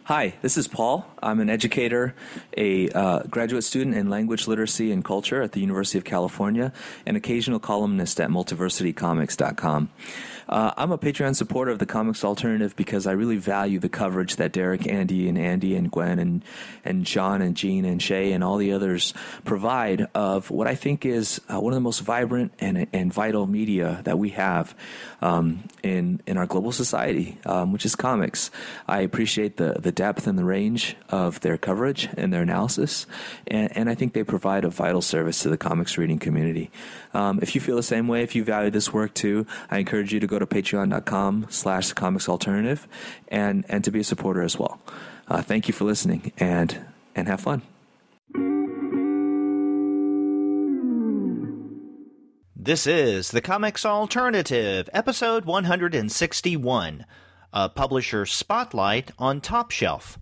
Hi, this is Paul. I'm an educator, a graduate student in language literacy and culture at the University of California, and occasional columnist at multiversitycomics.com. I'm a Patreon supporter of the Comics Alternative because I really value the coverage that Derek, Andy, and Gwen, and Sean, and Gene, and Shay, and all the others provide of what I think is one of the most vibrant and vital media that we have in our global society, which is comics. I appreciate the depth and the range of their coverage and their analysis, and I think they provide a vital service to the comics reading community. If you feel the same way, if you value this work too, I encourage you to go to patreon.com/comicsalternative and to be a supporter as well. Thank you for listening, and have fun. This is The Comics Alternative, episode 161, a publisher spotlight on Top Shelf.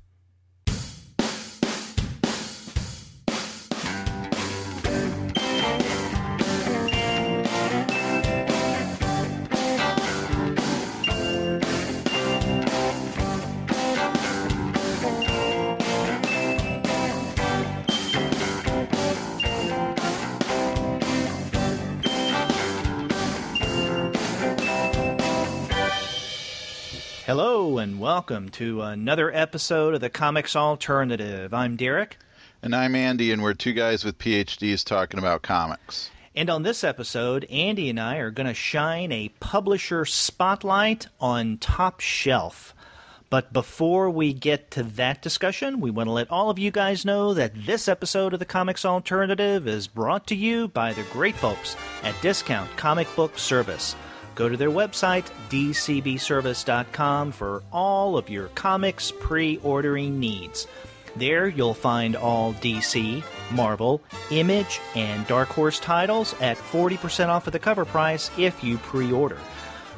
Hello and welcome to another episode of the Comics Alternative. I'm Derek. And I'm Andy, and we're two guys with PhDs talking about comics. And on this episode, Andy and I are going to shine a publisher spotlight on Top Shelf. But before we get to that discussion, we want to let all of you guys know that this episode of the Comics Alternative is brought to you by the great folks at Discount Comic Book Service. Go to their website, dcbservice.com, for all of your comics pre-ordering needs. There you'll find all DC, Marvel, Image, and Dark Horse titles at 40% off of the cover price if you pre-order.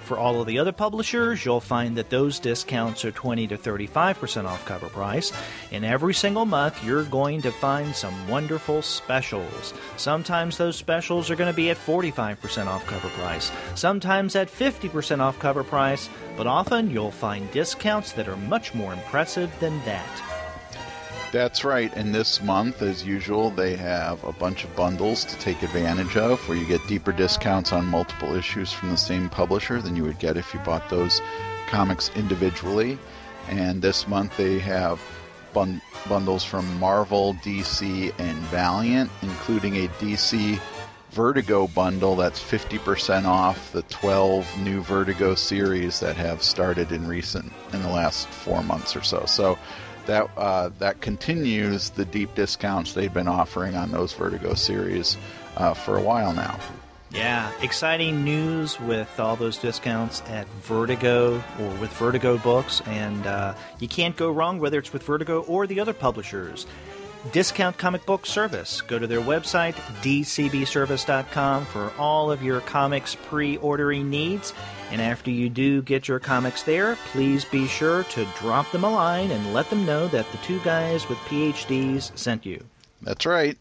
For all of the other publishers, you'll find that those discounts are 20 to 35% off cover price, and every single month you're going to find some wonderful specials. Sometimes those specials are going to be at 45% off cover price, sometimes at 50% off cover price, but often you'll find discounts that are much more impressive than that. That's right, and this month, as usual, they have a bunch of bundles to take advantage of where you get deeper discounts on multiple issues from the same publisher than you would get if you bought those comics individually. And this month they have bundles from Marvel, DC, and Valiant, including a DC Vertigo bundle that's 50% off the 12 new Vertigo series that have started in the last 4 months or so. So that continues the deep discounts they've been offering on those Vertigo series for a while now. Yeah, exciting news with all those discounts at Vertigo or with Vertigo books, and you can't go wrong whether it's with Vertigo or the other publishers. Discount Comic Book Service. Go to their website, dcbservice.com, for all of your comics pre-ordering needs. And after you do get your comics there, please be sure to drop them a line and let them know that the two guys with PhDs sent you. That's right.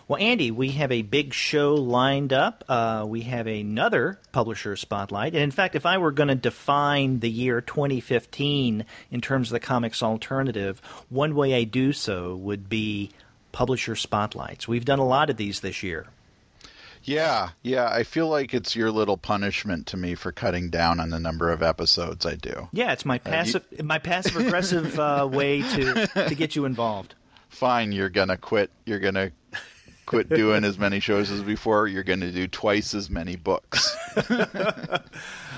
Well, Andy, we have a big show lined up. We have another publisher spotlight. And in fact, if I were going to define the year 2015 in terms of the Comics Alternative, one way I do so would be publisher spotlights. We've done a lot of these this year. Yeah, I feel like it's your little punishment to me for cutting down on the number of episodes I do. Yeah, it's my passive-aggressive way to get you involved. Fine, you're going to quit. You're going to quit doing as many shows as before. You're going to do twice as many books. But,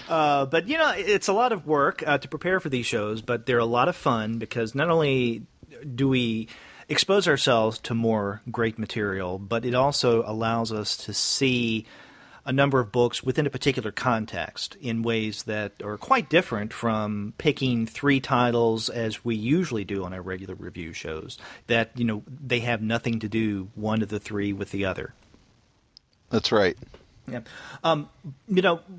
it's a lot of work to prepare for these shows, but they're a lot of fun because not only do we expose ourselves to more great material, but it also allows us to see a number of books within a particular context in ways that are quite different from picking 3 titles as we usually do on our regular review shows, that, they have nothing to do, one of the 3 with the other. That's right. Yeah.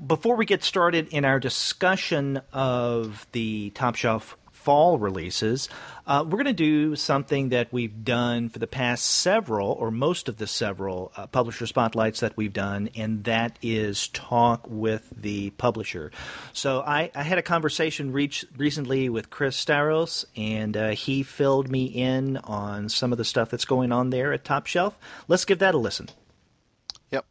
Before we get started in our discussion of the Top Shelf fall releases. We're going to do something that we've done for the past several, or most of the several, publisher spotlights that we've done, and that is talk with the publisher. So I had a conversation recently with Chris Staros, and he filled me in on some of the stuff that's going on there at Top Shelf. Let's give that a listen. Yep.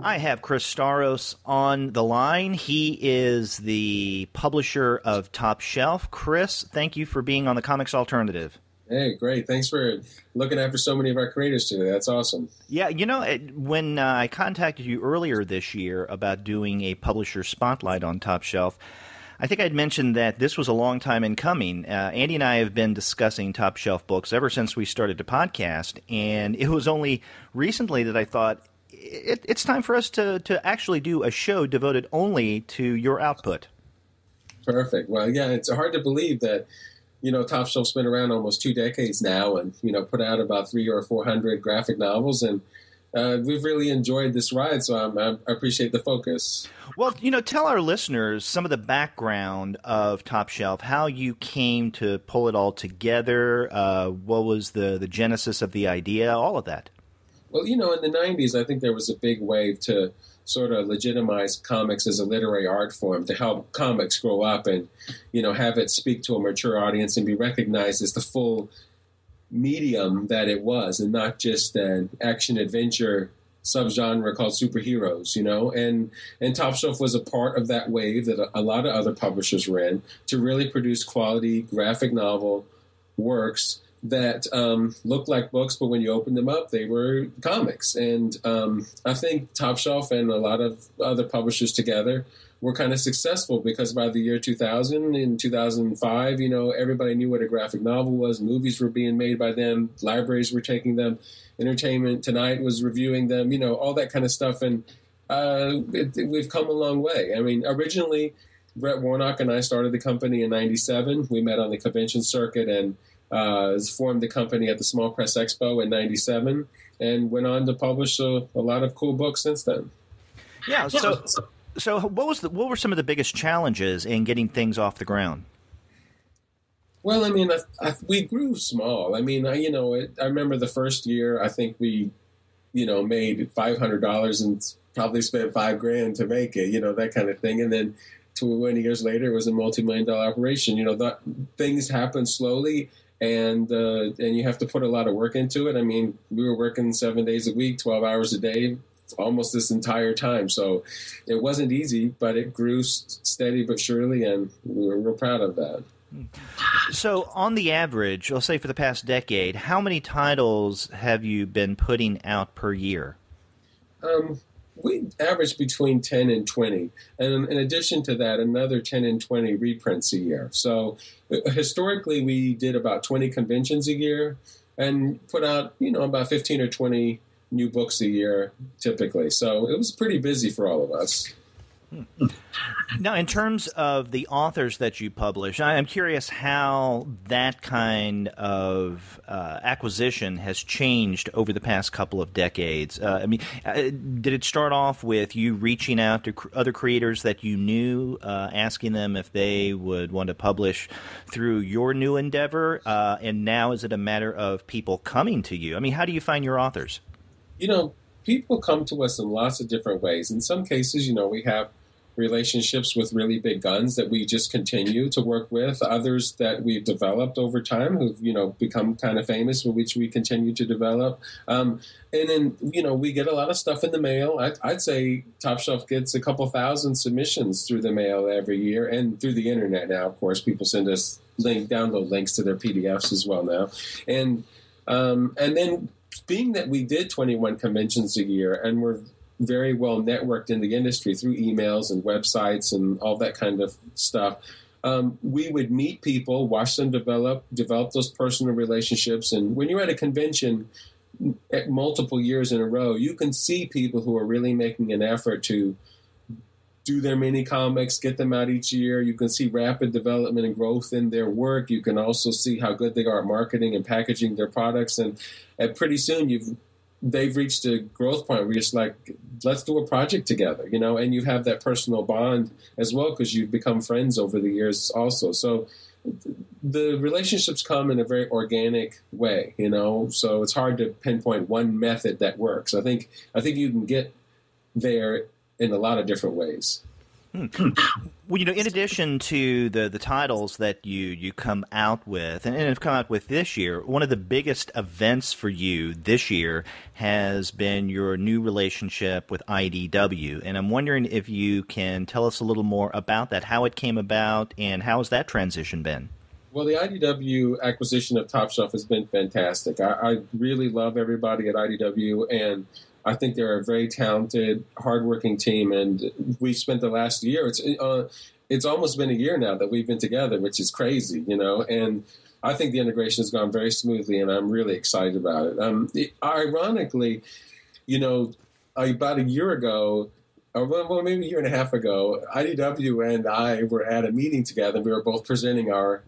I have Chris Staros on the line. He is the publisher of Top Shelf. Chris, thank you for being on the Comics Alternative. Hey, great. Thanks for looking after so many of our creators today. That's awesome. Yeah, when I contacted you earlier this year about doing a publisher spotlight on Top Shelf, I think I'd mentioned that this was a long time in coming. Andy and I have been discussing Top Shelf books ever since we started the podcast, and it was only recently that I thought, it's time for us to actually do a show devoted only to your output. Perfect. Well, yeah, it's hard to believe that, Top Shelf's been around almost 2 decades now and, put out about 300 or 400 graphic novels. And we've really enjoyed this ride, so I appreciate the focus. Well, tell our listeners some of the background of Top Shelf, how you came to pull it all together, what was the genesis of the idea, all of that. Well, in the 90s, I think there was a big wave to sort of legitimize comics as a literary art form, to help comics grow up and, have it speak to a mature audience and be recognized as the full medium that it was, and not just an action-adventure subgenre called superheroes, And Top Shelf was a part of that wave that a lot of other publishers were in, to really produce quality graphic novel works that looked like books, but when you opened them up, they were comics. And I think Top Shelf and a lot of other publishers together were kind of successful, because by the year 2000, in 2005, everybody knew what a graphic novel was. Movies were being made by them. Libraries were taking them. Entertainment Tonight was reviewing them, all that kind of stuff. And we've come a long way. I mean, originally, Brett Warnock and I started the company in 97. We met on the convention circuit and formed the company at the Small Press Expo in 97, and went on to publish a lot of cool books since then. Yeah. So what were some of the biggest challenges in getting things off the ground? Well, I mean, we grew small. I mean, I remember the first year, I think we, made $500 and probably spent $5,000 to make it, that kind of thing. And then 20 years later, it was a multi-million-dollar operation. Things happen slowly. And you have to put a lot of work into it. I mean, we were working 7 days a week, 12 hours a day, almost this entire time. So it wasn't easy, but it grew steady but surely, and we were real proud of that. So on the average, I'll say for the past decade, how many titles have you been putting out per year? We average between 10 and 20. And in addition to that, another 10 and 20 reprints a year. So historically, we did about 20 conventions a year and put out, about 15 or 20 new books a year, typically. So it was pretty busy for all of us. Now, in terms of the authors that you publish, I'm curious how that kind of acquisition has changed over the past couple of decades. Did it start off with you reaching out to other creators that you knew, asking them if they would want to publish through your new endeavor? And now is it a matter of people coming to you? I mean, how do you find your authors? People come to us in lots of different ways. In some cases, we have relationships with really big guns that we just continue to work with. Others that we've developed over time who've, become kind of famous, which we continue to develop. And then, we get a lot of stuff in the mail. I'd say Top Shelf gets a couple thousand submissions through the mail every year, and through the internet now, of course. People send us download links to their PDFs as well now. And then, being that we did 21 conventions a year and we're very well networked in the industry through emails and websites and all that kind of stuff, we would meet people, watch them develop those personal relationships. And when you're at a convention at multiple years in a row, you can see people who are really making an effort to do their mini comics, get them out each year. You can see rapid development and growth in their work. You can also see how good they are at marketing and packaging their products. And pretty soon you've they've reached a growth point where you're just like, let's do a project together, you know, and you have that personal bond as well because you've become friends over the years also. So the relationships come in a very organic way, you know, so it's hard to pinpoint one method that works. I think you can get there in a lot of different ways. Well, you know, in addition to the titles that you come out with and have come out with this year, one of the biggest events for you this year has been your new relationship with IDW. And I'm wondering if you can tell us a little more about that, how it came about, and how has that transition been? Well, the IDW acquisition of Top Shelf has been fantastic. I really love everybody at IDW, and I think they're a very talented, hardworking team, and we spent the last year. It's almost been a year now that we've been together, which is crazy, you know. And I think the integration has gone very smoothly, and I'm really excited about it. Ironically, you know, about a year ago, or well, maybe a year and a half ago, IDW and I were at a meeting together. We were both presenting our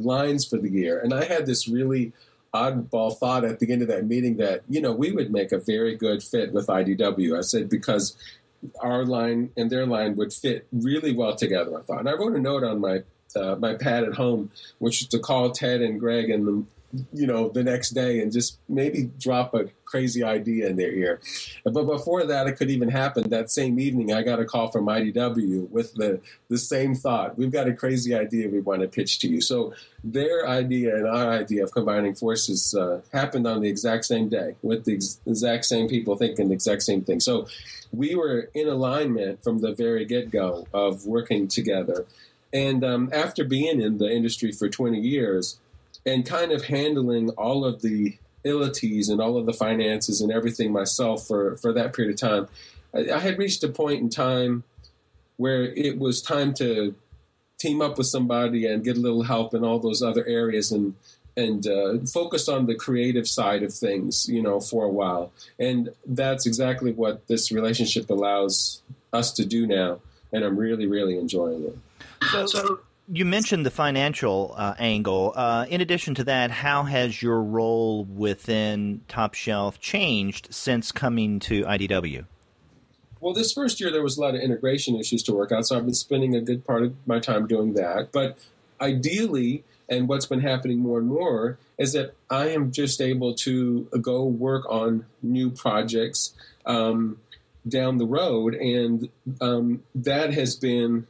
lines for the year, and I had this really oddball thought at the end of that meeting that, you know, we would make a very good fit with IDW. I said, because our line and their line would fit really well together, I thought. And I wrote a note on my my pad at home, which was to call Ted and Greg and the next day and just maybe drop a crazy idea in their ear. But before that, it could even happen. That same evening, I got a call from IDW with the same thought. We've got a crazy idea we want to pitch to you. So their idea and our idea of combining forces happened on the exact same day with the exact same people thinking the exact same thing. So we were in alignment from the very get-go of working together. And after being in the industry for 20 years, and kind of handling all of the illities and all of the finances and everything myself for that period of time, I had reached a point in time where it was time to team up with somebody and get a little help in all those other areas and focus on the creative side of things, for a while. And that's exactly what this relationship allows us to do now. And I'm really, really enjoying it. So you mentioned the financial angle. In addition to that, how has your role within Top Shelf changed since coming to IDW? Well, this first year there was a lot of integration issues to work out, so I've been spending a good part of my time doing that. But ideally, and what's been happening more and more, is that I am just able to go work on new projects down the road, and that has been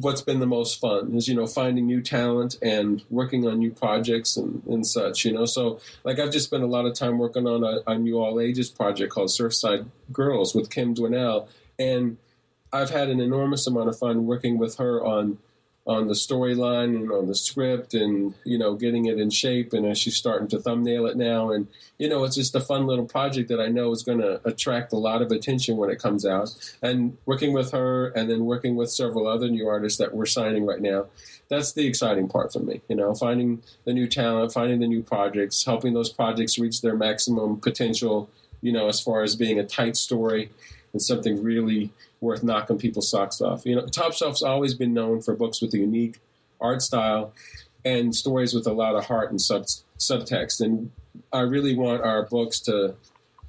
what's been the most fun is, finding new talent and working on new projects and such, So, like, I've just spent a lot of time working on a new all-ages project called Surfside Girls with Kim Dwinell, and I've had an enormous amount of fun working with her on the storyline and on the script and, getting it in shape, and as she's starting to thumbnail it now. And, it's just a fun little project that I know is going to attract a lot of attention when it comes out. And working with her and then working with several other new artists that we're signing right now, that's the exciting part for me, finding the new talent, finding the new projects, helping those projects reach their maximum potential, as far as being a tight story and something really worth knocking people's socks off. Top Shelf's always been known for books with a unique art style and stories with a lot of heart and subtext. And I really want our books to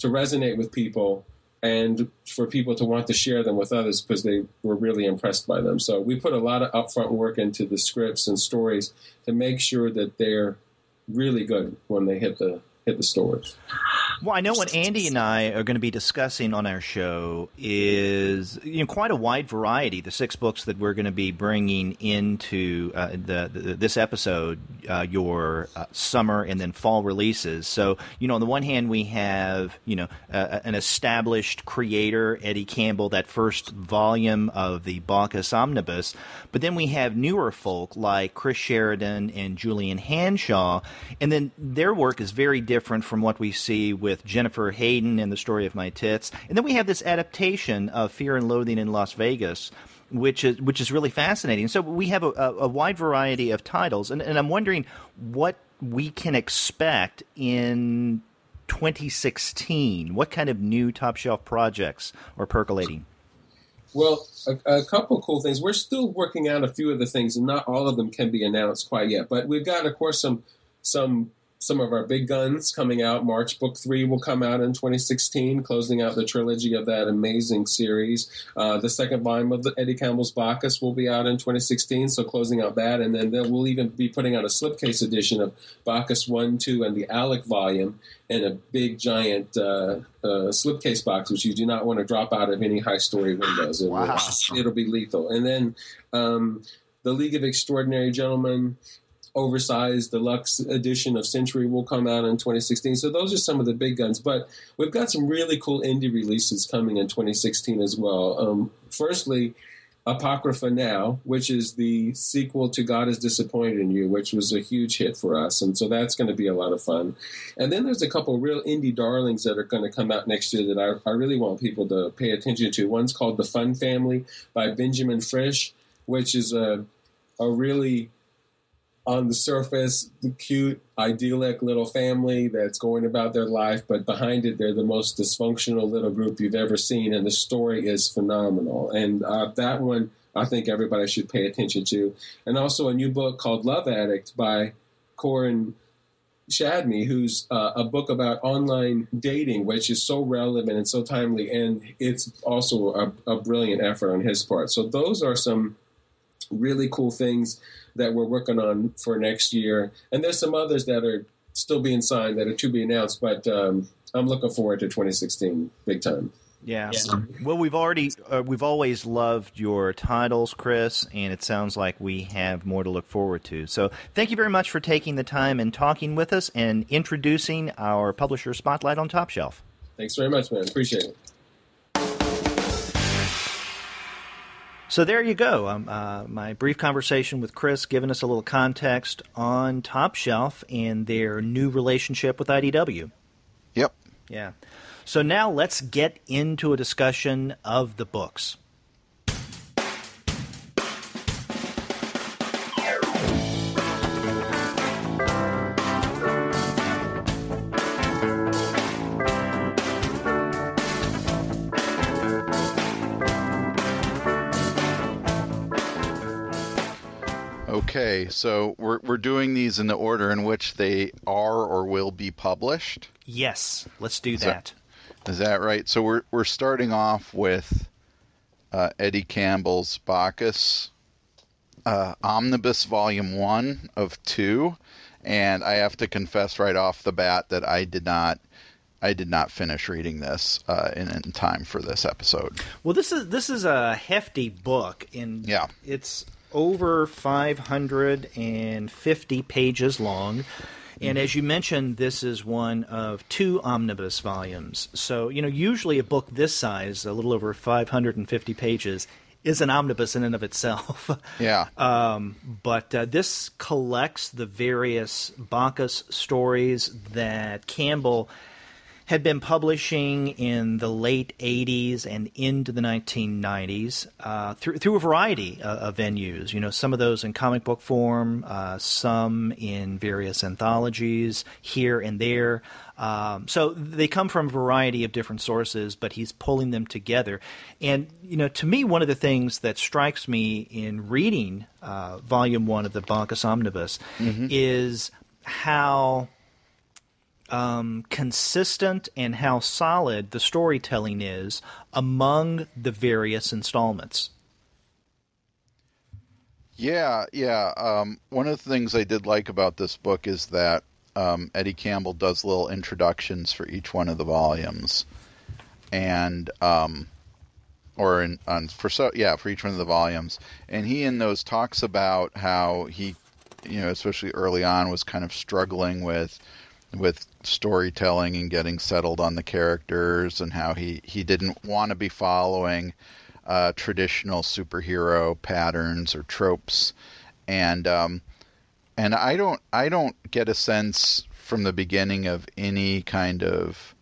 resonate with people and for people to want to share them with others because they were really impressed by them. So we put a lot of upfront work into the scripts and stories to make sure that they're really good when they hit the stores. Well, I know what Andy and I are going to be discussing on our show is quite a wide variety. The 6 books that we're going to be bringing into this episode, your summer and then fall releases. So, on the one hand, we have an established creator, Eddie Campbell, that first volume of the Baucus Omnibus, but then we have newer folk like Chris Sheridan and Julian Hanshaw, and then their work is very different from what we see with Jennifer Hayden and The Story of My Tits. And then we have this adaptation of Fear and Loathing in Las Vegas, which is really fascinating. So we have a wide variety of titles, and I'm wondering what we can expect in 2016. What kind of new Top Shelf projects are percolating? Well, a couple cool things. We're still working out a few of the things, and not all of them can be announced quite yet. But we've got, of course, some some of our big guns coming out. March Book 3 will come out in 2016, closing out the trilogy of that amazing series. The second volume of Eddie Campbell's Bacchus will be out in 2016, so closing out that. And then we'll even be putting out a slipcase edition of Bacchus 1, 2, and the Alec volume in a big, giant slipcase box, which you do not want to drop out of any high story windows. It'll be lethal. And then the League of Extraordinary Gentlemen oversized deluxe edition of Century will come out in 2016. So those are some of the big guns. But we've got some really cool indie releases coming in 2016 as well. Firstly, Apocrypha Now, which is the sequel to God Is Disappointed in You, which was a huge hit for us. And so that's going to be a lot of fun. And then there's a couple of real indie darlings that are going to come out next year that I really want people to pay attention to. One's called The Fun Family by Benjamin Frisch, which is a really, on the surface, the cute, idyllic little family that's going about their life, but behind it, they're the most dysfunctional little group you've ever seen, and the story is phenomenal. And that one, I think everybody should pay attention to. And also a new book called Love Addict by Corin Shadney, who's a book about online dating, which is so relevant and so timely, and it's also a brilliant effort on his part. So those are some really cool things that we're working on for next year. And there's some others that are still being signed that are to be announced, but I'm looking forward to 2016 big time. Yeah. Well, we've always loved your titles, Chris, and it sounds like we have more to look forward to. So thank you very much for taking the time and talking with us and introducing our Publisher Spotlight on Top Shelf. Thanks very much, man. Appreciate it. So there you go. My brief conversation with Chris, giving us a little context on Top Shelf and their new relationship with IDW. Yep. Yeah. So now let's get into a discussion of the books. Okay, so we're doing these in the order in which they are or will be published? Yes, let's do that. Is that right? So we're starting off with Eddie Campbell's Bacchus Omnibus Volume 1 of 2, and I have to confess right off the bat that I did not finish reading this in time for this episode. Well, this is a hefty book, and it's over 550 pages long. And as you mentioned, this is one of 2 omnibus volumes. So, usually a book this size, a little over 550 pages, is an omnibus in and of itself. Yeah. But this collects the various Bacchus stories that Campbell had been publishing in the late 80s and into the 1990s through a variety of venues. Some of those in comic book form, some in various anthologies here and there. So they come from a variety of different sources, but he's pulling them together. And, to me, one of the things that strikes me in reading Volume 1 of the Bacchus Omnibus is how consistent and how solid the storytelling is among the various installments. Yeah. One of the things I did like about this book is that Eddie Campbell does little introductions for each one of the volumes, and for each one of the volumes, and he in those talks about how he, especially early on, was kind of struggling with storytelling and getting settled on the characters, and how he didn't want to be following traditional superhero patterns or tropes, and I don't get a sense from the beginning of any kind of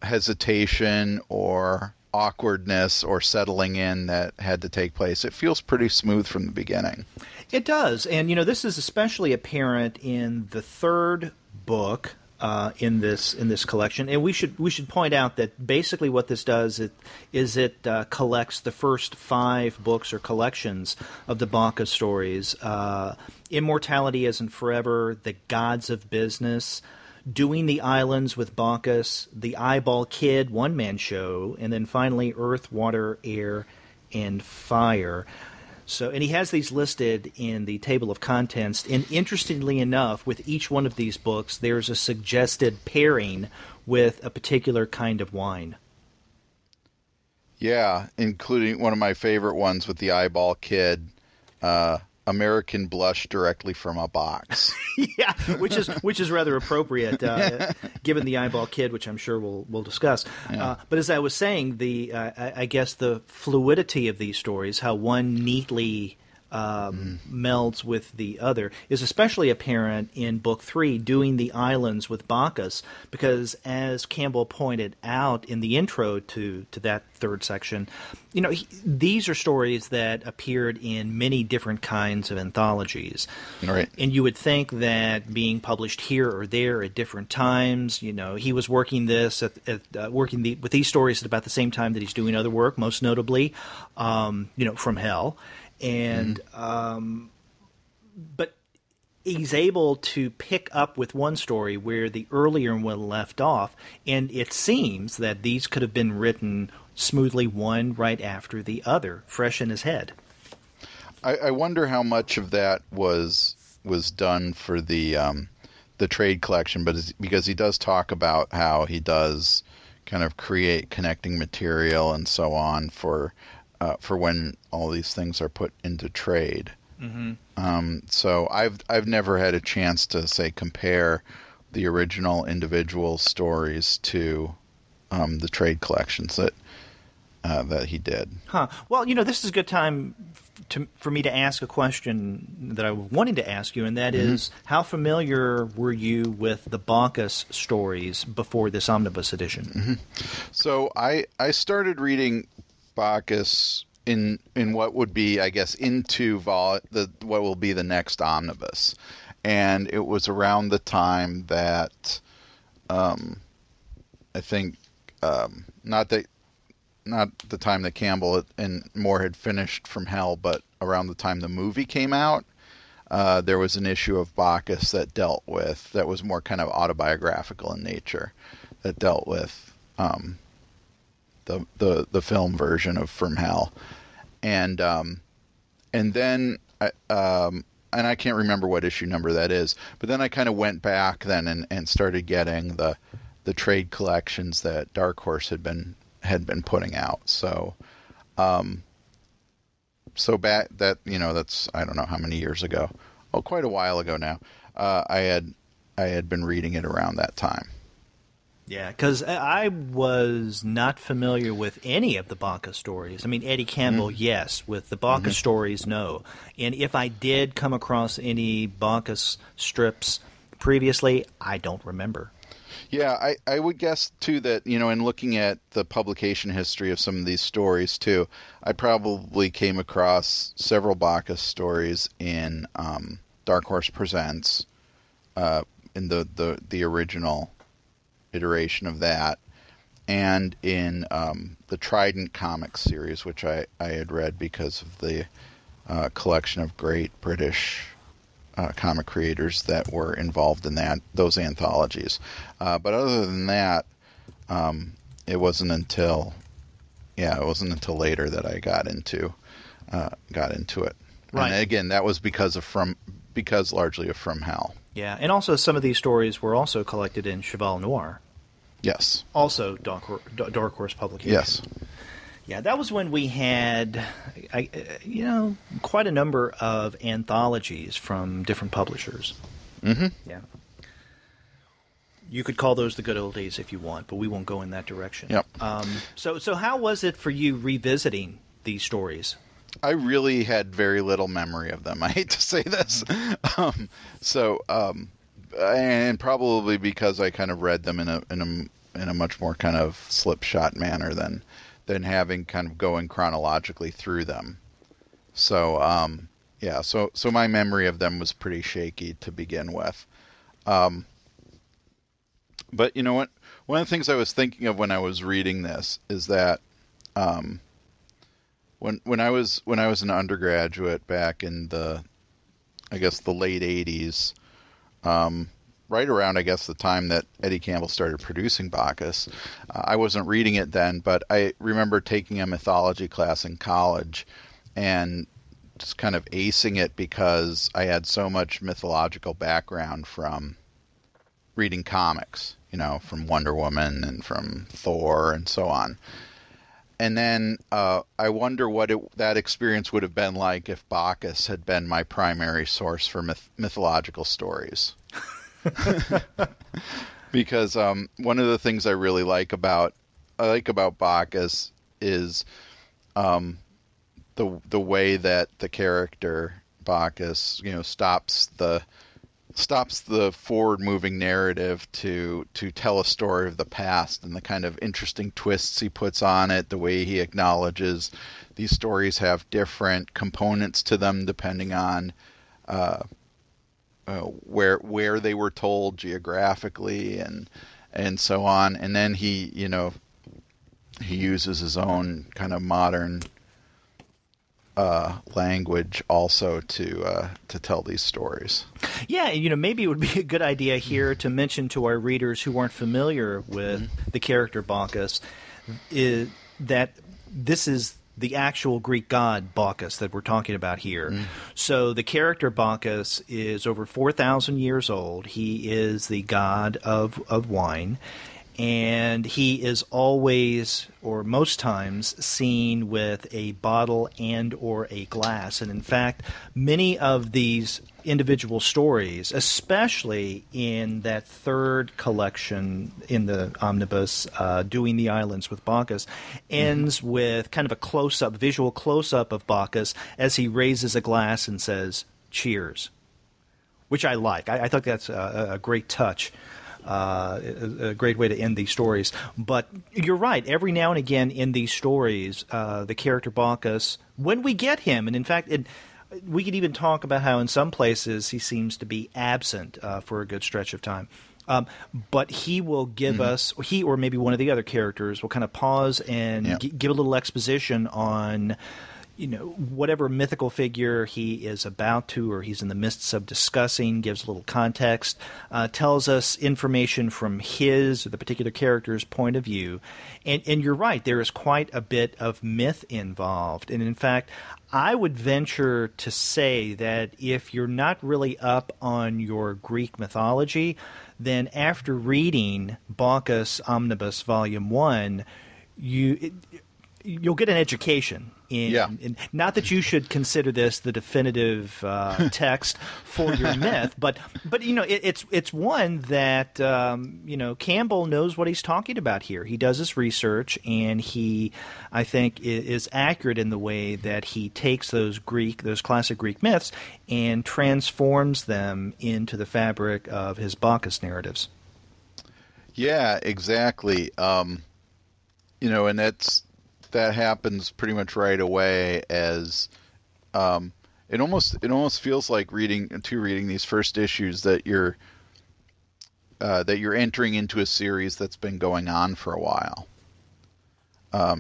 hesitation or awkwardness or settling in that had to take place. It feels pretty smooth from the beginning. It does, and this is especially apparent in the third book, in this collection, and we should point out that basically what this does is it collects the first 5 books or collections of the Bacchus stories: Immortality Isn't Forever, The Gods of Business, Doing the Islands with Bacchus, The Eyeball Kid one-man show, and then finally Earth, Water, Air, and Fire. So, and he has these listed in the table of contents. And interestingly enough, with each one of these books, there's a suggested pairing with a particular kind of wine. Yeah, including one of my favorite ones with the Eyeball Kid, American Blush directly from a box. Yeah, which is rather appropriate given the Eyeball Kid, which I'm sure we'll discuss. Yeah. But as I was saying, I guess the fluidity of these stories, how one neatly melds with the other, is especially apparent in Book 3, Doing the Islands with Bacchus, because as Campbell pointed out in the intro to that third section, these are stories that appeared in many different kinds of anthologies. Right. And you would think that being published here or there at different times, he was working with these stories at about the same time that he's doing other work, most notably, From Hell. And but he's able to pick up with one story where the earlier one left off, and it seems that these could have been written smoothly one right after the other, fresh in his head. I wonder how much of that was done for the trade collection, but because he does talk about how he does kind of create connecting material and so on for when all these things are put into trade. Mm-hmm. So I've never had a chance to, say, compare the original individual stories to the trade collections that he did. Huh. Well, this is a good time for me to ask a question that I wanted to ask you, and that is, how familiar were you with the Bacchus stories before this omnibus edition? Mm-hmm. So I started reading Bacchus in what would be, I guess, into what will be the next omnibus, and it was around the time that I think not the time that Campbell and Moore had finished From Hell, but around the time the movie came out, there was an issue of Bacchus that was more kind of autobiographical in nature, that dealt with the film version of From Hell, and then and I can't remember what issue number that is, but then I kind of went back then and started getting the trade collections that Dark Horse had been putting out. So back that's, I don't know how many years ago. Oh, quite a while ago now. I had been reading it around that time. Yeah, because I was not familiar with any of the Bacchus stories. I mean, Eddie Campbell, yes. With the Bacchus stories, no. And if I did come across any Bacchus strips previously, I don't remember. Yeah, I would guess, too, that, in looking at the publication history of some of these stories, too, I probably came across several Bacchus stories in Dark Horse Presents, in the original iteration of that, and in the Trident Comics series, which I had read because of the collection of great British comic creators that were involved in those anthologies. But other than that, it wasn't until later that I got into it. Right. And again, that was because largely of From Hell. Yeah, and also some of these stories were also collected in Cheval Noir. Yes. Also Dark Horse publication. Yes. Yeah, that was when we had, quite a number of anthologies from different publishers. Mm-hmm. Yeah. You could call those the good old days if you want, but we won't go in that direction. Yep. So how was it for you revisiting these stories? I really had very little memory of them. I hate to say this. And probably because I kind of read them in a much more kind of slipshod manner than having kind of going chronologically through them. So so my memory of them was pretty shaky to begin with. But you know what? One of the things I was thinking of when I was reading this is that when I was an undergraduate back in the late 80s, right around the time that Eddie Campbell started producing Bacchus, I wasn't reading it then, but I remember taking a mythology class in college and just kind of acing it because I had so much mythological background from reading comics, from Wonder Woman and from Thor and so on. And then I wonder what that experience would have been like if Bacchus had been my primary source for mythological stories. Because one of the things I really like about Bacchus is the way that the character Bacchus, stops the forward-moving narrative to tell a story of the past, and the kind of interesting twists he puts on it, the way he acknowledges these stories have different components to them depending on where they were told geographically and so on. And then he uses his own kind of modern language also to tell these stories. Yeah, maybe it would be a good idea here to mention to our readers who aren't familiar with the character Bacchus that this is the actual Greek god Bacchus that we're talking about here. So the character Bacchus is over 4,000 years old. He is the god of wine. And he is always, or most times, seen with a bottle and or a glass. And in fact, many of these individual stories, especially in that third collection in the omnibus, Doing the Islands with Bacchus, ends with kind of a visual close-up of Bacchus as he raises a glass and says, "Cheers," which I like. I thought that's a great touch. A great way to end these stories. But you're right. Every now and again in these stories, the character Bacchus, when we get him, and in fact, we could even talk about how in some places he seems to be absent for a good stretch of time. But he will give us, he or maybe one of the other characters will kind of pause and give a little exposition on whatever mythical figure he is about to, or he's in the midst of discussing, gives a little context, tells us information from his or the particular character's point of view. And you're right, there is quite a bit of myth involved. And in fact, I would venture to say that if you're not really up on your Greek mythology, then after reading Bacchus Omnibus Volume 1, you'll get an education. Not that you should consider this the definitive text for your myth, but it's one that Campbell knows what he's talking about here. He does his research, and he, I think, is accurate in the way that he takes those classic Greek myths and transforms them into the fabric of his Bacchus narratives. Yeah, exactly. And that happens pretty much right away as it almost feels like reading these first issues that you're entering into a series that's been going on for a while.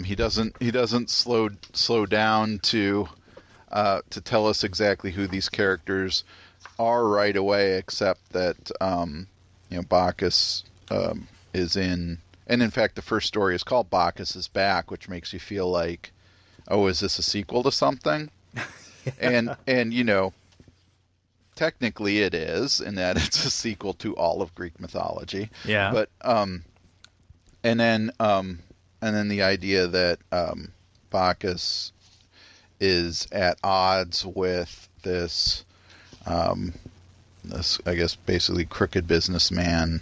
He doesn't slow down to tell us exactly who these characters are right away, except that Bacchus is in. And in fact, the first story is called Bacchus is Back, which makes you feel like, oh, is this a sequel to something? And technically it is, in that it's a sequel to all of Greek mythology. Yeah. But and then the idea that Bacchus is at odds with this I guess basically crooked businessman.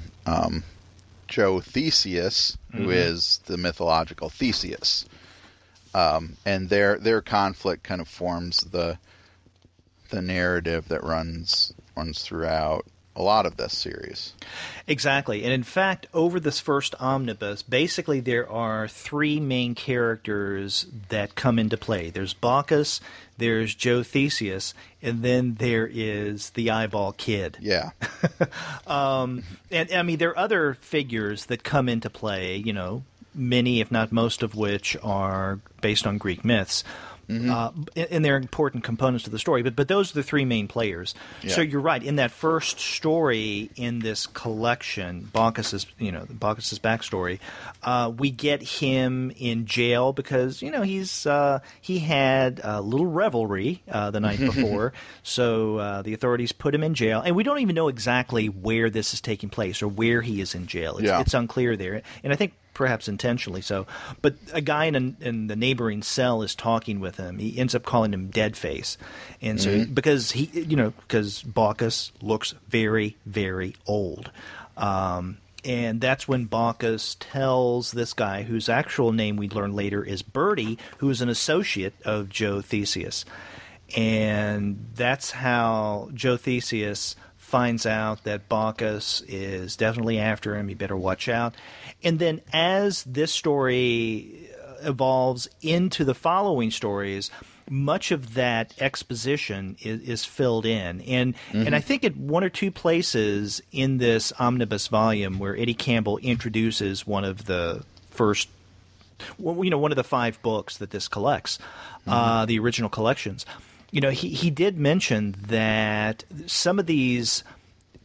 Joe Theseus, who is the mythological Theseus, and their conflict kind of forms the narrative that runs throughout. a lot of this series. Exactly. And in fact, over this first omnibus, basically there are three main characters that come into play. There's Bacchus, there's Joe Theseus, and then there is the Eyeball Kid. Yeah. And I mean, there are other figures that come into play, you know, many, if not most of which are based on Greek myths. And they're important components to the story, but those are the three main players. Yeah. So you're right. In that first story in this collection, Bacchus's backstory, we get him in jail because he had a little revelry the night before. So the authorities put him in jail, and we don't even know exactly where this is taking place or where he is in jail. It's unclear there, and I think perhaps intentionally so. But a guy in the neighboring cell is talking with him. He ends up calling him Deadface, and so because Bacchus looks very, very old. And that's when Bacchus tells this guy, whose actual name we learn later is Bertie, who is an associate of Joe Theseus. And that's how Joe Theseus finds out that Bacchus is definitely after him. He better watch out. And then as this story evolves into the following stories, much of that exposition is filled in. And I think at one or two places in this omnibus volume where Eddie Campbell introduces one of the first, one of the 5 books that this collects, the original collections. He did mention that some of these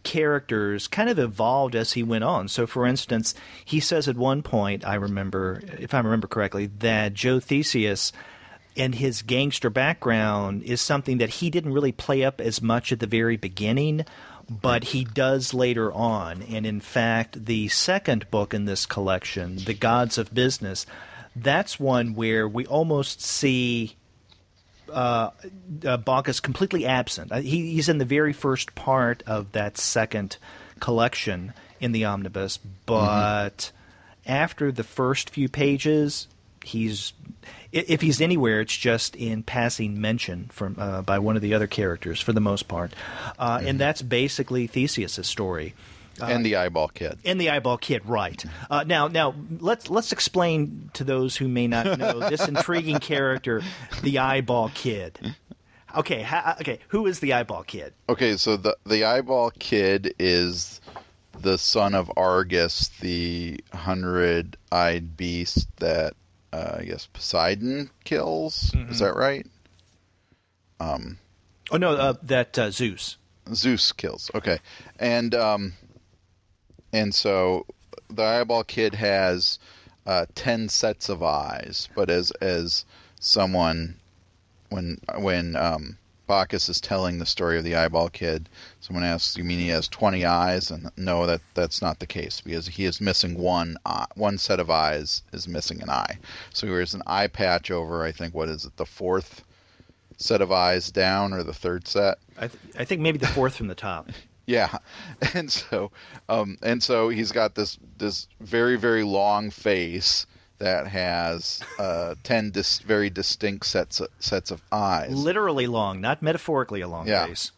characters kind of evolved as he went on. So, for instance, he says at one point, if I remember correctly, that Joe Theseus and his gangster background is something that he didn't really play up as much at the very beginning, but he does later on. And in fact, the second book in this collection, The Gods of Business, that's one where we almost see Bacchus completely absent. He's in the very first part of that second collection in the omnibus, but after the first few pages, if he's anywhere, it's just in passing mention by one of the other characters for the most part, and that's basically Theseus' story. And the Eyeball Kid. And the Eyeball Kid, right. Now let's explain to those who may not know this intriguing character, the Eyeball Kid. Okay, who is the Eyeball Kid? Okay, so the Eyeball Kid is the son of Argus, the 100-eyed beast that I guess Poseidon kills. Is that right? That Zeus. Zeus kills. Okay, and so the Eyeball Kid has 10 sets of eyes, but as someone when Bacchus is telling the story of the Eyeball Kid, someone asks, "You mean he has 20 eyes?" And no, that's not the case, because he is missing one eye. One set of eyes is missing an eye. So there's an eye patch over, I think, what is it, the 4th set of eyes down, or the 3rd set? I think maybe the 4th from the top. Yeah, and so he's got this very, very long face that has 10 very distinct sets of eyes. Literally long, not metaphorically a long face.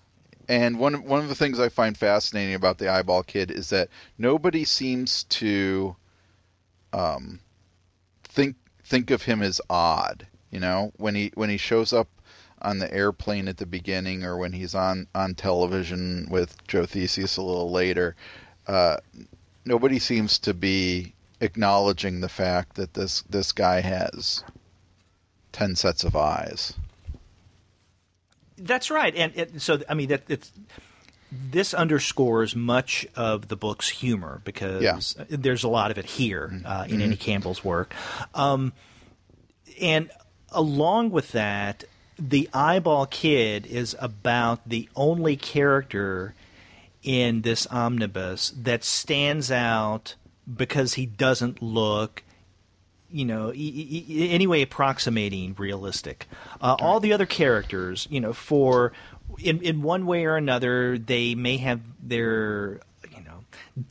And one of the things I find fascinating about the Eyeball Kid is that nobody seems to think of him as odd. When he shows up on the airplane at the beginning, or when he's on television with Joe Theseus a little later, nobody seems to be acknowledging the fact that this guy has 10 sets of eyes. That's right, and so I mean this underscores much of the book's humor, because there's a lot of it here in Eddie Campbell's work, and along with that, the Eyeball Kid is about the only character in this omnibus that stands out because he doesn't look, anyway approximating realistic. All the other characters, in one way or another, they may have their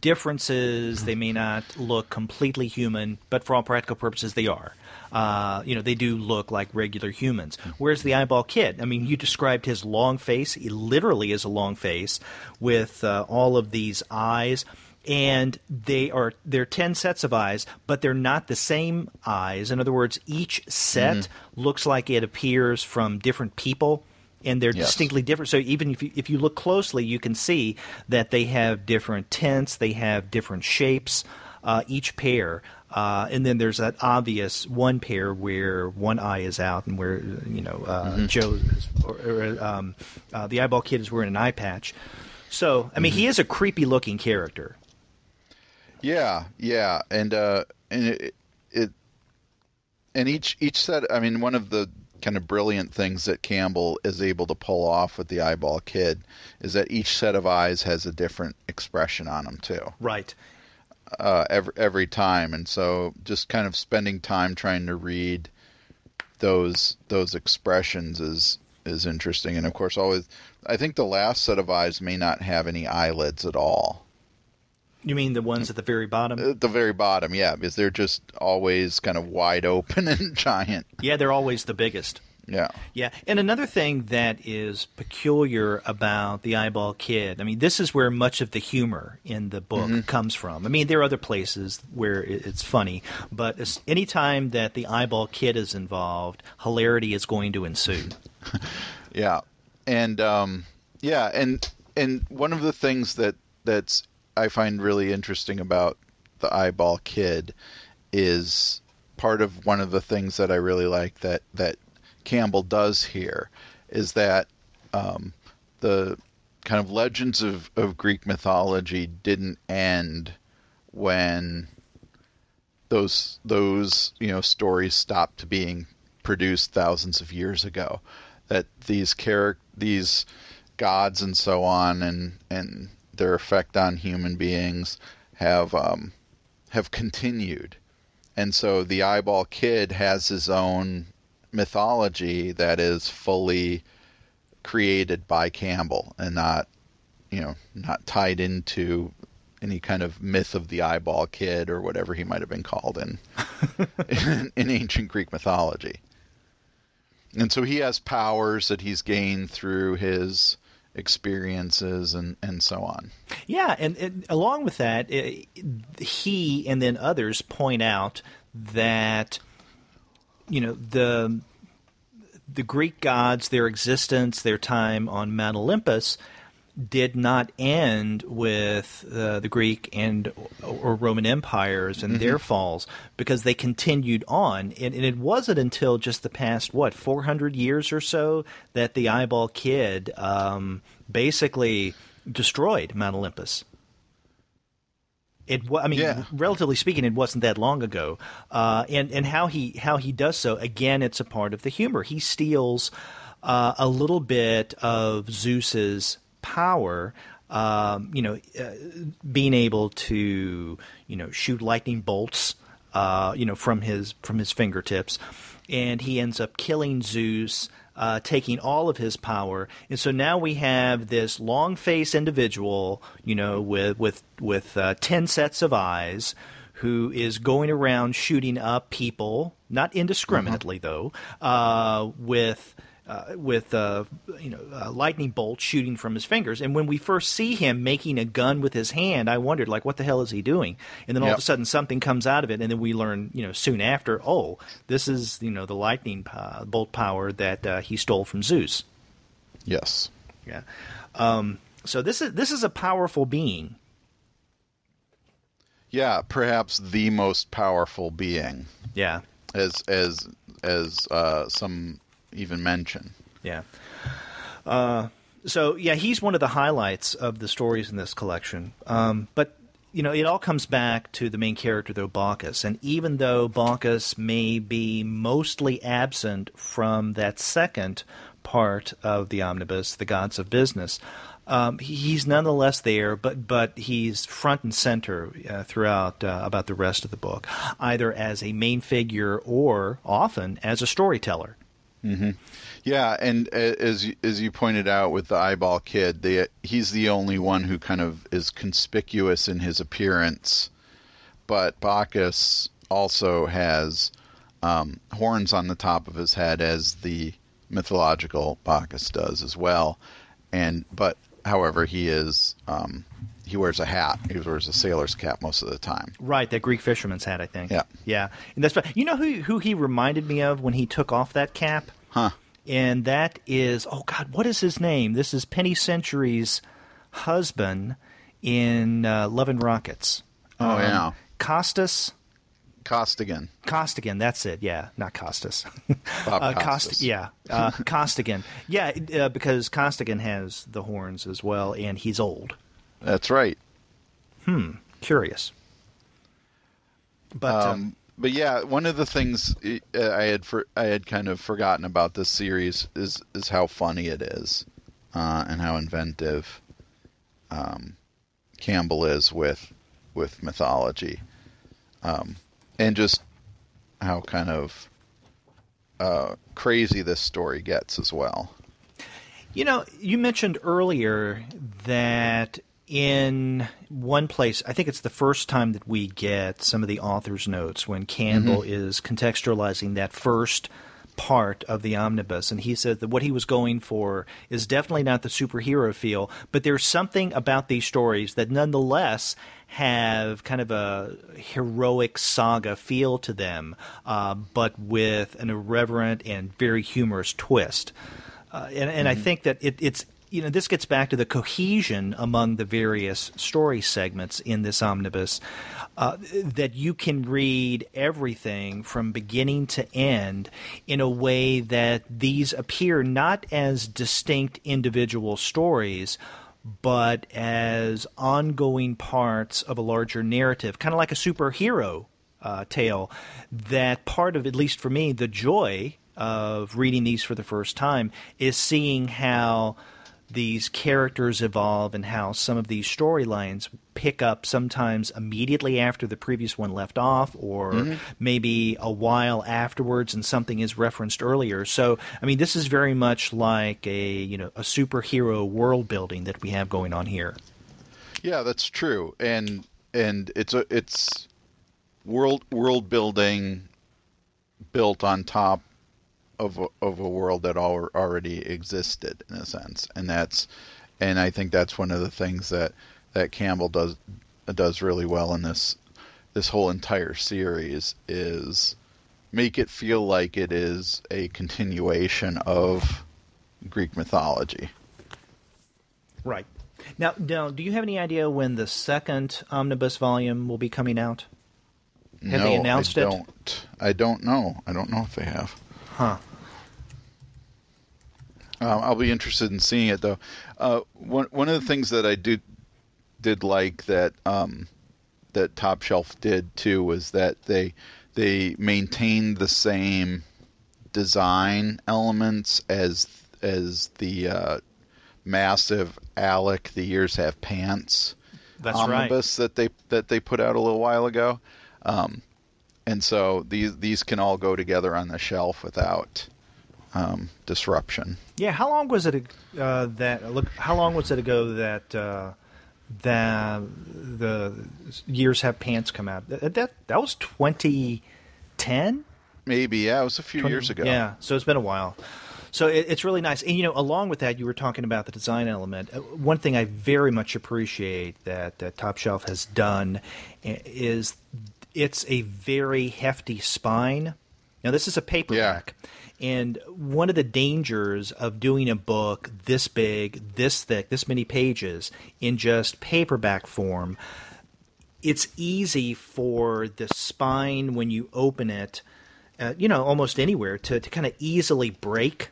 differences. They may not look completely human, but for all practical purposes, they are. They do look like regular humans. Whereas the Eyeball Kid, I mean, you described his long face. He literally is a long face with all of these eyes. And they're 10 sets of eyes, but they're not the same eyes. In other words, each set looks like it appears from different people, and they're distinctly different. So even if you look closely, you can see that they have different tints, they have different shapes, each pair. And then there's that obvious one pair where one eye is out and where Joe the Eyeball Kid is wearing an eye patch. So I mean, he is a creepy looking character. Yeah, and each set. I mean, one of the kind of brilliant things that Campbell is able to pull off with the Eyeball Kid is that each set of eyes has a different expression on them too. Right. Every time, and so just kind of spending time trying to read those expressions is interesting. And of course, always, I think the last set of eyes may not have any eyelids at all. You mean the ones at the very bottom? At the very bottom, yeah, because they're just always kind of wide open and giant. Yeah, they're always the biggest. Yeah. Yeah. And another thing that is peculiar about the Eyeball Kid, I mean, this is where much of the humor in the book comes from. I mean, there are other places where it's funny, but anytime that the Eyeball Kid is involved, hilarity is going to ensue. Yeah. And and one of the things that's I find really interesting about the Eyeball Kid is part of one of the things that I really like that Campbell does here is that the kind of legends of Greek mythology didn't end when those stories stopped being produced thousands of years ago. That these gods and so on and their effect on human beings have continued, and so the Eyeball Kid has his own mythology that is fully created by Campbell and not tied into any kind of myth of the Eyeball Kid or whatever he might have been called in ancient Greek mythology. And so he has powers that he's gained through his experiences and so on. Yeah, and along with that, he and then others point out that the Greek gods, their existence, their time on Mount Olympus did not end with the Greek or Roman empires and their falls, because they continued on. And it wasn't until just the past, 400 years or so that the Eyeball Kid basically destroyed Mount Olympus. Relatively speaking, it wasn't that long ago. And how he does so, again, it's a part of the humor. He steals a little bit of Zeus's power, being able to, shoot lightning bolts, from his fingertips, and he ends up killing Zeus, taking all of his power. And so now we have this long-faced individual, with 10 sets of eyes, who is going around shooting up people, not indiscriminately though, with lightning bolts shooting from his fingers. And when we first see him making a gun with his hand, I wondered, what the hell is he doing? And then all of a sudden something comes out of it, and then we learn, soon after, this is, the lightning bolt power that he stole from Zeus. Yes. Yeah. So this is a powerful being. Yeah, perhaps the most powerful being. Yeah. As some even mention. Yeah. So he's one of the highlights of the stories in this collection. But it all comes back to the main character, though, Baucis. And even though Baucis may be mostly absent from that second part of the omnibus, The Gods of Business, he's nonetheless there, but he's front and center throughout about the rest of the book, either as a main figure or often as a storyteller. Yeah, and as you pointed out with the eyeball kid, he's the only one who kind of is conspicuous in his appearance, but Bacchus also has horns on the top of his head, as the mythological Bacchus does as well. But however, he wears a hat. He wears a sailor's cap most of the time. Right, that Greek fisherman's hat, I think. Yeah. Yeah. And that's you know who he reminded me of when he took off that cap? Huh. And that is, oh God, what is his name? This is Penny Century's husband in Love and Rockets. Oh, yeah. Costas? Costigan. Costigan, that's it. Yeah, not Costas. Bob Costas. Costigan. Yeah, because Costigan has the horns as well, and he's old. That's right. Curious. But yeah, one of the things I had kind of forgotten about this series is how funny it is, and how inventive Campbell is with mythology, and just how kind of crazy this story gets as well. You know, you mentioned earlier that in one place, I think it's the first time that we get some of the author's notes when Campbell is contextualizing that first part of the omnibus, and he said that what he was going for is definitely not the superhero feel, but there's something about these stories that nonetheless have kind of a heroic saga feel to them, but with an irreverent and very humorous twist. And I think that it's you know, this gets back to the cohesion among the various story segments in this omnibus, that you can read everything from beginning to end in a way that these appear not as distinct individual stories, but as ongoing parts of a larger narrative, kind of like a superhero tale. That part of, at least for me, the joy of reading these for the first time is seeing how these characters evolve and how some of these storylines pick up sometimes immediately after the previous one left off, or maybe a while afterwards and something is referenced earlier. So, I mean, this is very much like a superhero world building that we have going on here. Yeah, that's true. And it's world building built on top of a world that already existed, in a sense, and I think that's one of the things that Campbell does really well in this whole entire series, is make it feel like it is a continuation of Greek mythology. Right. Now, do you have any idea when the second omnibus volume will be coming out? Have they announced it? I don't know. I don't know if they have. Huh. I'll be interested in seeing it, though. One of the things that I did like that Top Shelf did too was that they maintained the same design elements as the massive Alec The Years Have Pants omnibus right. that they put out a little while ago. And so these can all go together on the shelf without disruption. Yeah, how long was it ago that the Years Have Pants come out? That was 2010? Maybe, yeah, it was a few years ago. Yeah, so it's been a while. So it's really nice. And, along with that, you were talking about the design element. One thing I very much appreciate that Top Shelf has done is it's a very hefty spine. Now, this is a paperback. Yeah. And one of the dangers of doing a book this big, this thick, this many pages in just paperback form, it's easy for the spine, when you open it, almost anywhere, to kind of easily break.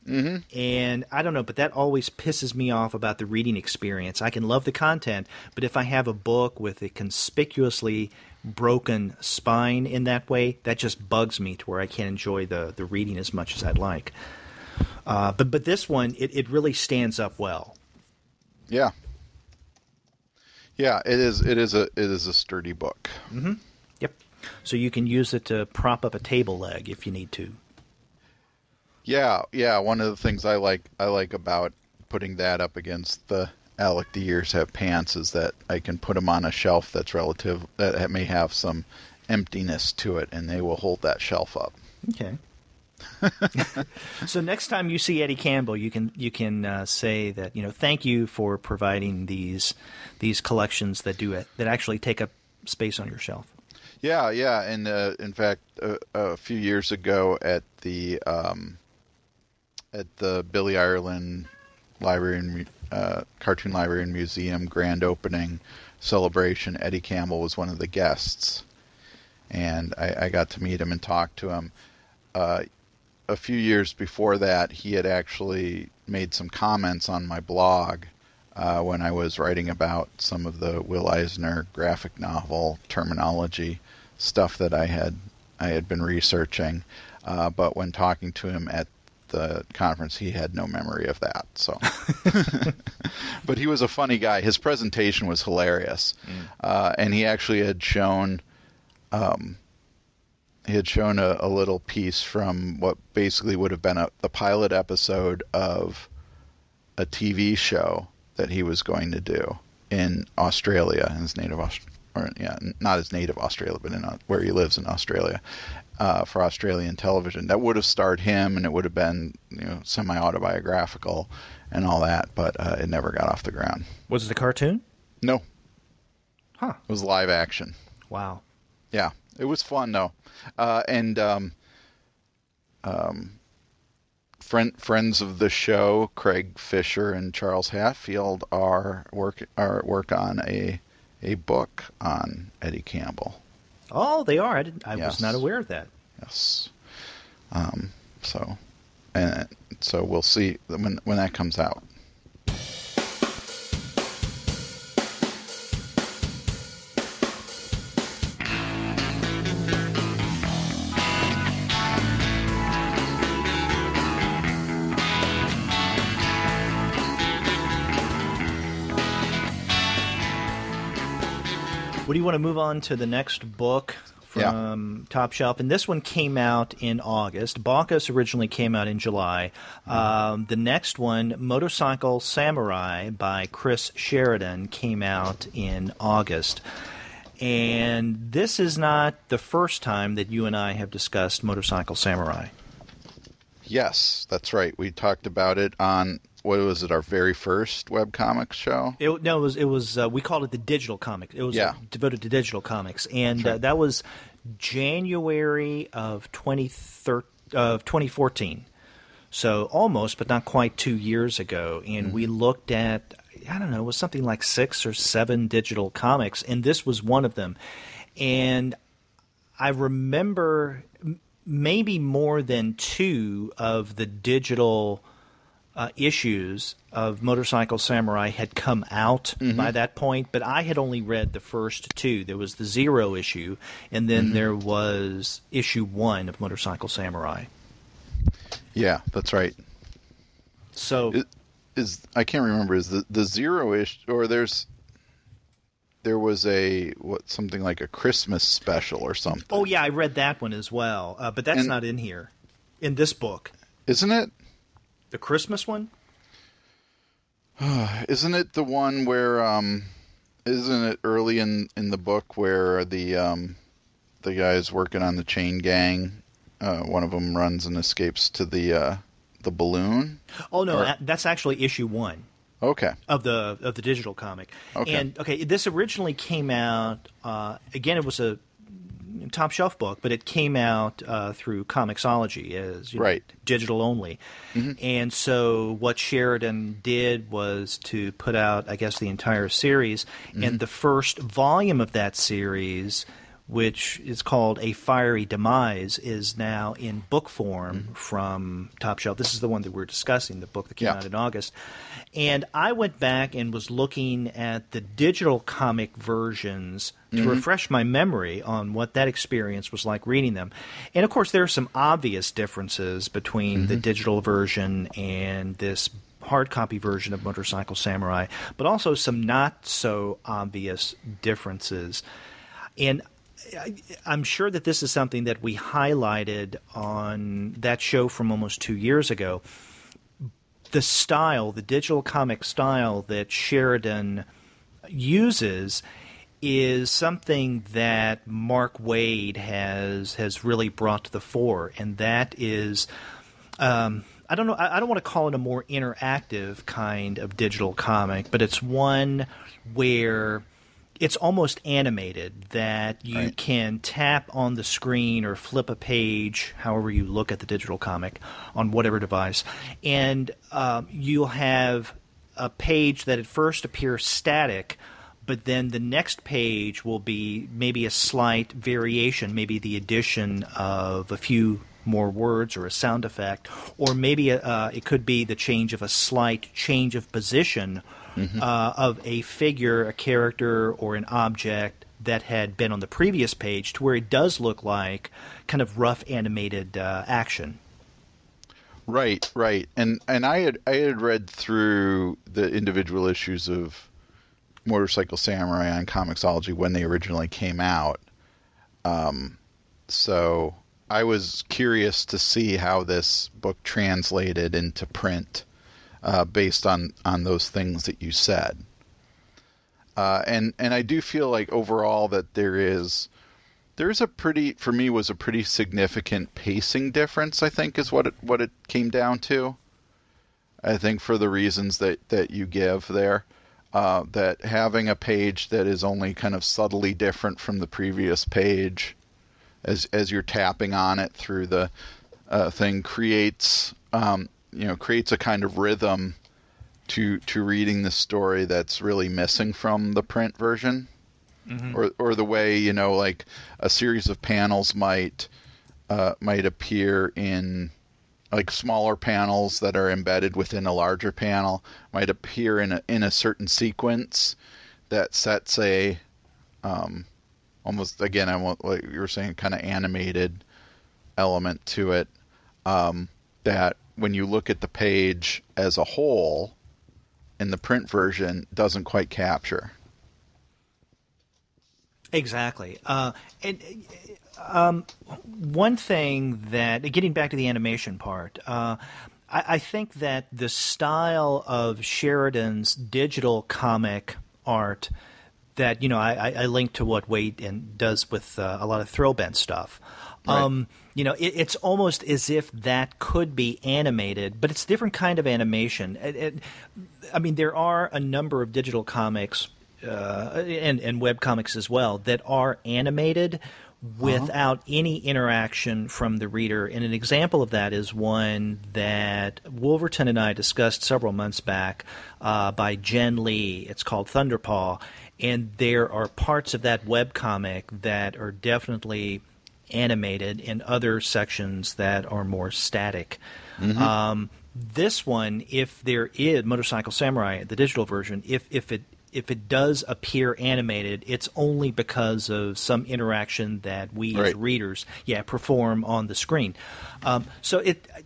Mm-hmm. And I don't know, but that always pisses me off about the reading experience. I can love the content, but if I have a book with a conspicuously broken spine in that way, that just bugs me to where I can't enjoy the reading as much as I'd like. But this one, it really stands up well. Yeah. Yeah, it is a sturdy book. Mm-hmm. Yep. So you can use it to prop up a table leg if you need to. Yeah. One of the things I like about putting that up against the Alec the Years Have Pants is that I can put them on a shelf that may have some emptiness to it, and they will hold that shelf up. Okay. So next time you see Eddie Campbell, you can say that, thank you for providing these collections that actually take up space on your shelf. Yeah, and in fact, a few years ago at the Billy Ireland Library and Cartoon Library and Museum grand opening celebration, Eddie Campbell was one of the guests, and I got to meet him and talk to him. A few years before that, he had actually made some comments on my blog when I was writing about some of the Will Eisner graphic novel terminology stuff that I had been researching. But when talking to him at the conference, he had no memory of that. So, but he was a funny guy. His presentation was hilarious, and he actually had shown. He had shown a little piece from what basically would have been the pilot episode of a TV show that he was going to do in Australia, in his native not his native Australia, but where he lives in Australia, for Australian television. That would have starred him, and it would have been semi-autobiographical and all that, but it never got off the ground. Was it a cartoon? No. Huh. It was live action. Wow. Yeah, it was fun though. Friends of the show, Craig Fisher and Charles Hatfield, work on a book on Eddie Campbell. Oh, they are. I Yes. was not aware of that. Yes. So we'll see when that comes out. What do you want to move on to the next book from Top Shelf? And this one came out in August. Baucus originally came out in July. The next one, Motorcycle Samurai by Chris Sheridan, came out in August. And this is not the first time that you and I have discussed Motorcycle Samurai. Yes, that's right. We talked about it on, what was it, our very first webcomics show? It was we called it the digital comics. It was devoted to digital comics, and that was January of 2014. So almost, but not quite 2 years ago. And we looked at, I don't know, it was something like 6 or 7 digital comics, and this was one of them. And I remember maybe more than 2 of the digital issues of Motorcycle Samurai had come out by that point, but I had only read the first 2. There was the 0 issue, and then there was issue 1 of Motorcycle Samurai. Yeah, that's right. So I can't remember, is the 0 issue, or there was something like a Christmas special or something. Oh yeah, I read that one as well, but that's not in here, in this book. Isn't it? The Christmas one? Isn't it the one where isn't it early in the book where the guys working on the chain gang, one of them runs and escapes to the balloon? Oh no, that's actually issue 1. Okay. Of the digital comic. Okay. And this originally came out again, it was a Top Shelf book, but it came out through Comixology as digital only. And so what Sheridan did was to put out, I guess, the entire series, and the first volume of that series, which is called A Fiery Demise, is now in book form from Top Shelf. This is the one that we're discussing, the book that came out in August. And I went back and was looking at the digital comic versions to refresh my memory on what that experience was like reading them. And, of course, there are some obvious differences between the digital version and this hard copy version of Motorcycle Samurai, but also some not so obvious differences. And I'm sure that this is something that we highlighted on that show from almost 2 years ago. The style, the digital comic style that Sheridan uses is something that Mark Waid has really brought to the fore, and that is, I don't want to call it a more interactive kind of digital comic, but it's one where it's almost animated, that you can tap on the screen or flip a page, however you look at the digital comic, on whatever device, and you'll have a page that at first appears static, but then the next page will be maybe a slight variation, maybe the addition of a few more words or a sound effect, or maybe it could be the change of a slight change of position of a figure, a character, or an object that had been on the previous page, to where it does look like kind of rough animated action. Right. And I had read through the individual issues of Motorcycle Samurai on Comixology when they originally came out. So I was curious to see how this book translated into print. Based on those things that you said. And I do feel like overall that there's a pretty, for me, was a pretty significant pacing difference, I think, is what it came down to. I think for the reasons that you give there, that having a page that is only kind of subtly different from the previous page as you're tapping on it through the thing creates a kind of rhythm to reading the story that's really missing from the print version. Or the way, like a series of panels might appear in, like, smaller panels that are embedded within a larger panel might appear in a certain sequence that sets a almost, again, like you were saying, kind of animated element to it, that when you look at the page as a whole in the print version doesn't quite capture. Exactly. One thing that, getting back to the animation part, I think that the style of Sheridan's digital comic art that, I link to what Waid does with a lot of Thrillbent stuff. Right. It's almost as if that could be animated, but it's a different kind of animation. There are a number of digital comics and web comics as well that are animated without any interaction from the reader. And an example of that is one that Wolverton and I discussed several months back by Jen Lee. It's called Thunderpaw, and there are parts of that web comic that are definitely animated and other sections that are more static. This one, if there is Motorcycle Samurai, the digital version, if it does appear animated, it's only because of some interaction that we as readers perform on the screen. So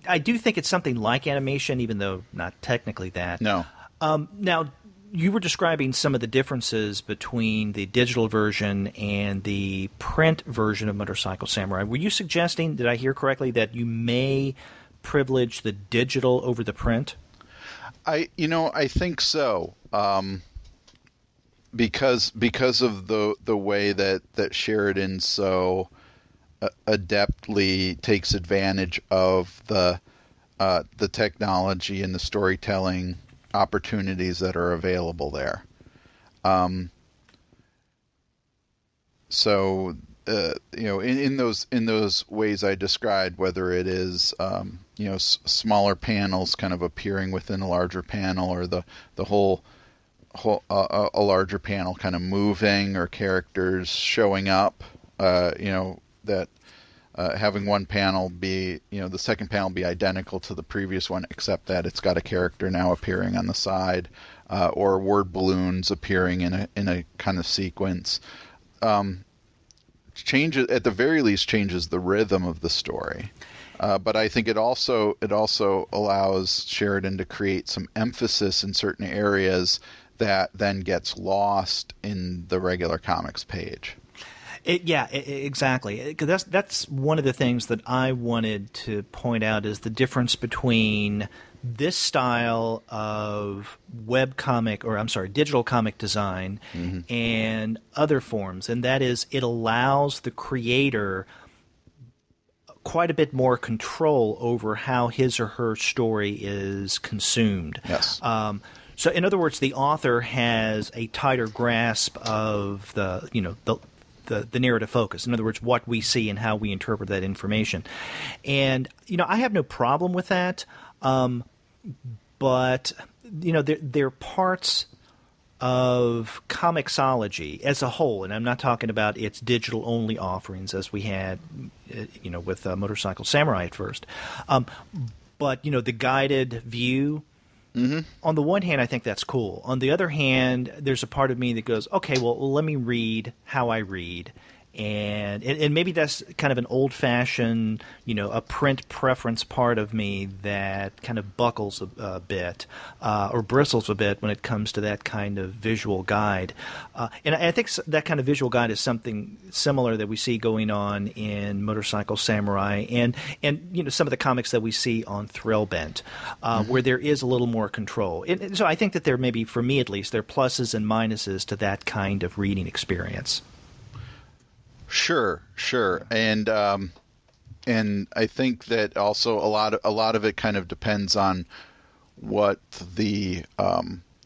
I do think it's something like animation, even though not technically that. No. Now, you were describing some of the differences between the digital version and the print version of Motorcycle Samurai. Were you suggesting, did I hear correctly, that you may privilege the digital over the print? I think so. Because of the way that Sheridan so adeptly takes advantage of the technology and the storytelling opportunities that are available there. So in those ways I described, whether it is smaller panels kind of appearing within a larger panel, or the whole a larger panel kind of moving, or characters showing up, that having one panel be, the second panel be identical to the previous one, except that it's got a character now appearing on the side, or word balloons appearing in a kind of sequence. Changes, at the very least, changes the rhythm of the story. But I think it also allows Sheridan to create some emphasis in certain areas that then gets lost in the regular comics page. Exactly. 'Cause that's one of the things that I wanted to point out is the difference between this style of digital comic design and other forms, and that is it allows the creator quite a bit more control over how his or her story is consumed. Yes. So, in other words, the author has a tighter grasp of the narrative focus. In other words, what we see and how we interpret that information. And I have no problem with that. But there are parts of Comixology as a whole, and I'm not talking about its digital-only offerings as we had, with Motorcycle Samurai at first. But the guided view. Mm-hmm. On the one hand, I think that's cool. On the other hand, there's a part of me that goes, okay, well, let me read how I read. And maybe that's kind of an old-fashioned, a print preference part of me that kind of buckles a bit or bristles a bit when it comes to that kind of visual guide. And I think that kind of visual guide is something similar that we see going on in Motorcycle Samurai and some of the comics that we see on Thrillbent, where there is a little more control. And so I think that there may be, for me at least, there are pluses and minuses to that kind of reading experience. Sure, and I think that also a lot of it kind of depends on what the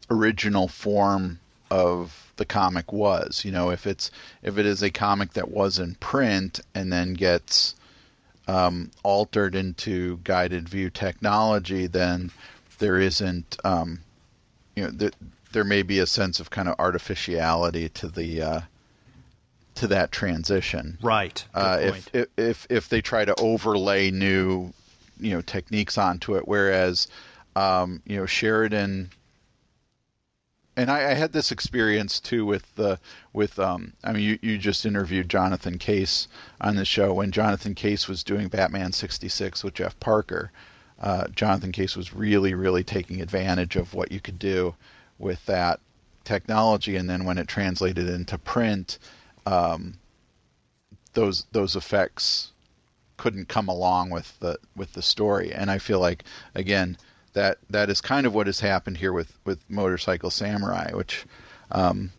original form of the comic was. If it is a comic that was in print and then gets altered into guided view technology, then there isn't there may be a sense of kind of artificiality to that transition. Right. Good point. If they try to overlay new, techniques onto it, whereas, Sheridan, and I had this experience too you just interviewed Jonathan Case on the show. When Jonathan Case was doing Batman 66 with Jeff Parker, Jonathan Case was really, really taking advantage of what you could do with that technology, and then when it translated into print, those effects couldn't come along with the story. And I feel like, again, that is kind of what has happened here with Motorcycle Samurai, which I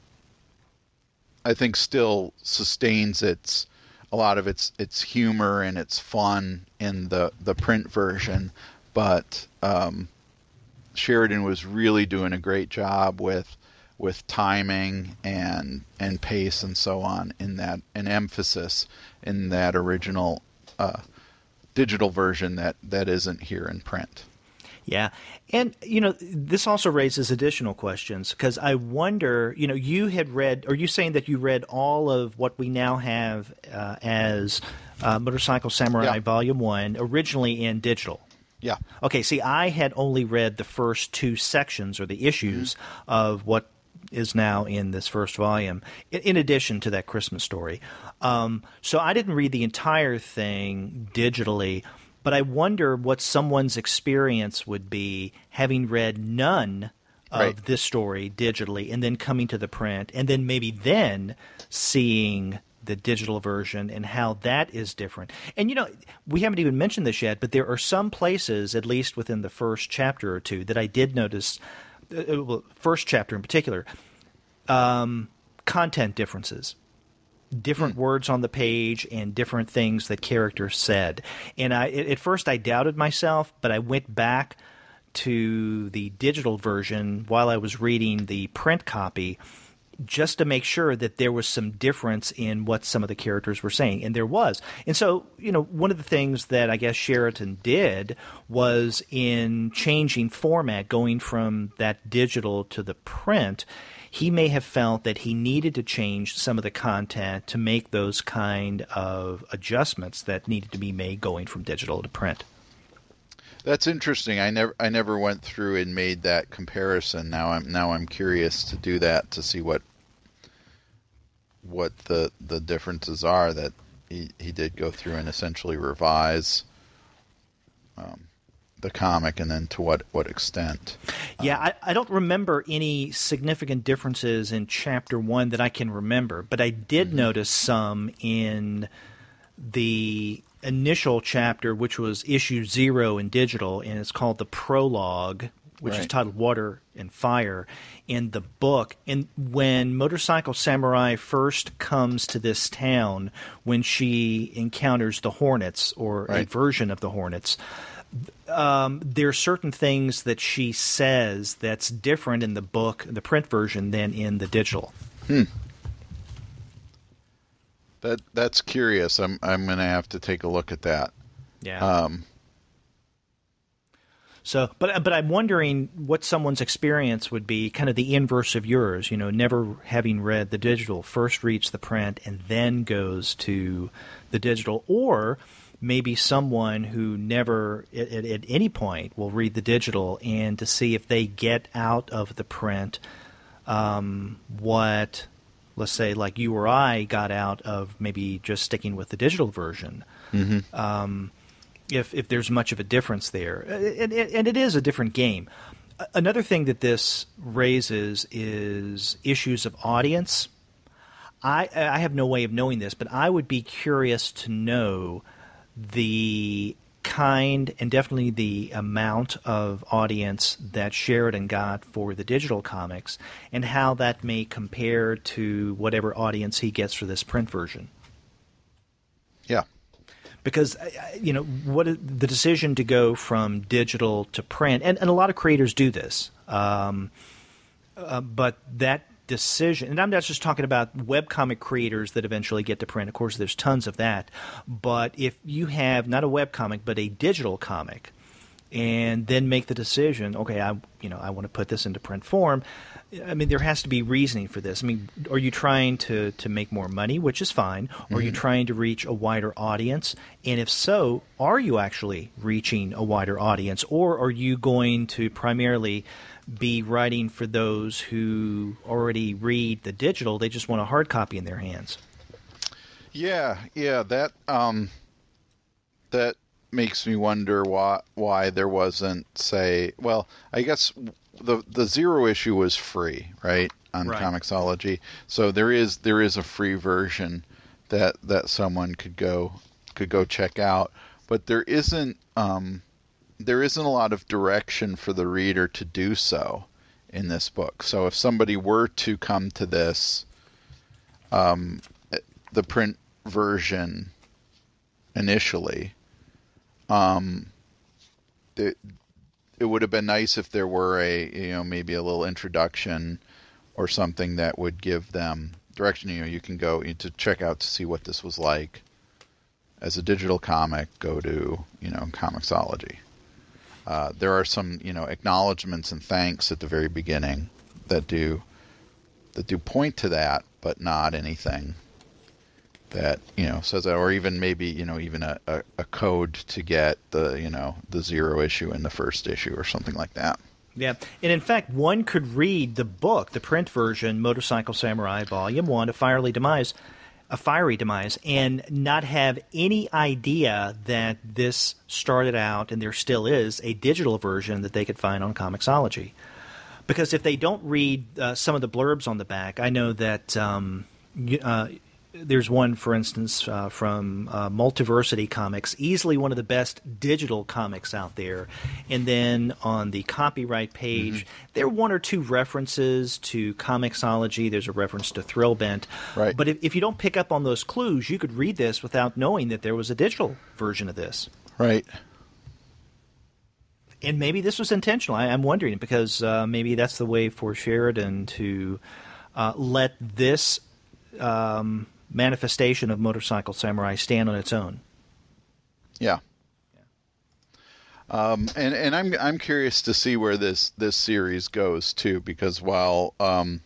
think still sustains a lot of its humor and its fun in the print version, but Sheridan was really doing a great job with timing and pace and so on in that, and emphasis in that original digital version that isn't here in print. Yeah. And, this also raises additional questions, because I wonder, you had read, are you saying that you read all of what we now have as Motorcycle Samurai Volume 1 originally in digital? Yeah. Okay, see, I had only read the first two sections or the issues of what is now in this first volume, in addition to that Christmas story. So I didn't read the entire thing digitally, but I wonder what someone's experience would be having read none of this story digitally and then coming to the print and then maybe then seeing the digital version and how that is different. And, we haven't even mentioned this yet, but there are some places, at least within the first chapter or two, that I did notice, first chapter in particular, content differences. Different words on the page and different things that characters said. And at first I doubted myself, but I went back to the digital version while I was reading the print copy just to make sure that there was some difference in what some of the characters were saying. And there was. And so, one of the things that I guess Sheridan did was in changing format, going from that digital to the print, he may have felt that he needed to change some of the content to make those kind of adjustments that needed to be made going from digital to print. That's interesting. I never went through and made that comparison. Now I'm curious to do that, to see what the differences are that he did go through and essentially revise the comic, and then to what extent. Yeah, I don't remember any significant differences in Chapter 1 that I can remember, but I did notice some in the initial chapter, which was issue 0 in digital, and it's called the Prologue, which is titled Water and Fire, in the book. And when Motorcycle Samurai first comes to this town, when she encounters the Hornets, or a version of the Hornets, there are certain things that she says that's different in the book, the print version, than in the digital. That's curious. I'm going to have to take a look at that. Yeah. So, but I'm wondering what someone's experience would be, kind of the inverse of yours. You know, never having read the digital, first reads the print and then goes to the digital, or maybe someone who never at any point will read the digital, and to see if they get out of the print what, let's say, like you or I got out of maybe just sticking with the digital version. If there's much of a difference there. And it is a different game. Another thing that this raises is issues of audience. I have no way of knowing this, but I would be curious to know the kind and definitely the amount of audience that Sheridan got for the digital comics, and how that may compare to whatever audience he gets for this print version. Yeah. Because, you know, the decision to go from digital to print, and a lot of creators do this, but that decision, and I'm not just talking about webcomic creators that eventually get to print. Of course, there's tons of that. But if you have not a webcomic, but a digital comic, and then make the decision, okay, I want to put this into print form. I mean, there has to be reasoning for this. I mean, are you trying to make more money, which is fine? Or are you trying to reach a wider audience? And if so, are you actually reaching a wider audience? Or are you going to primarily be writing for those who already read the digital? They just want a hard copy in their hands. Yeah, that makes me wonder why there wasn't, say, well, I guess the 0 issue was free, right, on Comixology. So there is a free version that someone could go check out, but there isn't a lot of direction for the reader to do so in this book. So if somebody were to come to this, the print version initially, it would have been nice if there were maybe a little introduction or something that would give them direction. You can go to check out to see what this was like as a digital comic. Go to Comixology. There are some acknowledgments and thanks at the very beginning that do point to that, but not anything that says that, or even maybe even a code to get the 0 issue in the first issue or something like that. Yeah, and in fact, one could read the book, the print version, Motorcycle Samurai Volume 1, A Fiery Demise, and not have any idea that this started out, and there still is, a digital version that they could find on Comixology. Because if they don't read some of the blurbs on the back, I know that there's one, for instance, from Multiversity Comics, easily one of the best digital comics out there. And then on the copyright page, there are 1 or 2 references to Comixology. There's a reference to Thrillbent. Right. But if you don't pick up on those clues, you could read this without knowing that there was a digital version of this. Right. And maybe this was intentional. I'm wondering, because maybe that's the way for Sheridan to let this manifestation of Motorcycle Samurai stand on its own. Yeah. And I'm curious to see where this series goes too, because while the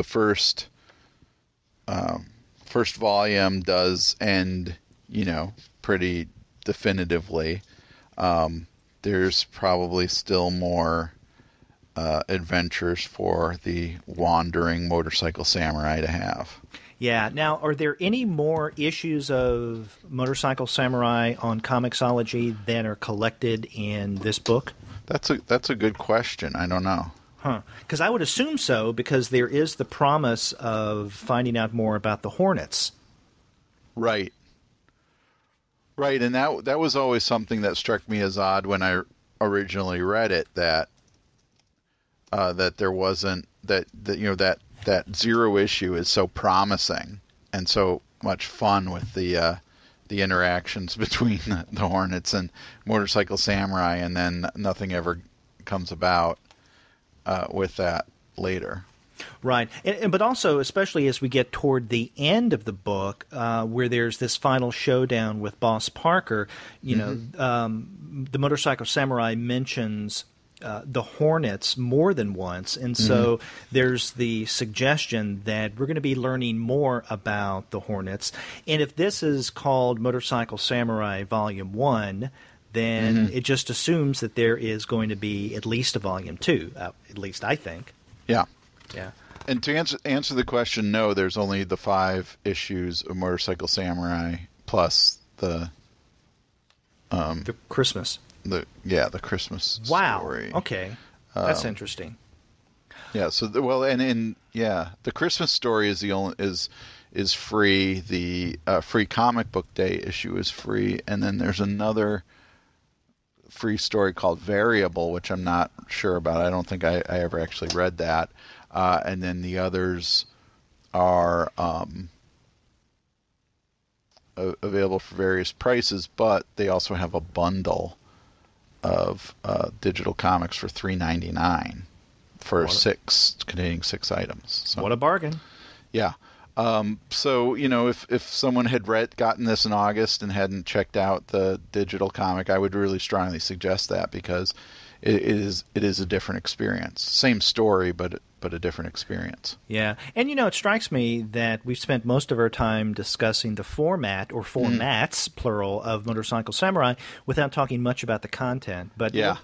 first volume does end pretty definitively, there's probably still more adventures for the wandering motorcycle samurai to have. Yeah. Now, are there any more issues of Motorcycle Samurai on Comixology that are collected in this book? That's a good question. I don't know. Huh. Because I would assume so, because there is the promise of finding out more about the Hornets. Right. Right, and that was always something that struck me as odd when I originally read it, that there wasn't that Zero issue is so promising and so much fun with the interactions between the Hornets and Motorcycle Samurai, and then nothing ever comes about with that later. Right, but also, especially as we get toward the end of the book, where there's this final showdown with Boss Parker, the Motorcycle Samurai mentions the Hornets more than once, and so there's the suggestion that we're going to be learning more about the Hornets. And if this is called Motorcycle Samurai Volume 1, then it just assumes that there is going to be at least a Volume 2, at least I think. Yeah. Yeah. And to answer the question, no, there's only the 5 issues of Motorcycle Samurai plus the Christmas. The Christmas story. Okay. That's interesting. Yeah, so the Christmas story is the only is free. The free comic book day issue is free, and then there's another free story called Variable, which I'm not sure about. I don't think I ever actually read that. And then the others are available for various prices, but they also have a bundle of digital comics for $3.99 for containing 6 items. So, what a bargain! Yeah. So if someone had gotten this in August and hadn't checked out the digital comic, I would really strongly suggest that, because it is a different experience. Same story, but a different experience. Yeah. And, it strikes me that we've spent most of our time discussing the format, or formats, plural, of Motorcycle Samurai without talking much about the content. But yeah.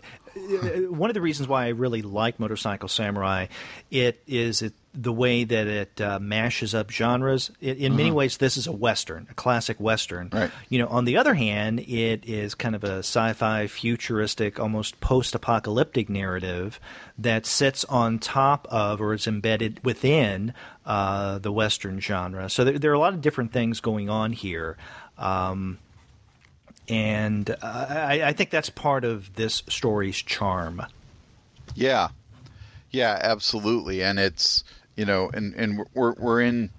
One of the reasons why I really like Motorcycle Samurai, is the way that it mashes up genres. In many ways, this is a Western, a classic Western. Right. On the other hand, it is kind of a sci-fi, futuristic, almost post-apocalyptic narrative that sits on top of, or is embedded within, the Western genre. So there are a lot of different things going on here. And I think that's part of this story's charm. Yeah. Yeah, absolutely. And it's, and we're in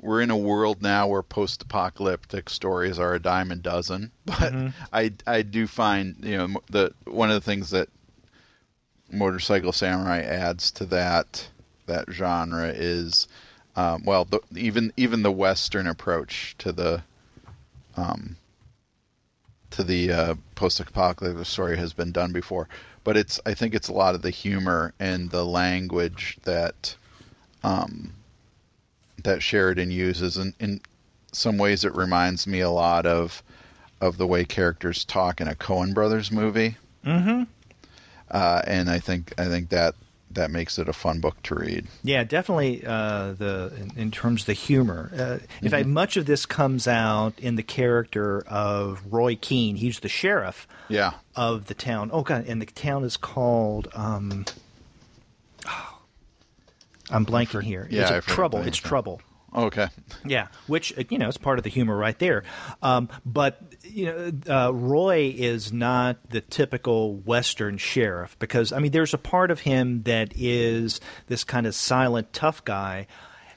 a world now where post-apocalyptic stories are a dime a dozen. But I do find, one of the things that Motorcycle Samurai adds to that genre is, even the Western approach to the post-apocalyptic story has been done before, but I think it's a lot of the humor and the language that Sheridan uses, and in some ways it reminds me a lot of the way characters talk in a Coen Brothers movie. And I think that makes it a fun book to read. Yeah, definitely. In terms of the humor, in fact, much of this comes out in the character of Roy Keane. He's the sheriff. Yeah. Of the town. Oh God, and the town is called. I'm blanking here. Yeah, it's Trouble. It's Trouble. Okay. Yeah, which is part of the humor right there. But Roy is not the typical Western sheriff, because there's a part of him that is this kind of silent, tough guy.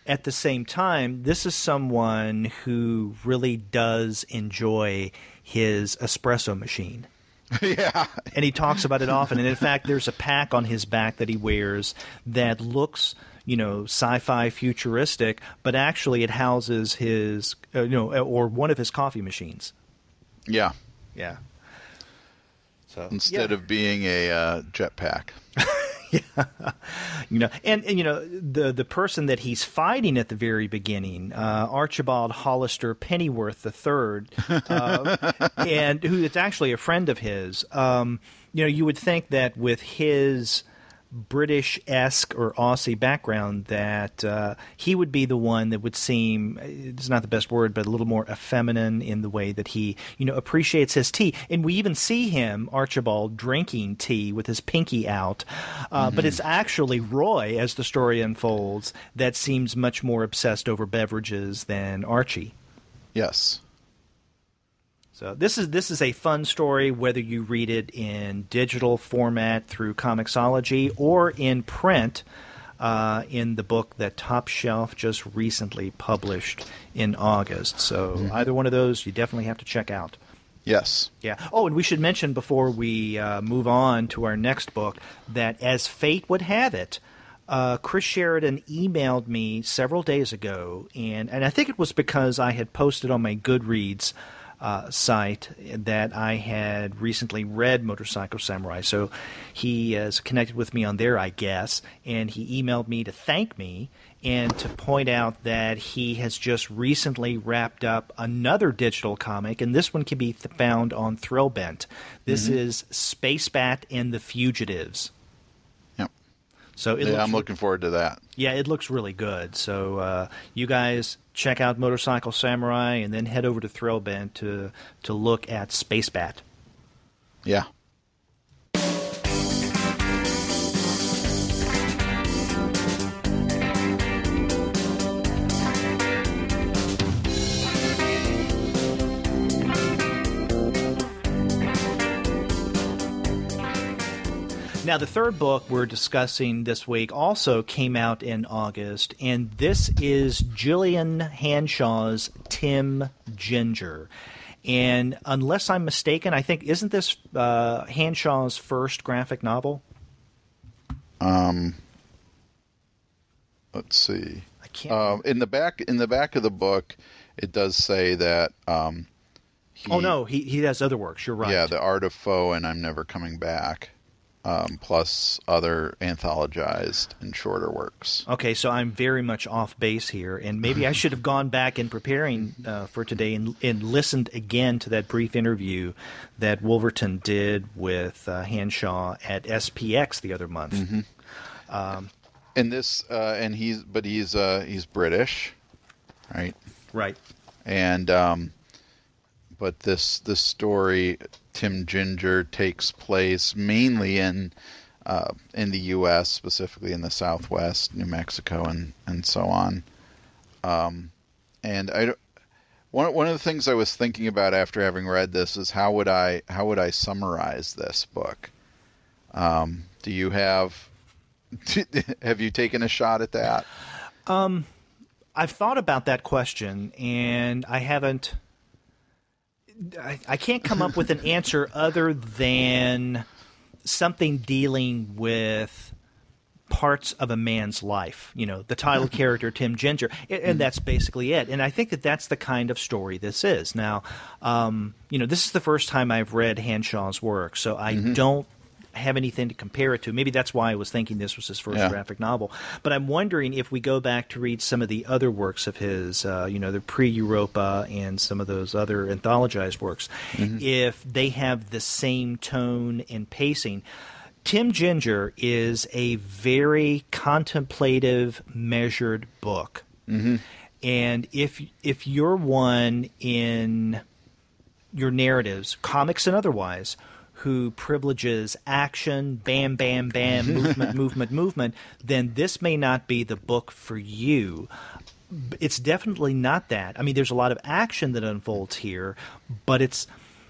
At the same time, this is someone who really does enjoy his espresso machine. Yeah. And he talks about it often. And in fact, there's a pack on his back that he wears that looks, sci-fi futuristic, but actually it houses his, or one of his coffee machines. Yeah. Yeah. So instead of being a jetpack. Yeah. And the person that he's fighting at the very beginning, Archibald Hollister Pennyworth III, and who is actually a friend of his. You would think that with his British-esque or Aussie background, that he would be the one that would seem, it's not the best word, but a little more effeminate in the way that he, appreciates his tea. And we even see him, Archibald, drinking tea with his pinky out. But it's actually Roy, as the story unfolds, that seems much more obsessed over beverages than Archie. Yes. So this is a fun story, whether you read it in digital format through Comixology or in print in the book that Top Shelf just recently published in August. So either one of those you definitely have to check out. Yes. Yeah. Oh, and we should mention before we move on to our next book that, as fate would have it, Chris Sheridan emailed me several days ago, and I think it was because I had posted on my Goodreads site that I had recently read Motorcycle Samurai. So he is connected with me on there, I guess, and he emailed me to thank me and to point out that he has just recently wrapped up another digital comic, and this one can be found on Thrillbent. This is Space Bat and the Fugitives. So I'm looking forward to that. Yeah, it looks really good. So you guys check out Motorcycle Samurai and then head over to Thrillbent to look at Space Bat. Yeah. Now, the third book we're discussing this week also came out in August, and this is Gillian Hanshaw's Tim Ginger. And unless I'm mistaken, I think, isn't this Hanshaw's first graphic novel? Let's see. I can't. In the back of the book, it does say that. He has other works. You're right. Yeah, The Art of Foe and I'm Never Coming Back. Plus other anthologized and shorter works. Okay, so I'm very much off base here, and maybe I should have gone back in preparing for today and listened again to that brief interview that Wolverton did with Hanshaw at SPX the other month. And he's British, right? Right. And but this story, Tim Ginger, takes place mainly in the U.S., specifically in the Southwest, New Mexico, and so on. And one of the things I was thinking about after having read this is how would I summarize this book? Do you have you taken a shot at that? I've thought about that question, and I haven't. I can't come up with an answer other than something dealing with parts of a man's life. The title character, Tim Ginger, and that's basically it. And I think that that's the kind of story this is. Now, this is the first time I've read Hanshaw's work, so I don't have anything to compare it to. Maybe that's why I was thinking this was his first graphic novel. But I'm wondering if we go back to read some of the other works of his, the pre-Europa and some of those other anthologized works, if they have the same tone and pacing. Tim Ginger is a very contemplative, measured book. And if you're one in your narratives, comics and otherwise, who privileges action, bam, bam, bam, movement, then this may not be the book for you. It's definitely not that. I mean, there's a lot of action that unfolds here, but it's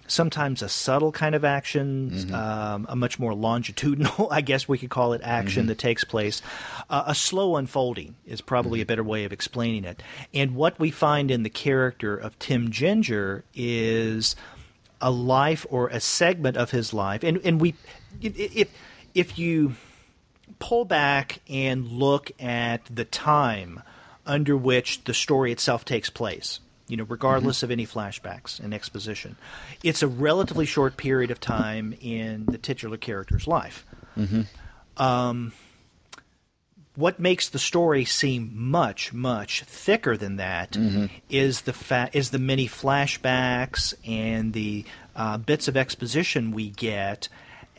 sometimes a subtle kind of action, a much more longitudinal, I guess we could call it, action that takes place. A slow unfolding is probably a better way of explaining it. And what we find in the character of Tim Ginger is a life or a segment of his life, and if you pull back and look at the time under which the story itself takes place, regardless of any flashbacks and exposition, it's a relatively short period of time in the titular character's life. What makes the story seem much, much thicker than that is the many flashbacks and the bits of exposition we get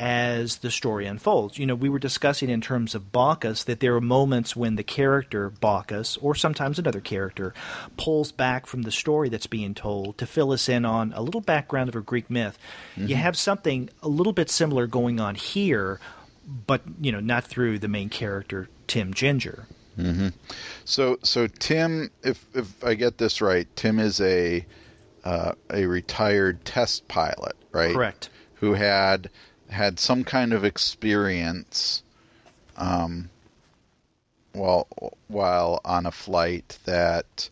as the story unfolds. You know, we were discussing in terms of Bacchus that there are moments when the character Bacchus, or sometimes another character, pulls back from the story that's being told to fill us in on a little background of a Greek myth. Mm-hmm. You have something a little bit similar going on here, but, you know, not through the main character, Tim Ginger. Mm-hmm. So Tim, if I get this right, Tim is a retired test pilot, right? Correct. Who had some kind of experience while on a flight that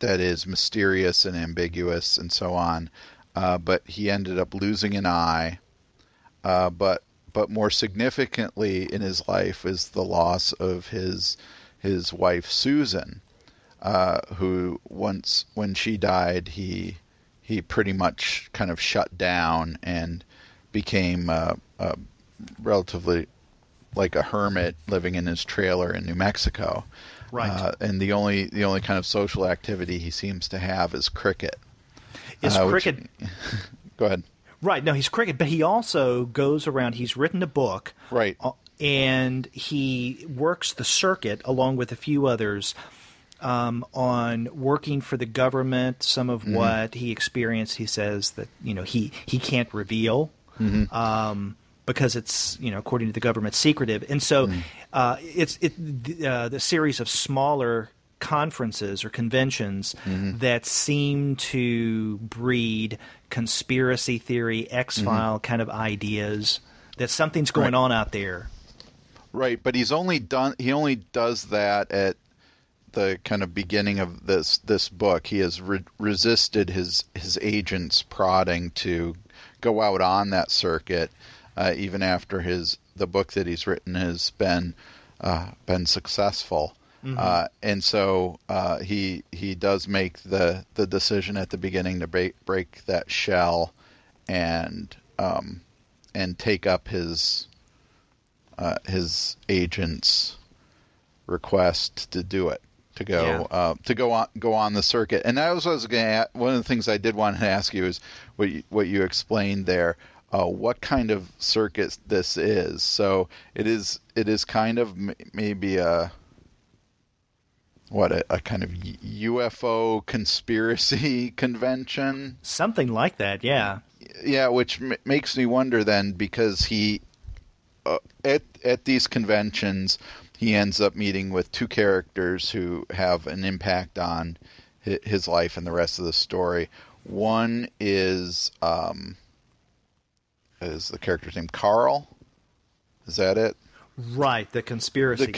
is mysterious and ambiguous and so on, but he ended up losing an eye, but more significantly in his life is the loss of his wife Susan, who once when she died he pretty much kind of shut down and became relatively like a hermit living in his trailer in New Mexico. Right. And the only kind of social activity he seems to have is cricket. Is cricket? Go ahead. Right. No, he's cricket, but he also goes around. He's written a book. Right. And he works the circuit along with a few others on working for the government. Some of mm-hmm. what he experienced, he says that, you know, he can't reveal mm-hmm. Because it's, you know, according to the government, secretive. And so the series of smaller conferences or conventions mm-hmm. that seem to breed conspiracy theory, X-File mm-hmm. kind of ideas that something's going on out there. Right, but he only does that at the kind of beginning of this book. He has resisted his agent's prodding to go out on that circuit, even after the book that he's written has been successful. Mm-hmm. And so he does make the decision at the beginning to break that shell and take up his agent's request to do it, to go on the circuit. And that was what I was going to ask. One of the things I did want to ask you is what you explained there. What kind of circuit this is? So it is kind of maybe a kind of UFO conspiracy convention? Something like that, yeah. Yeah, which makes me wonder then, because he at these conventions he ends up meeting with two characters who have an impact on his life and the rest of the story. One is the character's name Carl? Is that it? Right, the conspiracy guy.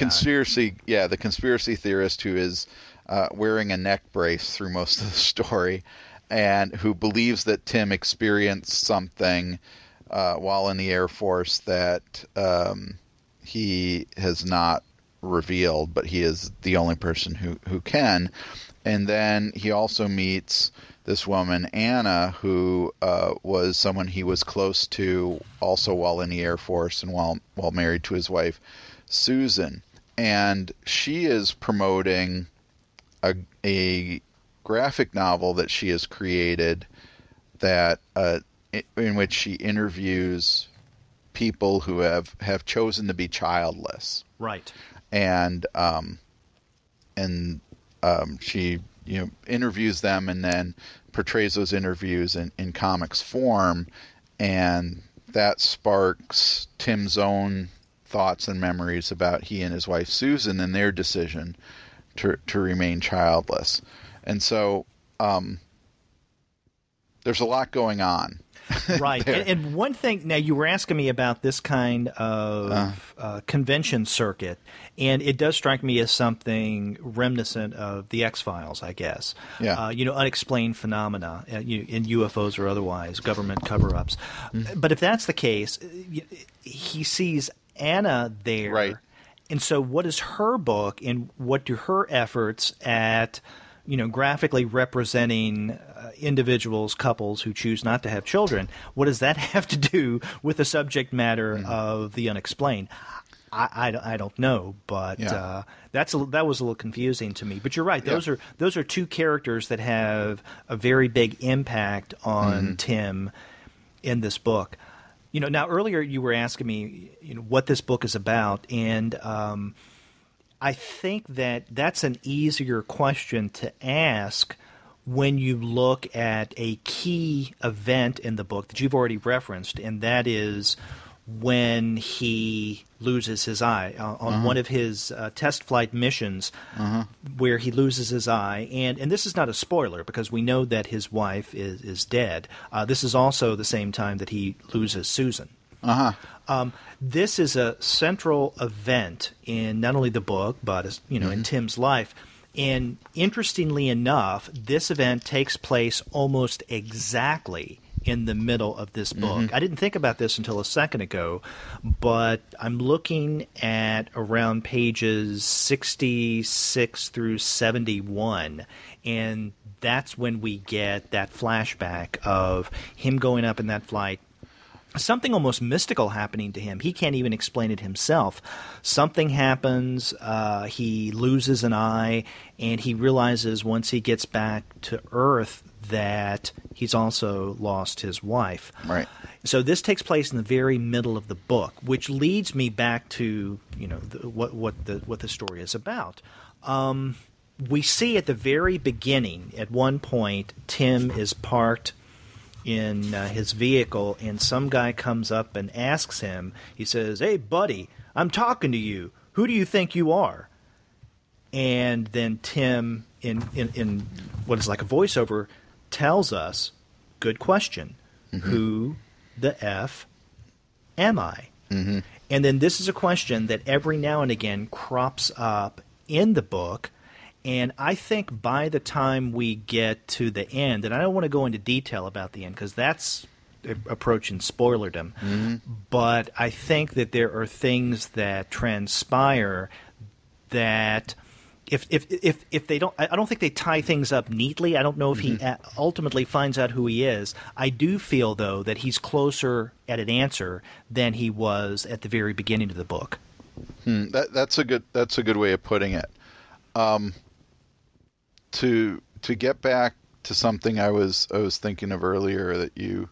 The conspiracy theorist who is wearing a neck brace through most of the story, and who believes that Tim experienced something while in the Air Force that he has not revealed, but he is the only person who can. And then he also meets this woman, Anna, who was someone he was close to also while in the Air Force and while married to his wife, Susan. And she is promoting a graphic novel that she has created that in which she interviews people who have chosen to be childless. Right. And she interviews them and then portrays those interviews in comics form, and that sparks Tim's own thoughts and memories about he and his wife Susan and their decision to remain childless. And so there's a lot going on. Right. And one thing, now you were asking me about this kind of convention circuit, and it does strike me as something reminiscent of the X-Files, I guess. Yeah. Unexplained phenomena in UFOs or otherwise, government cover-ups. Mm-hmm. But if that's the case, he sees Anna there. Right. And so what is her book, and what do her efforts at graphically representing individuals, couples who choose not to have children, what does that have to do with the subject matter of the unexplained? I don't know, but that was a little confusing to me. But you're right; those are two characters that have a very big impact on Tim, in this book. Now earlier you were asking me, what this book is about, and I think that's an easier question to ask when you look at a key event in the book that you've already referenced, and that is when he loses his eye on one of his test flight missions, where he loses his eye. And this is not a spoiler because we know that his wife is dead. This is also the same time that he loses Susan. This is a central event in not only the book, but in Tim's life. And interestingly enough, this event takes place almost exactly in the middle of this book. I didn't think about this until a second ago, but I'm looking at around pages 66 through 71, and that's when we get that flashback of him going up in that flight. Something almost mystical happening to him. He can't even explain it himself. Something happens, he loses an eye, and he realizes once he gets back to Earth that he's also lost his wife. Right. So this takes place in the very middle of the book, which leads me back to what the story is about. We see at the very beginning, at one point, Tim is parked in his vehicle, and some guy comes up and asks him. He says, "Hey, buddy, I'm talking to you. Who do you think you are?" And then Tim, in what is like a voiceover, tells us, "Good question. Who the F am I?" And then this is a question that every now and again crops up in the book. And I think by the time we get to the end, and I don't want to go into detail about the end because that's approaching spoilerdom, but I think that there are things that transpire that if they don't, I don't think they tie things up neatly. I don't know if he ultimately finds out who he is. I do feel, though, that he's closer at an answer than he was at the very beginning of the book. That's a good way of putting it. To get back to something I was thinking of earlier that you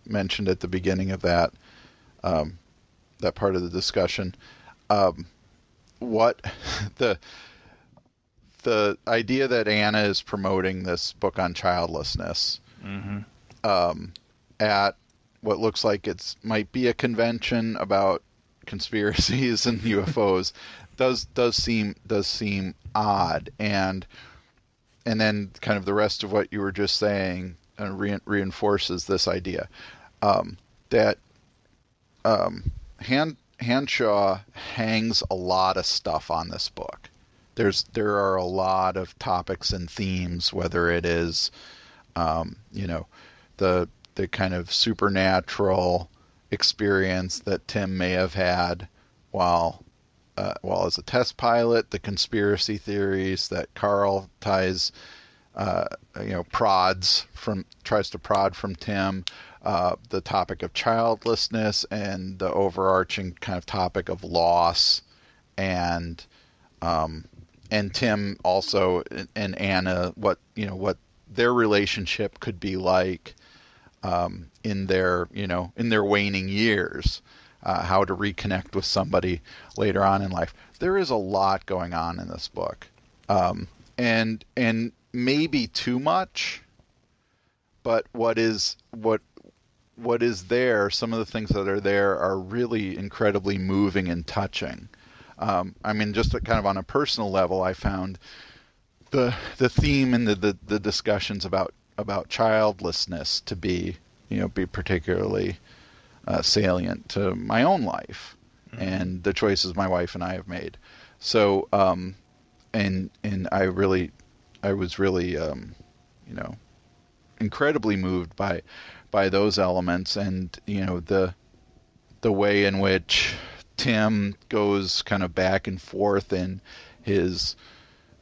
mentioned at the beginning of that part of the discussion, what the idea that Anna is promoting this book on childlessness at what looks like might be a convention about conspiracies and UFOs does seem odd, and then kind of the rest of what you were just saying reinforces this idea that Hanshaw hangs a lot of stuff on this book. There are a lot of topics and themes, whether it is the kind of supernatural experience that Tim may have had while as a test pilot, the conspiracy theories that Carl tries to prod from Tim, the topic of childlessness, and the overarching kind of topic of loss, and Tim also and Anna, what their relationship could be like in their waning years. How to reconnect with somebody later on in life. There is a lot going on in this book, and maybe too much. But what is there? Some of the things that are there are really incredibly moving and touching. I mean, just kind of on a personal level, I found the theme and the discussions about childlessness to be particularly salient to my own life and the choices my wife and I have made. So, and I was really, incredibly moved by those elements, and the way in which Tim goes kind of back and forth in his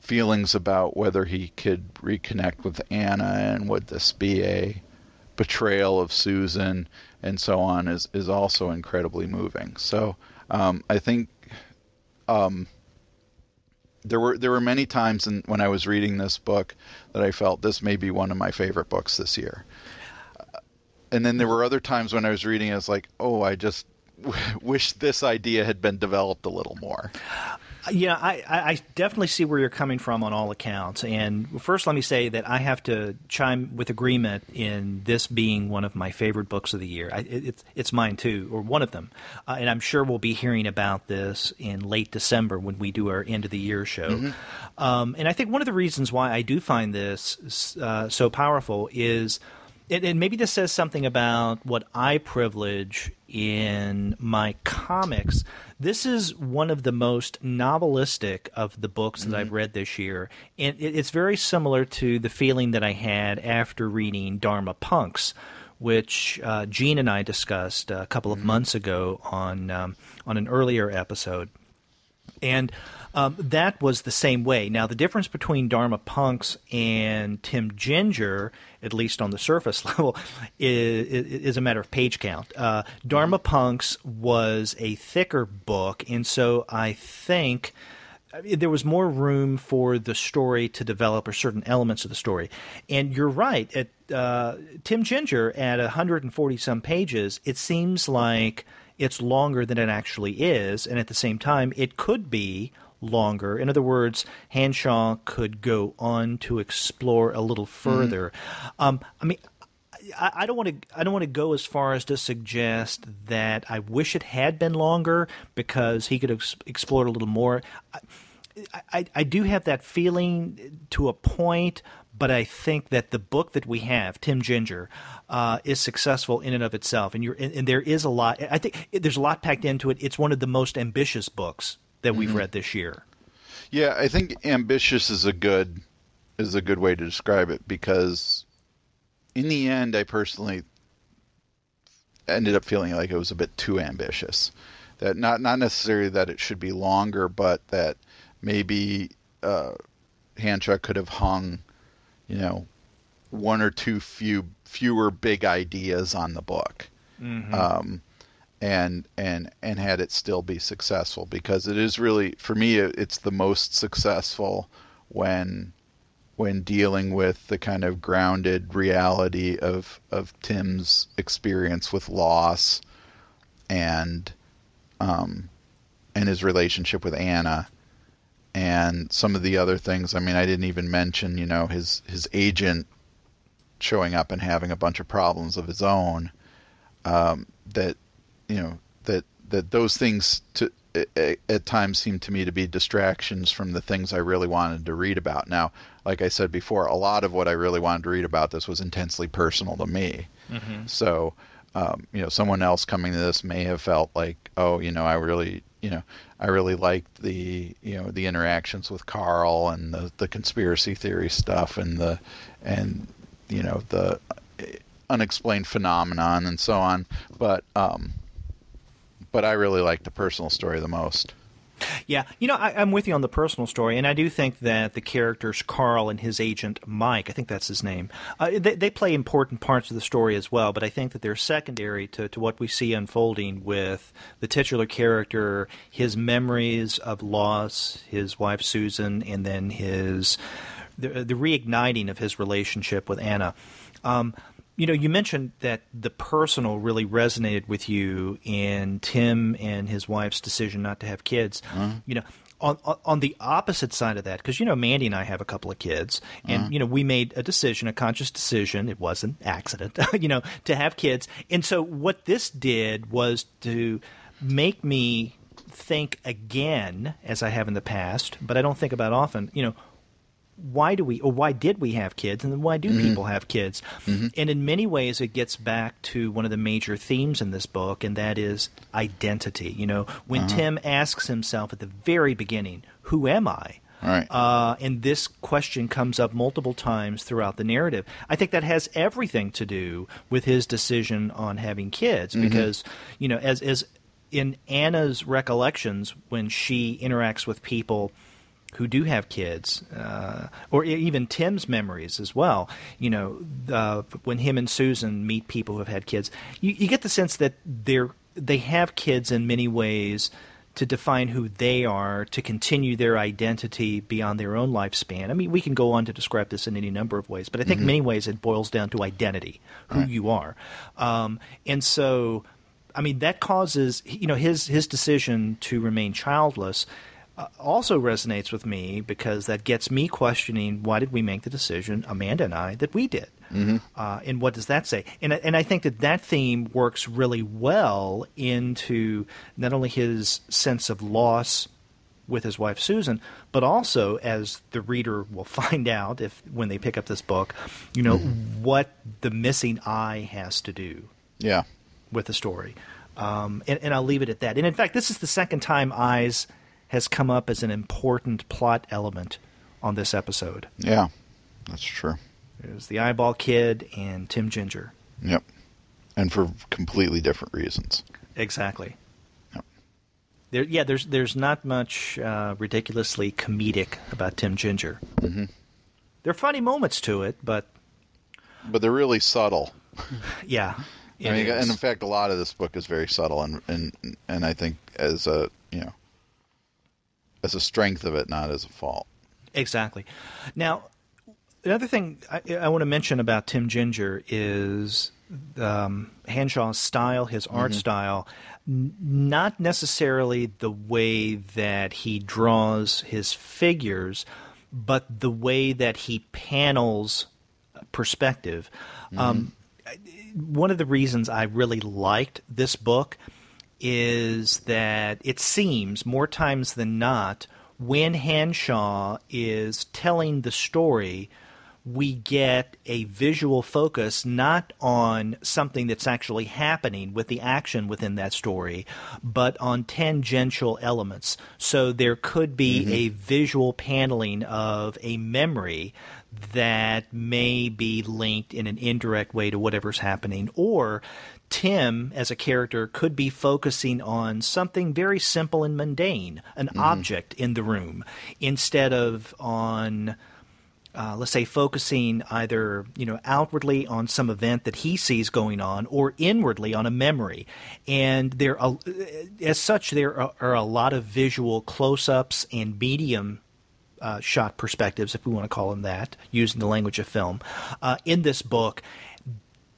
feelings about whether he could reconnect with Anna and would this be a betrayal of Susan and so on is also incredibly moving. So I think there were many times when I was reading this book that I felt this may be one of my favorite books this year. and then there were other times when I was reading, I was like, oh, I just wish this idea had been developed a little more. Yeah, I definitely see where you're coming from on all accounts. And first, let me say that I have to chime with agreement in this being one of my favorite books of the year. It's mine too, or one of them. And I'm sure we'll be hearing about this in late December when we do our end of the year show. Mm-hmm. And I think one of the reasons why I do find this so powerful is, and maybe this says something about what I privilege in my comics. This is one of the most novelistic of the books that I've read this year. And it's very similar to the feeling that I had after reading Dharma Punks, which Gene and I discussed a couple of months ago on an earlier episode. And that was the same way. Now, the difference between Dharma Punks and Tim Ginger, at least on the surface level, is a matter of page count. Dharma Punks was a thicker book, and so I think there was more room for the story to develop, or certain elements of the story. And you're right. Tim Ginger, at 140-some pages, it seems like it's longer than it actually is, and at the same time, it could be longer. In other words, Hanshaw could go on to explore a little further. I mean, I don't want to go as far as to suggest that I wish it had been longer, because he could have explored a little more. I do have that feeling to a point, but I think that the book that we have, Tim Ginger, is successful in and of itself, and there is a lot. I think there's a lot packed into it. It's one of the most ambitious books that we've read this year. Yeah, I think ambitious is a good way to describe it, because in the end, I personally ended up feeling like it was a bit too ambitious. That not necessarily that it should be longer, but that maybe Hanshaw could have hung, one or two fewer big ideas on the book. And had it still be successful, because it is really, for me, it's the most successful when dealing with the kind of grounded reality of Tim's experience with loss and his relationship with Anna and some of the other things. I mean, I didn't even mention, his agent showing up and having a bunch of problems of his own, that those things at times seem to me to be distractions from the things I really wanted to read about. Now, like I said before, a lot of what I really wanted to read about this was intensely personal to me. So, someone else coming to this may have felt like, oh, I really liked the interactions with Carl and the conspiracy theory stuff and the unexplained phenomenon and so on. But I really like the personal story the most. Yeah, I'm with you on the personal story, and I do think that the characters Carl and his agent Mike, I think that's his name, they play important parts of the story as well, but I think that they're secondary to what we see unfolding with the titular character, his memories of loss, his wife Susan, and then the reigniting of his relationship with Anna. You mentioned that the personal really resonated with you in Tim and his wife's decision not to have kids. On the opposite side of that, because, Mandy and I have a couple of kids, and, we made a conscious decision, it was an accident, to have kids. And so what this did was to make me think again, as I have in the past, but I don't think about often, why did we have kids, and then why do people have kids? And in many ways, it gets back to one of the major themes in this book, and that is identity. When Tim asks himself at the very beginning, who am I? Right. And this question comes up multiple times throughout the narrative. I think that has everything to do with his decision on having kids, because, as in Anna's recollections, when she interacts with people who do have kids, or even Tim's memories as well, when him and Susan meet people who have had kids, you get the sense that they have kids in many ways to define who they are, to continue their identity beyond their own lifespan. I mean, we can go on to describe this in any number of ways, but I think in many ways it boils down to identity, who you are. And so, I mean, that causes, his decision to remain childless also resonates with me, because that gets me questioning, why did we make the decision, Amanda and I, that we did? And what does that say? And I think that theme works really well into not only his sense of loss with his wife Susan, but also, as the reader will find out when they pick up this book, what the missing eye has to do with the story. And I'll leave it at that. And in fact, this is the second time eyes has come up as an important plot element on this episode. Yeah, that's true. There's the eyeball kid and Tim Ginger. Yep. And for completely different reasons. Exactly. Yep. There's not much ridiculously comedic about Tim Ginger. Mm-hmm. There are funny moments to it, but they're really subtle. Yeah. And in fact, a lot of this book is very subtle, and I think as a strength of it, not as a fault. Exactly. Now, another thing I want to mention about Tim Ginger is Hanshaw's style, his art style, not necessarily the way that he draws his figures, but the way that he panels perspective. One of the reasons I really liked this book is that it seems, more times than not, when Hanshaw is telling the story, we get a visual focus not on something that's actually happening with the action within that story, but on tangential elements. So there could be a visual paneling of a memory that may be linked in an indirect way to whatever's happening, or Tim, as a character, could be focusing on something very simple and mundane, an object in the room, instead of on, let's say, focusing either outwardly on some event that he sees going on, or inwardly on a memory. And as such, there are a lot of visual close-ups and medium shot perspectives, if we want to call them that, using the language of film, in this book,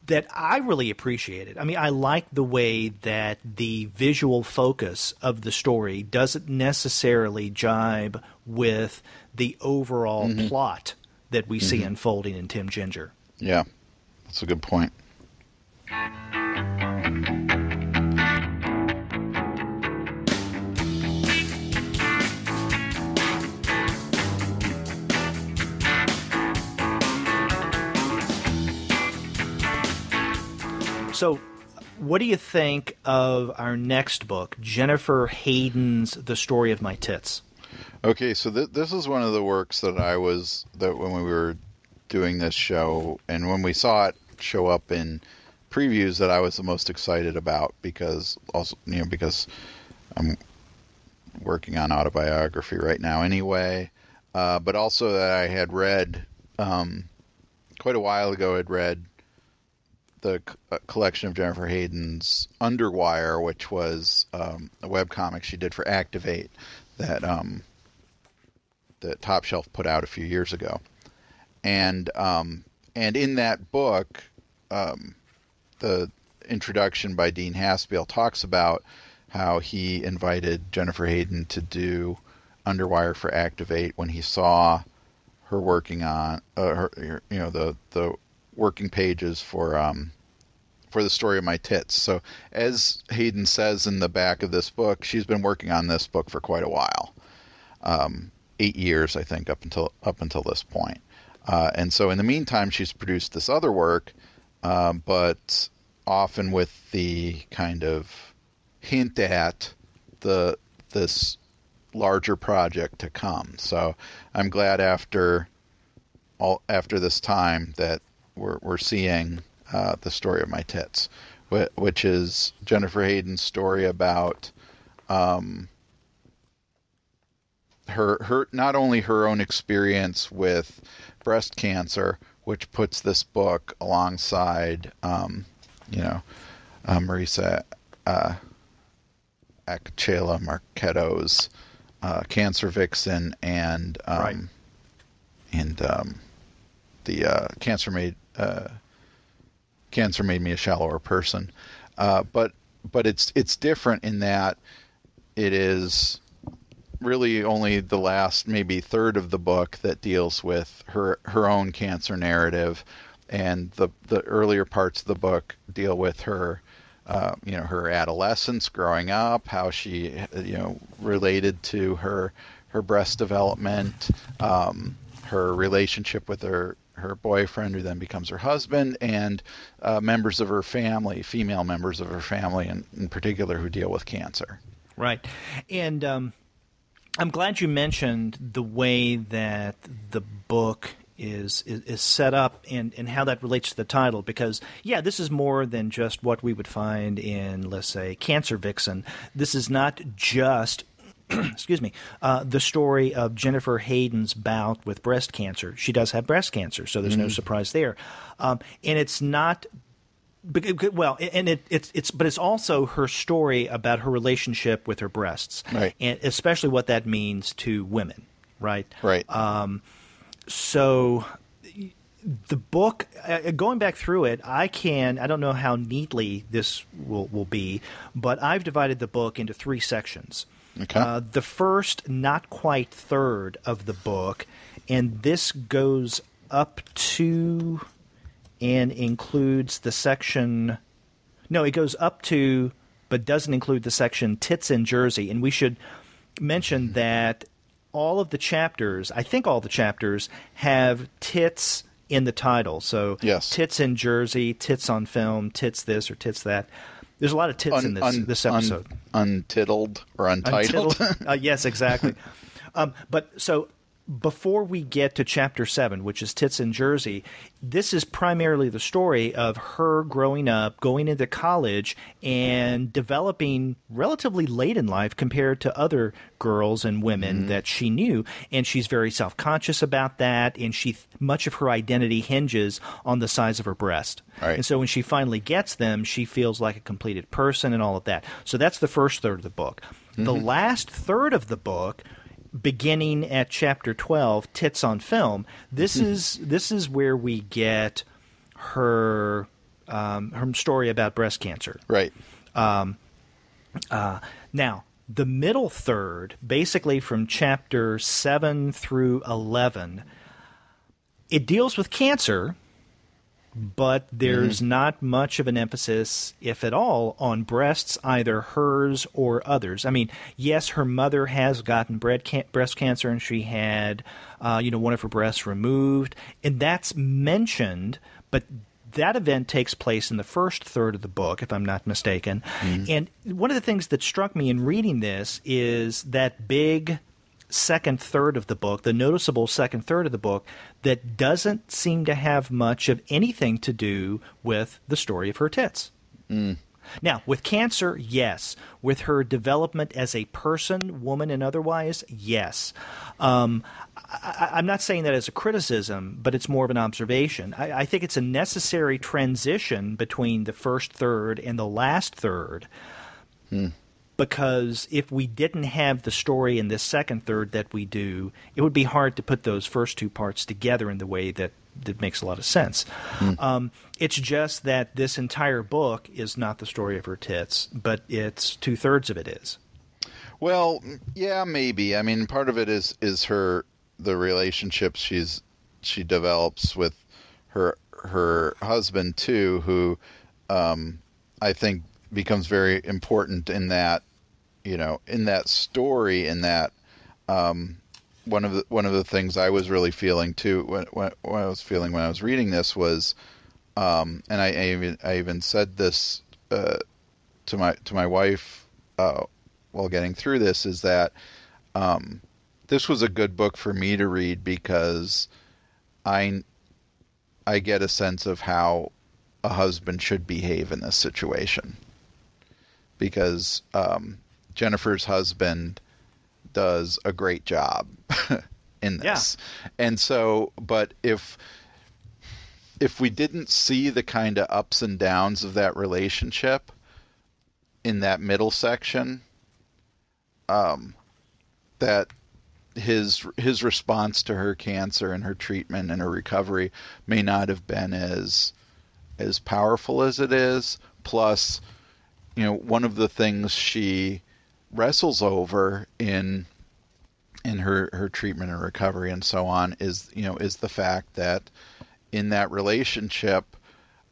that I really appreciated. I mean, I like the way that the visual focus of the story doesn't necessarily jibe with the overall plot that we see unfolding in Tim Ginger. Yeah, that's a good point. So, what do you think of our next book, Jennifer Hayden's The Story of My Tits? Okay, so this is one of the works that when we were doing this show, and when we saw it show up in previews, that I was the most excited about, because I'm working on autobiography right now anyway, but also that I had read, quite a while ago, had read the collection of Jennifer Hayden's Underwire, which was a webcomic she did for Activate that Top Shelf put out a few years ago. And in that book, the introduction by Dean Haspiel talks about how he invited Jennifer Hayden to do Underwire for Activate when he saw her working on the working pages for The Story of My Tits. So, as Hayden says in the back of this book, she's been working on this book for quite a while, 8 years, I think, up until this point. And so, in the meantime, she's produced this other work, but often with the kind of hint at this larger project to come. So, I'm glad after this time that we're seeing The Story of My Tits, which is Jennifer Hayden's story about her not only her own experience with breast cancer, which puts this book alongside Marisa Acachela Marketo's Cancer Vixen, and Right. The Cancer Made Me a Shallower Person. But it's different in that it is really only the last maybe third of the book that deals with her own cancer narrative, and the earlier parts of the book deal with her her adolescence, growing up, how she related to her breast development, her relationship with her boyfriend, who then becomes her husband, and members of her family, female members of her family in particular, who deal with cancer. Right. And I'm glad you mentioned the way that the book is set up and how that relates to the title, because, yeah, this is more than just what we would find in, let's say, Cancer Vixen. This is not just excuse me, the story of Jennifer Hayden's bout with breast cancer. She does have breast cancer, so there's no surprise there. And it's not, well, and it's also her story about her relationship with her breasts, right, and especially what that means to women, right? Right. So the book, going back through it, I don't know how neatly this will be, but I've divided the book into 3 sections. Okay. The first, not quite third of the book, and this goes up to and includes the section. No, it goes up to, but doesn't include the section Tits in Jersey. And we should mention that all of the chapters, I think all the chapters, have tits in the title. So yes. Tits in Jersey, tits on film, tits this or tits that. There's a lot of tits in this episode. Untitled or untitled. Yes, exactly. But so before we get to Chapter 7, which is Tits in Jersey, this is primarily the story of her growing up, going into college, and developing relatively late in life compared to other girls and women that she knew. And she's very self-conscious about that, and much of her identity hinges on the size of her breast. Right. And so when she finally gets them, she feels like a completed person and all of that. So that's the first third of the book. The last third of the book, beginning at Chapter 12, Tits on Film, this is where we get her story about breast cancer. Right. Now, the middle third, basically from Chapter 7 through 11, it deals with cancer, but there's not much of an emphasis, if at all, on breasts, either hers or others. I mean, yes, her mother has gotten breast cancer, and she had, one of her breasts removed, and that's mentioned, but that event takes place in the first third of the book, if I'm not mistaken. And one of the things that struck me in reading this is that big second third of the book, the noticeable second third of the book, that doesn't seem to have much of anything to do with the story of her tits. Now, with cancer, yes. With her development as a person, woman and otherwise, yes. I'm not saying that as a criticism, but it's more of an observation. I think it's a necessary transition between the first third and the last third. Because if we didn't have the story in this second third that we do, it would be hard to put those first two parts together in the way that makes a lot of sense. It's just that this entire book is not the story of her tits, but it's 2/3 of it is. Well, yeah, maybe. I mean, part of it is the relationships she develops with her husband too, who I think becomes very important in that, in that story, in that one of the things I was really feeling too when I was reading this was, and I even said this to my wife while getting through this, is that this was a good book for me to read because I get a sense of how a husband should behave in this situation. Because Jennifer's husband does a great job in this. Yeah. And so, but if we didn't see the kind of ups and downs of that relationship in that middle section, that his response to her cancer and her treatment and her recovery may not have been as powerful as it is. Plus, one of the things she wrestles over in her treatment and recovery and so on is the fact that in that relationship,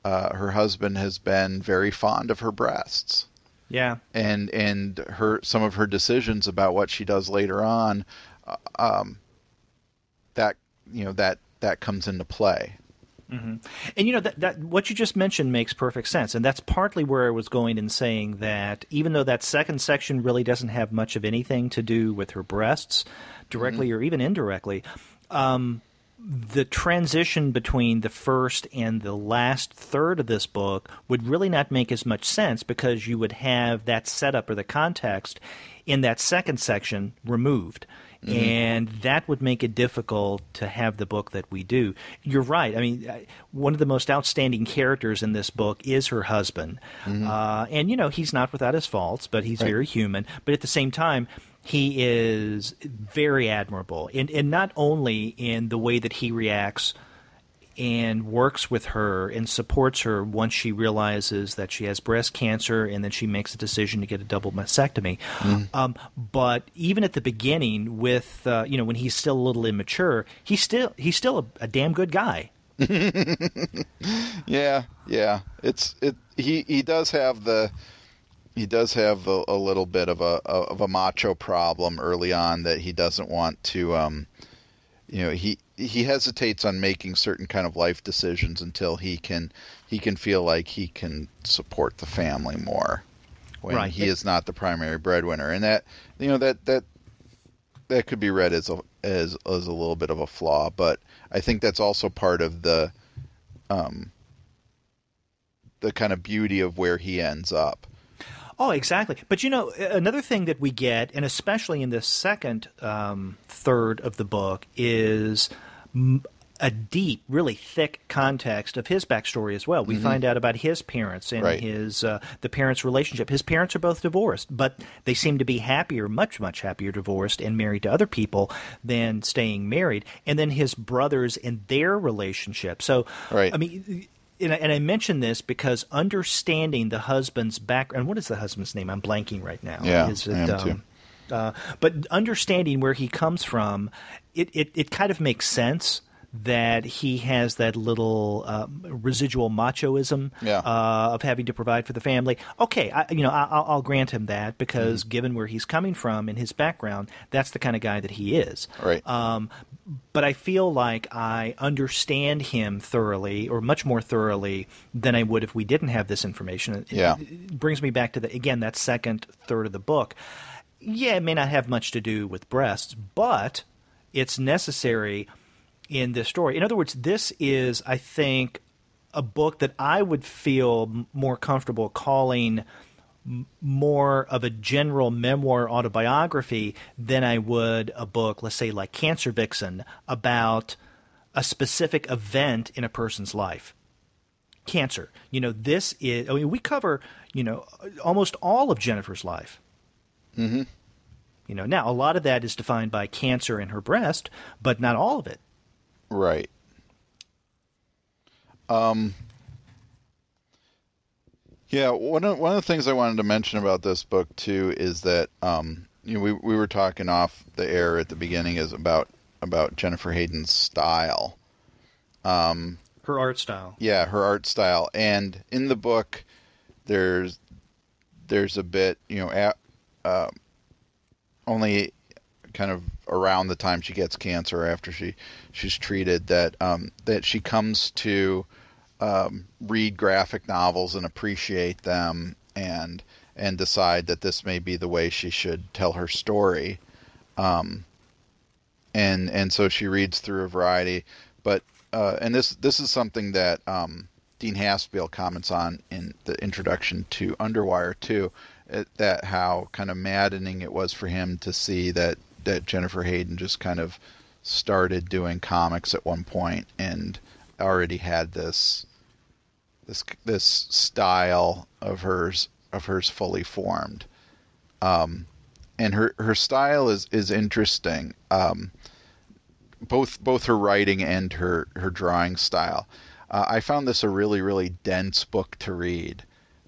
her husband has been very fond of her breasts. Yeah. And some of her decisions about what she does later on, that comes into play. Mm-hmm. And that what you just mentioned makes perfect sense, and that's partly where I was going in saying that even though that second section really doesn't have much of anything to do with her breasts, directly or even indirectly, the transition between the first and the last third of this book would really not make as much sense because you would have that setup or the context in that second section removed. And that would make it difficult to have the book that we do. You're right. I mean, one of the most outstanding characters in this book is her husband. And, he's not without his faults, but he's very human. But at the same time, he is very admirable. And not only in the way that he reacts and works with her and supports her once she realizes that she has breast cancer and then she makes a decision to get a double mastectomy. But even at the beginning with, when he's still a little immature, he's still a damn good guy. Yeah. He does have a little bit of a macho problem early on that he doesn't want to, he hesitates on making certain kind of life decisions until he can feel like he can support the family more when he is not the primary breadwinner, and that could be read as a little bit of a flaw, but I think that's also part of the kind of beauty of where he ends up. Oh, exactly. But, another thing that we get, and especially in the second third of the book, is a deep, really thick context of his backstory as well. We find out about his parents and the parents' relationship. His parents are both divorced, but they seem to be happier, much, much happier divorced and married to other people than staying married. And then his brothers and their relationship. So, I mean... And I mention this because understanding the husband's background. What is the husband's name? I'm blanking right now. Yeah, I am too. But understanding where he comes from, it kind of makes sense that he has that little residual machoism of having to provide for the family. Okay, I'll grant him that because given where he's coming from and his background, that's the kind of guy that he is. Right. But I feel like I understand him thoroughly, or much more thoroughly than I would if we didn't have this information. It brings me back to that second third of the book. Yeah, it may not have much to do with breasts, but it's necessary in this story. In other words, this is, I think, a book that I would feel more comfortable calling more of a general memoir autobiography than I would a book, let's say like Cancer Vixen, about a specific event in a person's life. Cancer. This is, we cover, almost all of Jennifer's life. Now a lot of that is defined by cancer in her breast, but not all of it. Right. Yeah, one of the things I wanted to mention about this book too is that we were talking off the air at the beginning is about Jennifer Hayden's style. Her art style. Yeah, her art style, and in the book, there's a bit only kind of around the time she gets cancer after she's treated that she comes to read graphic novels and appreciate them and decide that this may be the way she should tell her story. And so she reads through a variety, but and this is something that Dean Haspiel comments on in the introduction to Underwire too, that how kind of maddening it was for him to see that Jennifer Hayden just kind of started doing comics at one point and already had this style of hers fully formed. her style is interesting. Both her writing and her drawing style. I found this a really, really dense book to read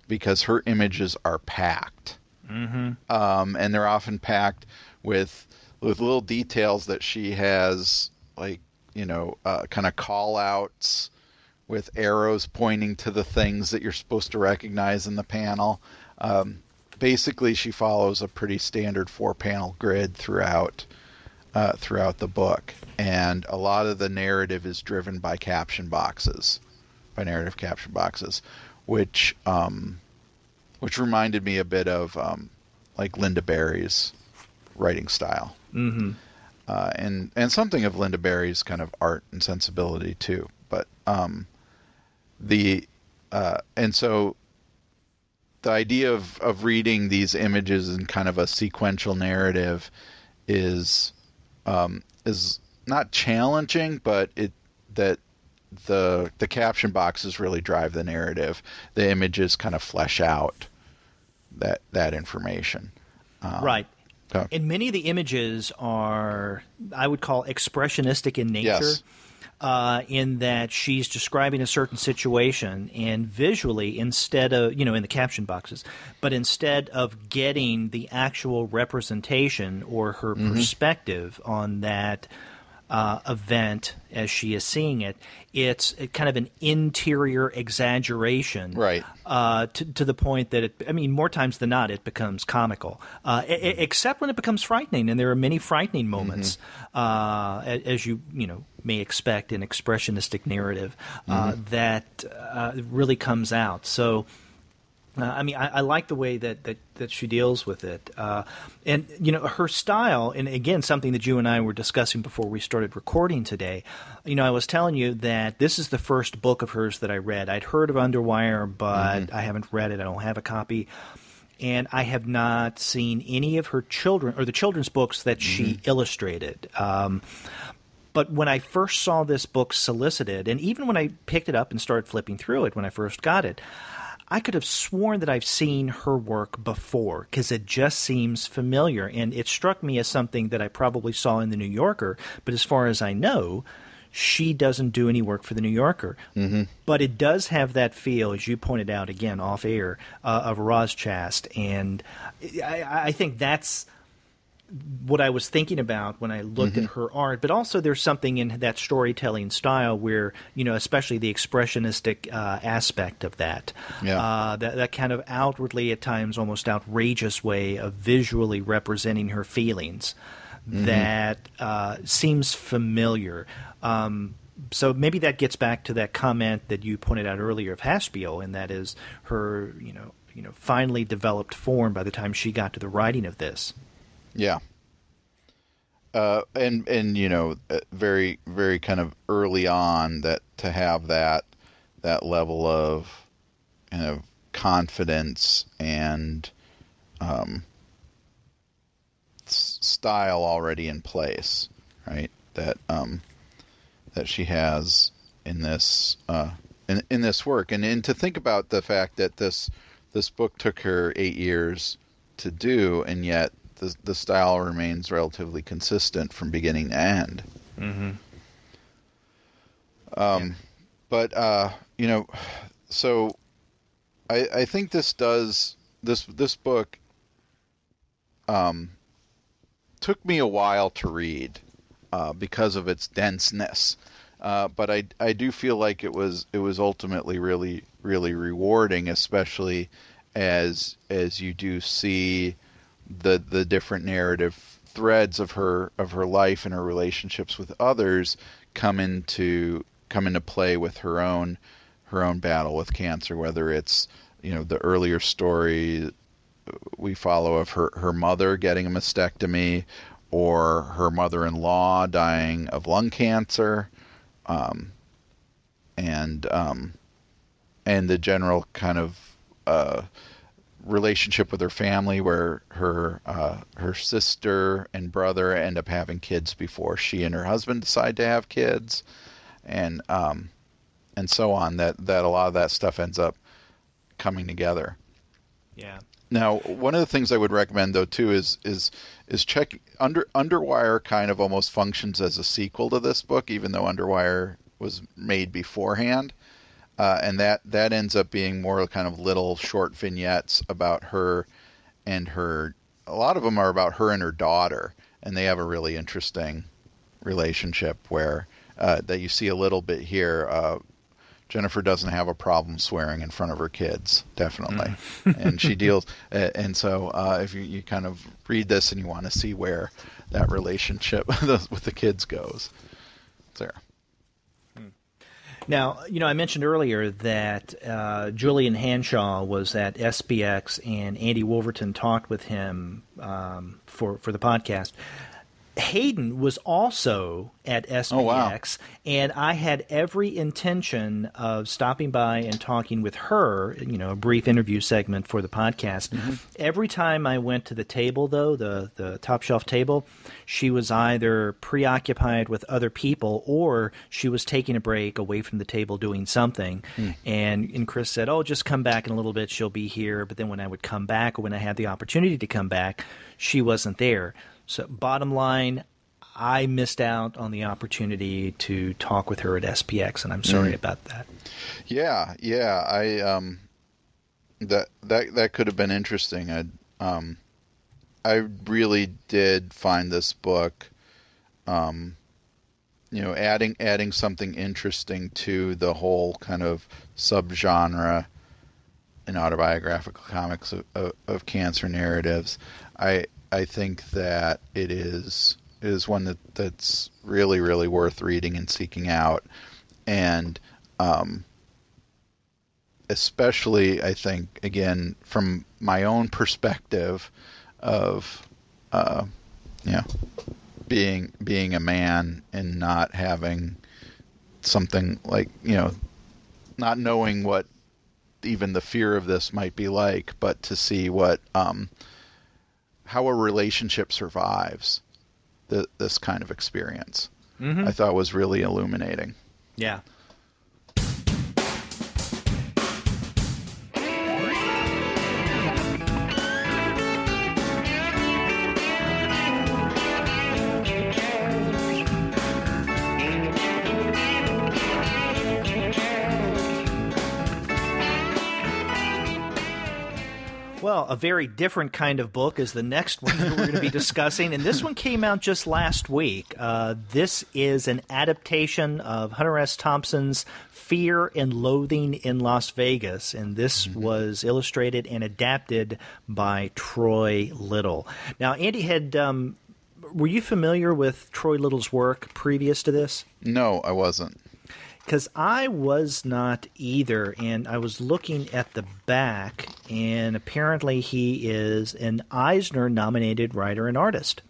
because her images are packed. Mm-hmm. And they're often packed with little details that she has, like, kind of call outs with arrows pointing to the things that you're supposed to recognize in the panel. Basically, she follows a pretty standard 4-panel grid throughout the book, and a lot of the narrative is driven by narrative caption boxes, which reminded me a bit of like Lynda Barry's writing style, mm-hmm. And something of Lynda Barry's kind of art and sensibility too. But so the idea of reading these images in kind of a sequential narrative is not challenging, but the caption boxes really drive the narrative. The images kind of flesh out that information. Right. And many of the images are, I would call, expressionistic in nature. Yes. In that she's describing a certain situation, and visually, instead of, in the caption boxes, but instead of getting the actual representation or her mm-hmm. perspective on that event as she is seeing it, it's kind of an interior exaggeration, right? To the point that more times than not, it becomes comical, except when it becomes frightening, and there are many frightening moments, mm-hmm. As you may expect in expressionistic narrative, mm-hmm. that really comes out. So. I like the way that she deals with it. And, her style, and again, something that you and I were discussing before we started recording today, I was telling you that this is the first book of hers that I read. I'd heard of Underwire, but mm-hmm. I haven't read it. I don't have a copy. And I have not seen any of her the children's books that mm-hmm. she illustrated. But when I first saw this book solicited, and even when I picked it up and started flipping through it when I first got it, I could have sworn that I've seen her work before because it just seems familiar. And it struck me as something that I probably saw in The New Yorker. But as far as I know, she doesn't do any work for The New Yorker. Mm-hmm. But it does have that feel, as you pointed out, again, off air, of Rozchast. And I think that's what I was thinking about when I looked mm-hmm. at her art, but also there's something in that storytelling style where, especially the expressionistic aspect of that, that kind of outwardly at times almost outrageous way of visually representing her feelings mm-hmm. that seems familiar. So maybe that gets back to that comment that you pointed out earlier of Haspiel, and that is her, finally developed form by the time she got to the writing of this. Yeah. And very, very kind of early on that to have that level of kind of confidence and style already in place, right? That she has in this in this work, and to think about the fact that this book took her 8 years to do, and yet the style remains relatively consistent from beginning to end. Mm-hmm. But so I think this book took me a while to read because of its denseness. But I do feel like it was ultimately really, really rewarding, especially as you do see the different narrative threads of her life and her relationships with others come into play with her own battle with cancer, whether it's the earlier story we follow of her mother getting a mastectomy, or her mother-in-law dying of lung cancer, and the general kind of relationship with her family, where her sister and brother end up having kids before she and her husband decide to have kids, and so on. That a lot of that stuff ends up coming together. Yeah. Now, one of the things I would recommend though too is check Underwire. Kind of almost functions as a sequel to this book, even though Underwire was made beforehand, and that ends up being more kind of little short vignettes about her and her. A lot of them are about her and her daughter, and they have a really interesting relationship where that you see a little bit here. Jennifer doesn't have a problem swearing in front of her kids, definitely. And she deals, and so if you kind of read this and you want to see where that relationship with the kids goes, it's there. Now, I mentioned earlier that Julian Hanshaw was at SPX and Andy Wolverton talked with him for the podcast. Hayden was also at SPX, oh, wow. and I had every intention of stopping by and talking with her, a brief interview segment for the podcast. Mm-hmm. Every time I went to the table, though, the top shelf table, she was either preoccupied with other people or she was taking a break away from the table doing something. And Chris said, oh, just come back in a little bit, she'll be here. But then when I would come back, or when I had the opportunity to come back, she wasn't there. So bottom line, I missed out on the opportunity to talk with her at SPX, and I'm sorry about that. Yeah, I that could have been interesting. I really did find this book, adding something interesting to the whole kind of subgenre in autobiographical comics of cancer narratives. I think that it is one that's really, really worth reading and seeking out. And especially, I think, again, from my own perspective of being a man and not having something like, not knowing what even the fear of this might be like, but to see what how a relationship survives this kind of experience, I thought was really illuminating. Yeah. Well, a very different kind of book is the next one that we're going to be discussing, and this one came out just last week. This is an adaptation of Hunter S. Thompson's Fear and Loathing in Las Vegas, and this was illustrated and adapted by Troy Little. Now, Andy, were you familiar with Troy Little's work previous to this? No, I wasn't. Because I was not either, and I was looking at the back, and apparently he is an Eisner-nominated writer and artist.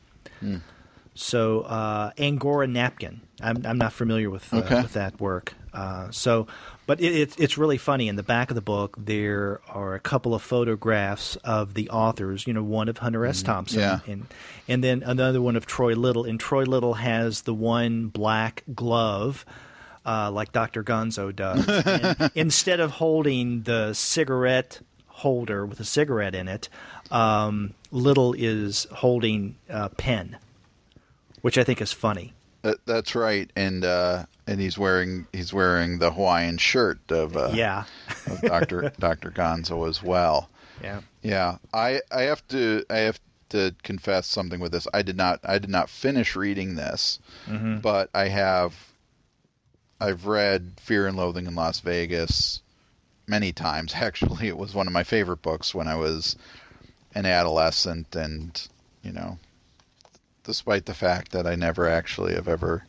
So, Angora Napkin. I'm not familiar with that work. But it's really funny. In the back of the book, there are a couple of photographs of the authors. One of Hunter S. Thompson, and then another one of Troy Little. And Troy Little has the one black glove. Like Dr. Gonzo does. And instead of holding the cigarette holder with a cigarette in it, Little is holding a pen, which I think is funny. That's right, and he's wearing the Hawaiian shirt of of Dr. Gonzo as well. Yeah. I have to confess something with this. I did not finish reading this, but I've read Fear and Loathing in Las Vegas many times. Actually, it was one of my favorite books when I was an adolescent, and despite the fact that I never actually have ever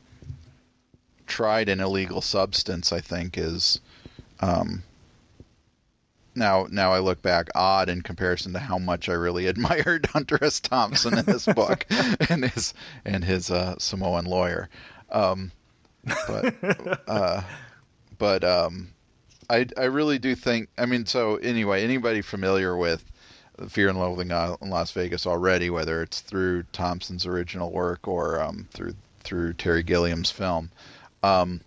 tried an illegal substance, I think is now I look back odd in comparison to how much I really admired Hunter S. Thompson in this book and his Samoan lawyer. But I really do think, so anyway, anybody familiar with Fear and Loathing in Las Vegas already, whether it's through Thompson's original work or through Terry Gilliam's film, I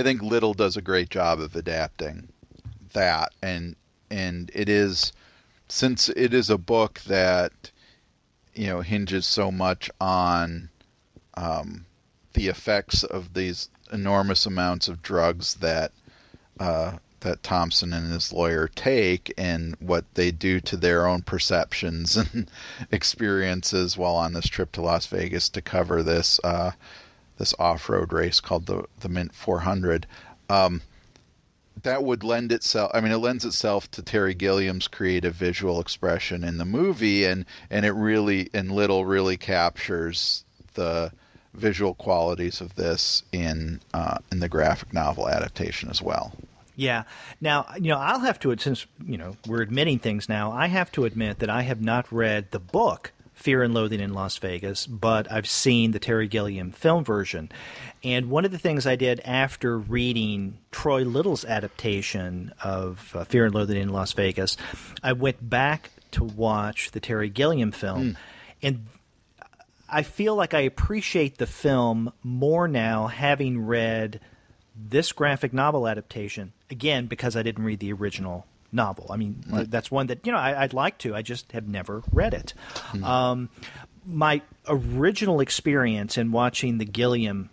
think Little does a great job of adapting that and and it is, since it is a book that, you know, hinges so much on the effects of these enormous amounts of drugs that that Thompson and his lawyer take, and what they do to their own perceptions and experiences while on this trip to Las Vegas to cover this this off-road race called the Mint 400. That would lend itself. I mean, it lends itself to Terry Gilliam's creative visual expression in the movie, and it really, and Little really captures the visual qualities of this in the graphic novel adaptation as well. Yeah. Now, you know, I'll have to, since, you know, we're admitting things now, I have to admit that I have not read the book Fear and Loathing in Las Vegas, but I've seen the Terry Gilliam film version. And one of the things I did after reading Troy Little's adaptation of Fear and Loathing in Las Vegas, I went back to watch the Terry Gilliam film. And I feel like I appreciate the film more now, having read this graphic novel adaptation, again, because I didn't read the original novel. I mean, that's one that, you know, I'd like to. I just have never read it. My original experience in watching the Gilliam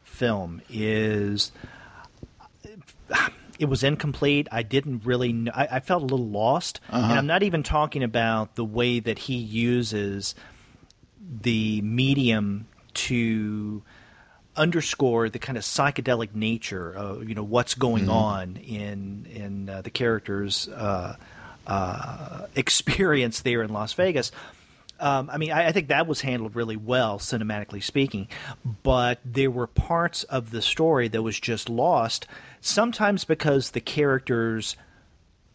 film is it was incomplete. I didn't really know. I felt a little lost. And I'm not even talking about the way that he uses the medium to underscore the kind of psychedelic nature of, you know, what's going on in the character's experience there in Las Vegas. I mean, I think that was handled really well, cinematically speaking, but there were parts of the story that was just lost, sometimes because the characters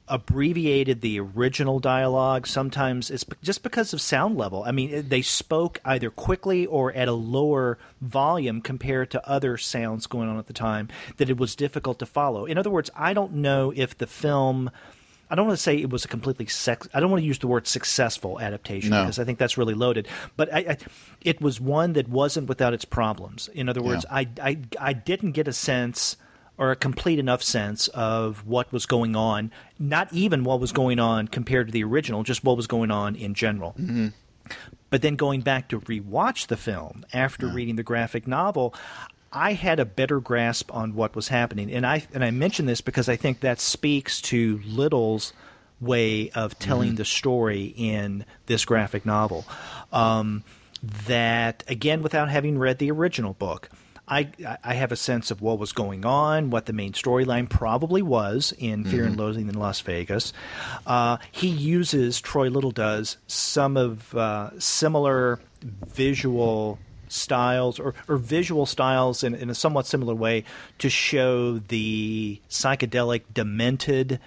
abbreviated the original dialogue. Sometimes it's just because of sound level. I mean, they spoke either quickly or at a lower volume compared to other sounds going on at the time, that it was difficult to follow. In other words, I don't know if the film, I don't want to say it was a completely I don't want to use the word successful adaptation, because I think that's really loaded, but it was one that wasn't without its problems. In other words, I didn't get a sense, or a complete enough sense, of what was going on, not even what was going on compared to the original, just what was going on in general. But then going back to rewatch the film after reading the graphic novel, I had a better grasp on what was happening. And I mention this because I think that speaks to Little's way of telling the story in this graphic novel. That, again, without having read the original book, I have a sense of what was going on, what the main storyline probably was in Fear and Loathing in Las Vegas. He uses, Troy Little does, some of similar visual styles, or visual styles in a somewhat similar way, to show the psychedelic, demented,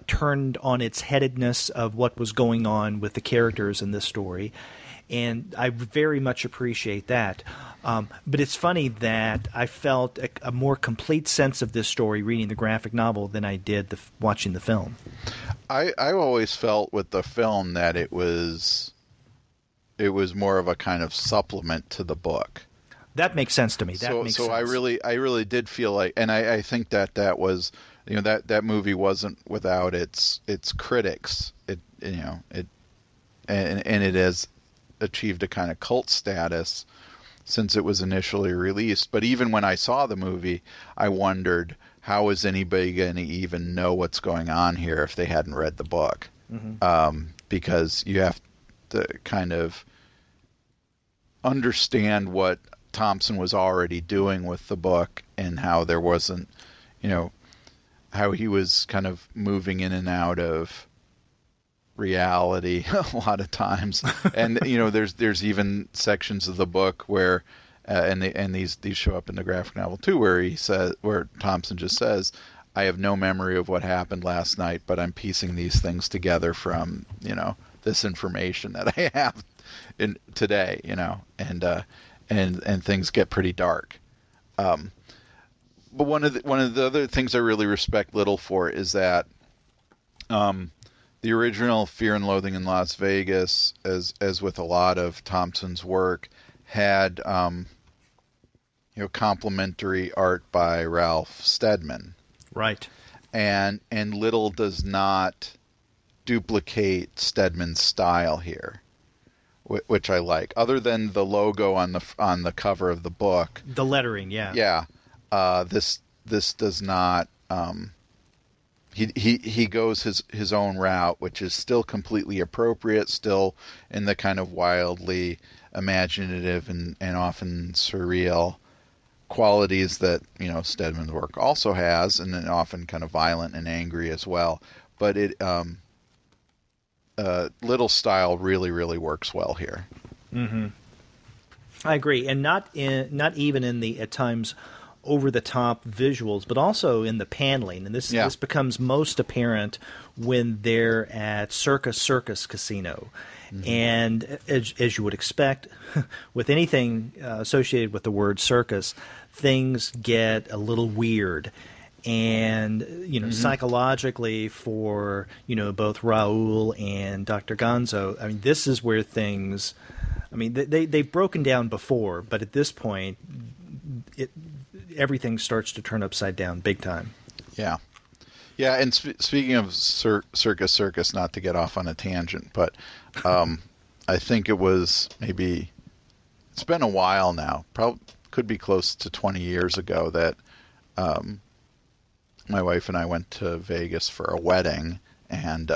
turned on its headedness of what was going on with the characters in this story. And I very much appreciate that. But it's funny that I felt a more complete sense of this story reading the graphic novel than I did watching the film. I always felt with the film that it was more of a kind of supplement to the book. That makes sense to me. That makes sense. I really did feel like, and I think that was, you know, that movie wasn't without its critics. It has achieved a kind of cult status since it was initially released. But even when I saw the movie, I wondered, how is anybody going to even know what's going on here if they hadn't read the book? Because you have to kind of understand what Thompson was already doing with the book, and how there wasn't, you know, how he was kind of moving in and out of reality a lot of times. And you know, there's even sections of the book where and these show up in the graphic novel too, where Thompson just says, I have no memory of what happened last night, but I'm piecing these things together from, you know, this information that I have in today, you know, and things get pretty dark. But one of the other things I really respect Little for is that the original Fear and Loathing in Las Vegas, as with a lot of Thompson's work, had complementary art by Ralph Steadman. Right. and Little does not duplicate Stedman's style here, which I like. Other than the logo on the cover of the book, the lettering, yeah. Yeah, this does not. He goes his own route, which is still completely appropriate, still in the kind of wildly imaginative and often surreal qualities that, you know, Stedman's work also has, and then often kind of violent and angry as well. But it Little style really, really works well here. Mm-hmm. I agree, and not even in the at times over the top visuals, but also in the paneling. And this becomes most apparent when they're at Circus Casino. Mm-hmm. And as you would expect, with anything associated with the word circus, things get a little weird. And, you know, psychologically for, you know, both Raul and Dr. Gonzo, I mean, this is where things, I mean, they've broken down before, but at this point, everything starts to turn upside down big time. Yeah. Yeah, and speaking of Circus, not to get off on a tangent, but I think it was maybe, it's been a while now, probably could be close to 20 years ago that my wife and I went to Vegas for a wedding, and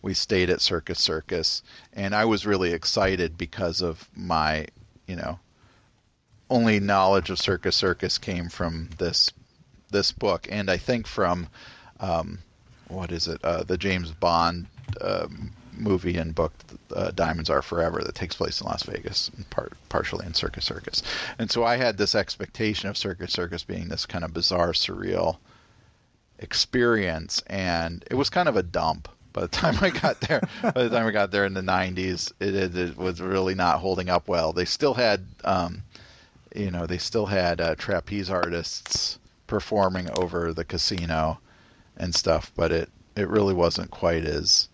we stayed at Circus, and I was really excited because of my, you know, only knowledge of Circus came from this book, and I think from what is it, the James Bond movie and book, Diamonds Are Forever, that takes place in Las Vegas, partially in Circus. And so I had this expectation of Circus being this kind of bizarre, surreal experience, and it was kind of a dump. By the time I got there, in the 90s, it was really not holding up well. They still had, trapeze artists performing over the casino and stuff, but it really wasn't quite as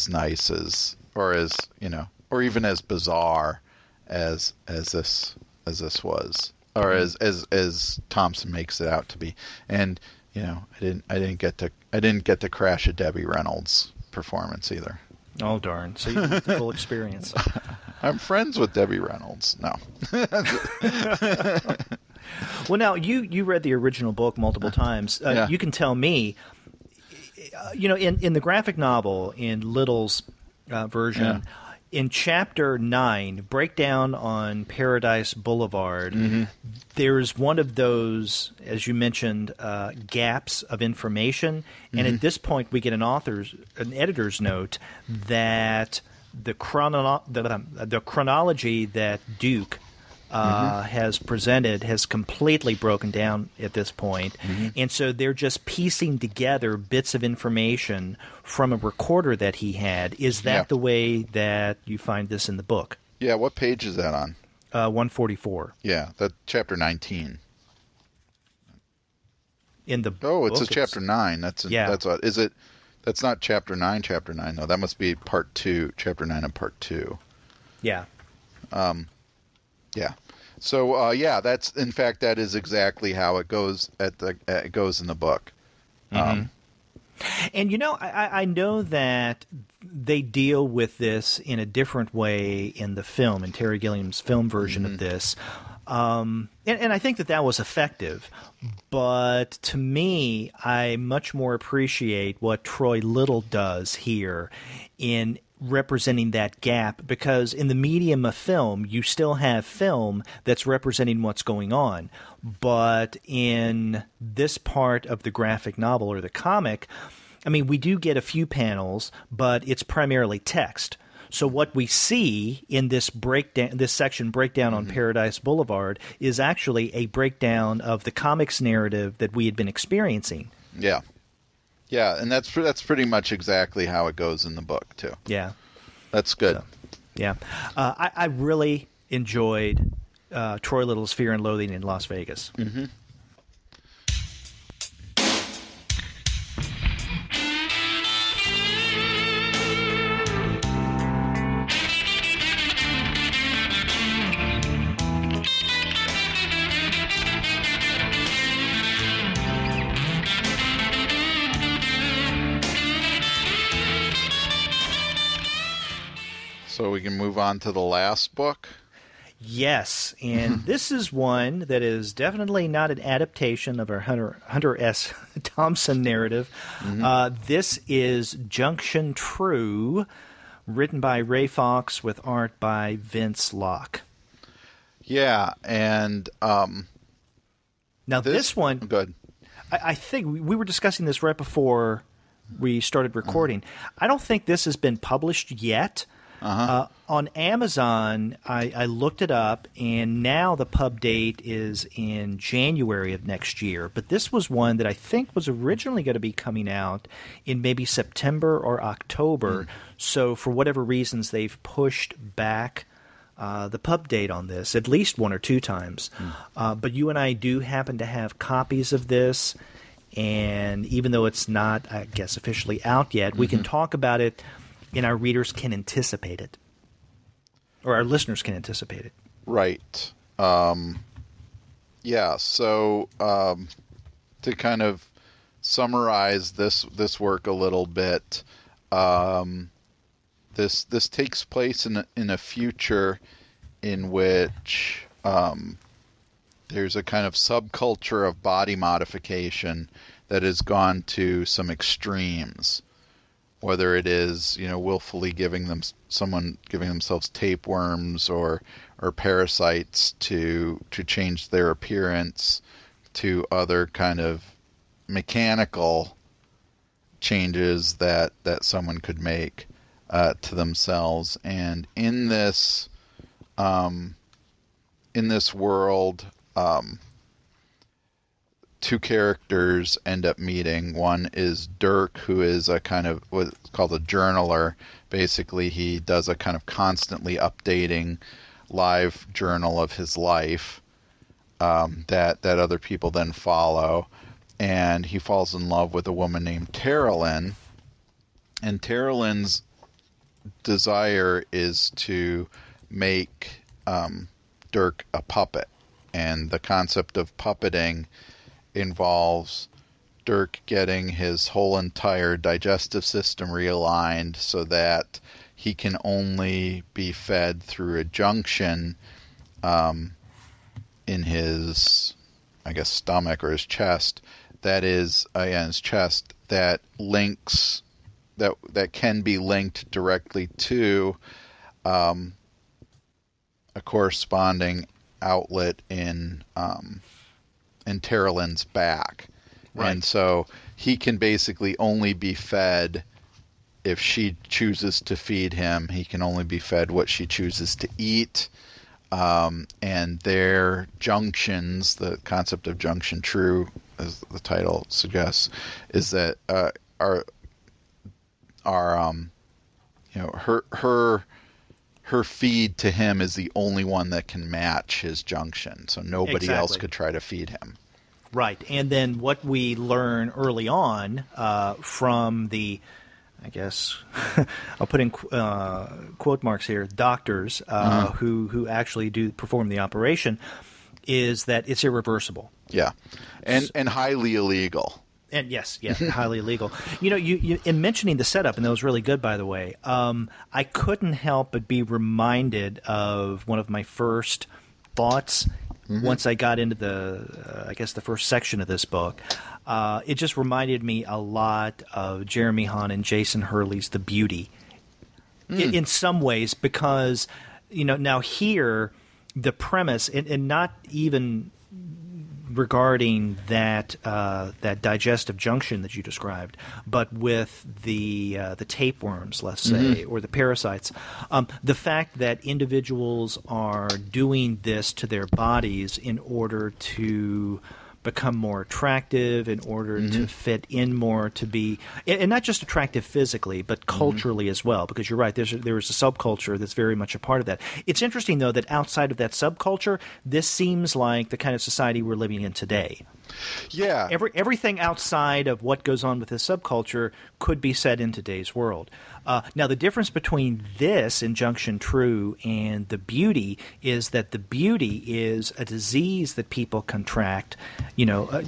nice as, or as, you know, or even as bizarre as this was, or as Thompson makes it out to be. And, you know, I didn't get to crash a Debbie Reynolds performance either. Oh darn! So you get the full experience. I'm friends with Debbie Reynolds. No. Well, now you read the original book multiple times. Yeah. You can tell me. You know, in the graphic novel, in Little's version, in Chapter 9, Breakdown on Paradise Boulevard, there's one of those, as you mentioned, gaps of information. And at this point, we get an editor's note that the chronology that Duke has presented has completely broken down at this point. And so they're just piecing together bits of information from a recorder that he had. Is that the way that you find this in the book? Yeah, what page is that on? 144. Yeah, that's chapter 19. In the it's a chapter 9. That's what is it? That's not chapter 9 though. That must be part 2, chapter 9 and part 2. Yeah. Yeah. So that's, in fact, that is exactly how it goes it goes in the book. And you know, I know that they deal with this in a different way in the film, in Terry Gilliam's film version of this. And I think that was effective. But to me, I much more appreciate what Troy Little does here in representing that gap, because in the medium of film, you still have film that's representing what's going on. But in this part of the graphic novel or the comic, I mean, we do get a few panels, but it's primarily text. So what we see in this section, Breakdown on Paradise Boulevard, is actually a breakdown of the comics narrative that we had been experiencing. Yeah. Yeah, and that's pretty much exactly how it goes in the book, too. Yeah. That's good. So, yeah. I really enjoyed Troy Little's Fear and Loathing in Las Vegas. So we can move on to the last book? Yes, and this is one that is definitely not an adaptation of our Hunter S. Thompson narrative. This is Junction True, written by Ray Fox with art by Vince Locke. Yeah, and now this one, good. I think we were discussing this right before we started recording. I don't think this has been published yet. On Amazon, I looked it up, and now the pub date is in January of next year. But this was one that I think was originally going to be coming out in maybe September or October. So for whatever reasons, they've pushed back the pub date on this at least one or two times. But you and I do happen to have copies of this, and even though it's not, I guess, officially out yet, we can talk about it, and our readers can anticipate it, or our listeners can anticipate it. Right. Yeah. So to kind of summarize this work a little bit, this takes place in a future in which there's a kind of subculture of body modification that has gone to some extremes. Whether it is, willfully giving themselves tapeworms or parasites to change their appearance, to other kind of mechanical changes that someone could make to themselves. And in this world, two characters end up meeting. One is Dirk, who is a kind of what's called a journaler. Basically, he does a kind of constantly updating live journal of his life that other people then follow. And he falls in love with a woman named Terralyn. And Terralyn's desire is to make Dirk a puppet. And the concept of puppeting involves Dirk getting his whole entire digestive system realigned so that he can only be fed through a junction in his, I guess, stomach or his chest. That is, his chest, that links, that can be linked directly to a corresponding outlet in Terralyn's back. Right. And so he can basically only be fed if she chooses to feed him. He can only be fed what she chooses to eat. And their junctions, the concept of junction true, as the title suggests, is that her feed to him is the only one that can match his junction. So nobody else could try to feed him. Right. And then what we learn early on from the, I guess, I'll put in quote marks here, doctors who actually do perform the operation, is that it's irreversible. Yeah. And highly illegal. And yes, highly illegal. You in mentioning the setup, and that was really good, by the way, I couldn't help but be reminded of one of my first thoughts once I got into the first section of this book. It just reminded me a lot of Jeremy Hahn and Jason Hurley's The Beauty in some ways, because, now here the premise, and not even regarding that digestive junction that you described, but with the tapeworms, let's say, or the parasites, the fact that individuals are doing this to their bodies in order to become more attractive, in order to fit in more, to be, and not just attractive physically, but culturally as well, because you're right, there is a subculture that's very much a part of that. It's interesting, though, that outside of that subculture, this seems like the kind of society we're living in today. Yeah. Everything outside of what goes on with this subculture could be set in today's world. Now, the difference between this Injunction True and the beauty is that the beauty is a disease that people contract, for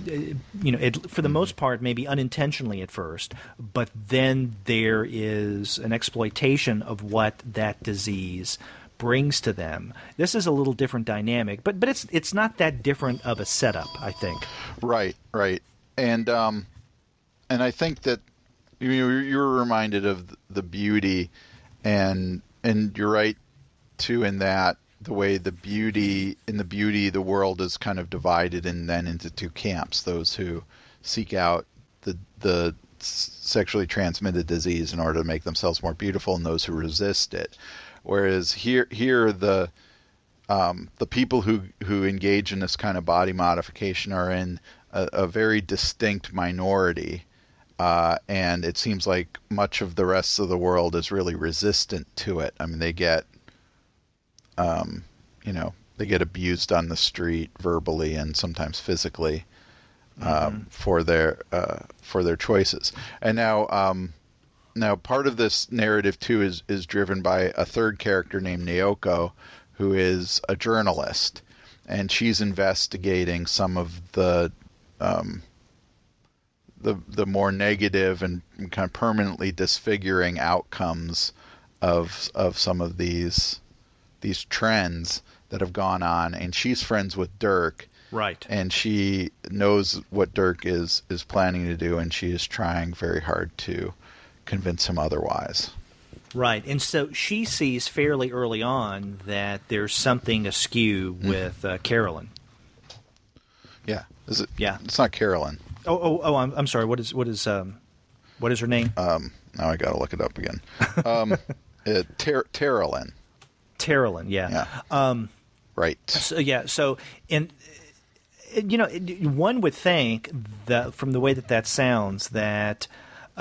the most part, maybe unintentionally at first, but then there is an exploitation of what that disease brings to them. This is a little different dynamic, but it's not that different of a setup, I think. Right. And I think that you're reminded of the beauty, and you're right too in that the way the beauty the world is kind of divided and then into two camps: those who seek out the sexually transmitted disease in order to make themselves more beautiful, and those who resist it. Whereas here the people who engage in this kind of body modification are in a very distinct minority. And it seems like much of the rest of the world is really resistant to it. I mean, they get abused on the street verbally and sometimes physically for their choices. And now part of this narrative too is driven by a third character named Naoko, who is a journalist, and she's investigating some of the more negative and kind of permanently disfiguring outcomes of some of these trends that have gone on. And she's friends with Dirk, right? And she knows what Dirk is planning to do, and she is trying very hard to convince him otherwise. Right, and so she sees fairly early on that there's something askew with Carolyn. Yeah, is it? Yeah, it's not Carolyn. Oh! I'm sorry. What is her name? Now I got to look it up again. Terralyn. Terralyn, yeah. Right. So one would think that from the way that sounds that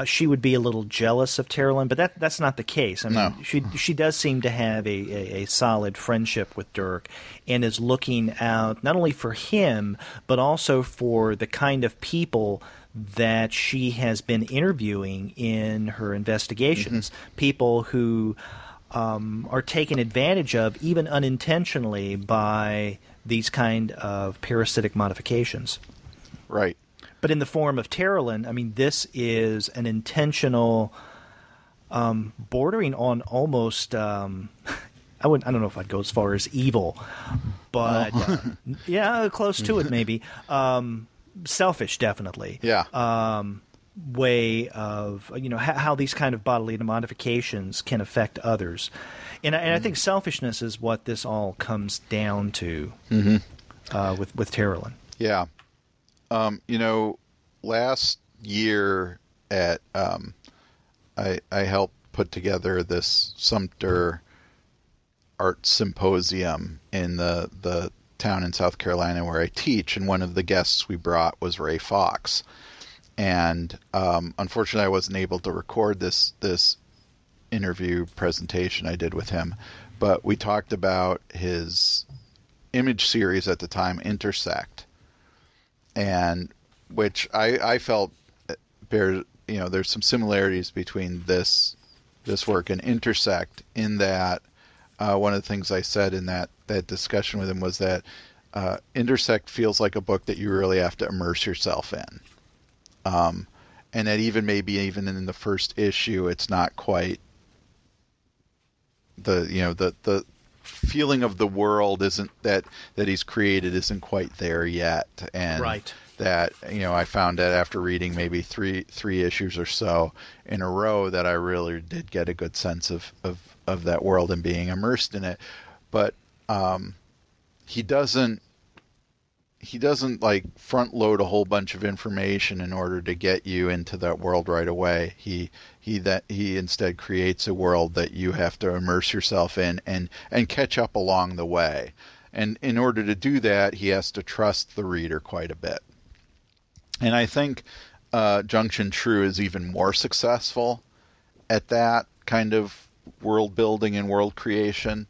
she would be a little jealous of Terralyn, but that's not the case. I mean, no. She does seem to have a solid friendship with Dirk, and is looking out not only for him but also for the kind of people that she has been interviewing in her investigations. Mm-hmm. People who are taken advantage of, even unintentionally, by these kind of parasitic modifications. Right. But in the form of Terralyn, I mean, this is an intentional, bordering on almost, I don't know if I'd go as far as evil, but yeah, close to it maybe. Selfish, definitely. Yeah. Way of how these kind of bodily modifications can affect others, and I think selfishness is what this all comes down to. Mm-hmm. With Terralyn. Yeah. Last year at I helped put together this Sumter Art Symposium in the town in South Carolina where I teach, and one of the guests we brought was Ray Fox. And unfortunately, I wasn't able to record this interview presentation I did with him, but we talked about his image series at the time, Intersect, and which I felt there's some similarities between this work and Intersect, in that one of the things I said in that discussion with him was that Intersect feels like a book that you really have to immerse yourself in. And that even in the first issue, it's not quite the feeling of the world isn't that he's created isn't quite there yet. And right. That, I found that after reading maybe three issues or so in a row, that I really did get a good sense of that world and being immersed in it. But he doesn't like front load a whole bunch of information in order to get you into that world right away. He instead creates a world that you have to immerse yourself in and catch up along the way. And in order to do that, he has to trust the reader quite a bit. And I think Junction True is even more successful at that kind of world building and world creation.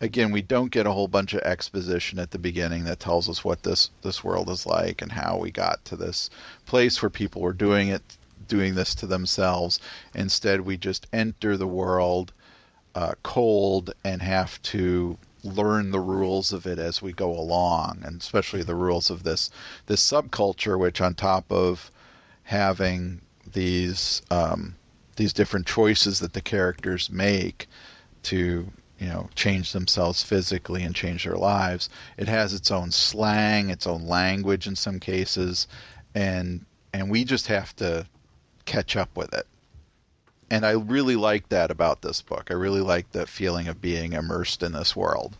again, we don't get a whole bunch of exposition at the beginning that tells us what this world is like and how we got to this place where people were doing this to themselves. Instead, we just enter the world cold and have to learn the rules of it as we go along, and especially the rules of this subculture, which on top of having these different choices that the characters make to change themselves physically and change their lives, it has its own slang, its own language in some cases, and we just have to catch up with it. And I really like that about this book. I really like that feeling of being immersed in this world.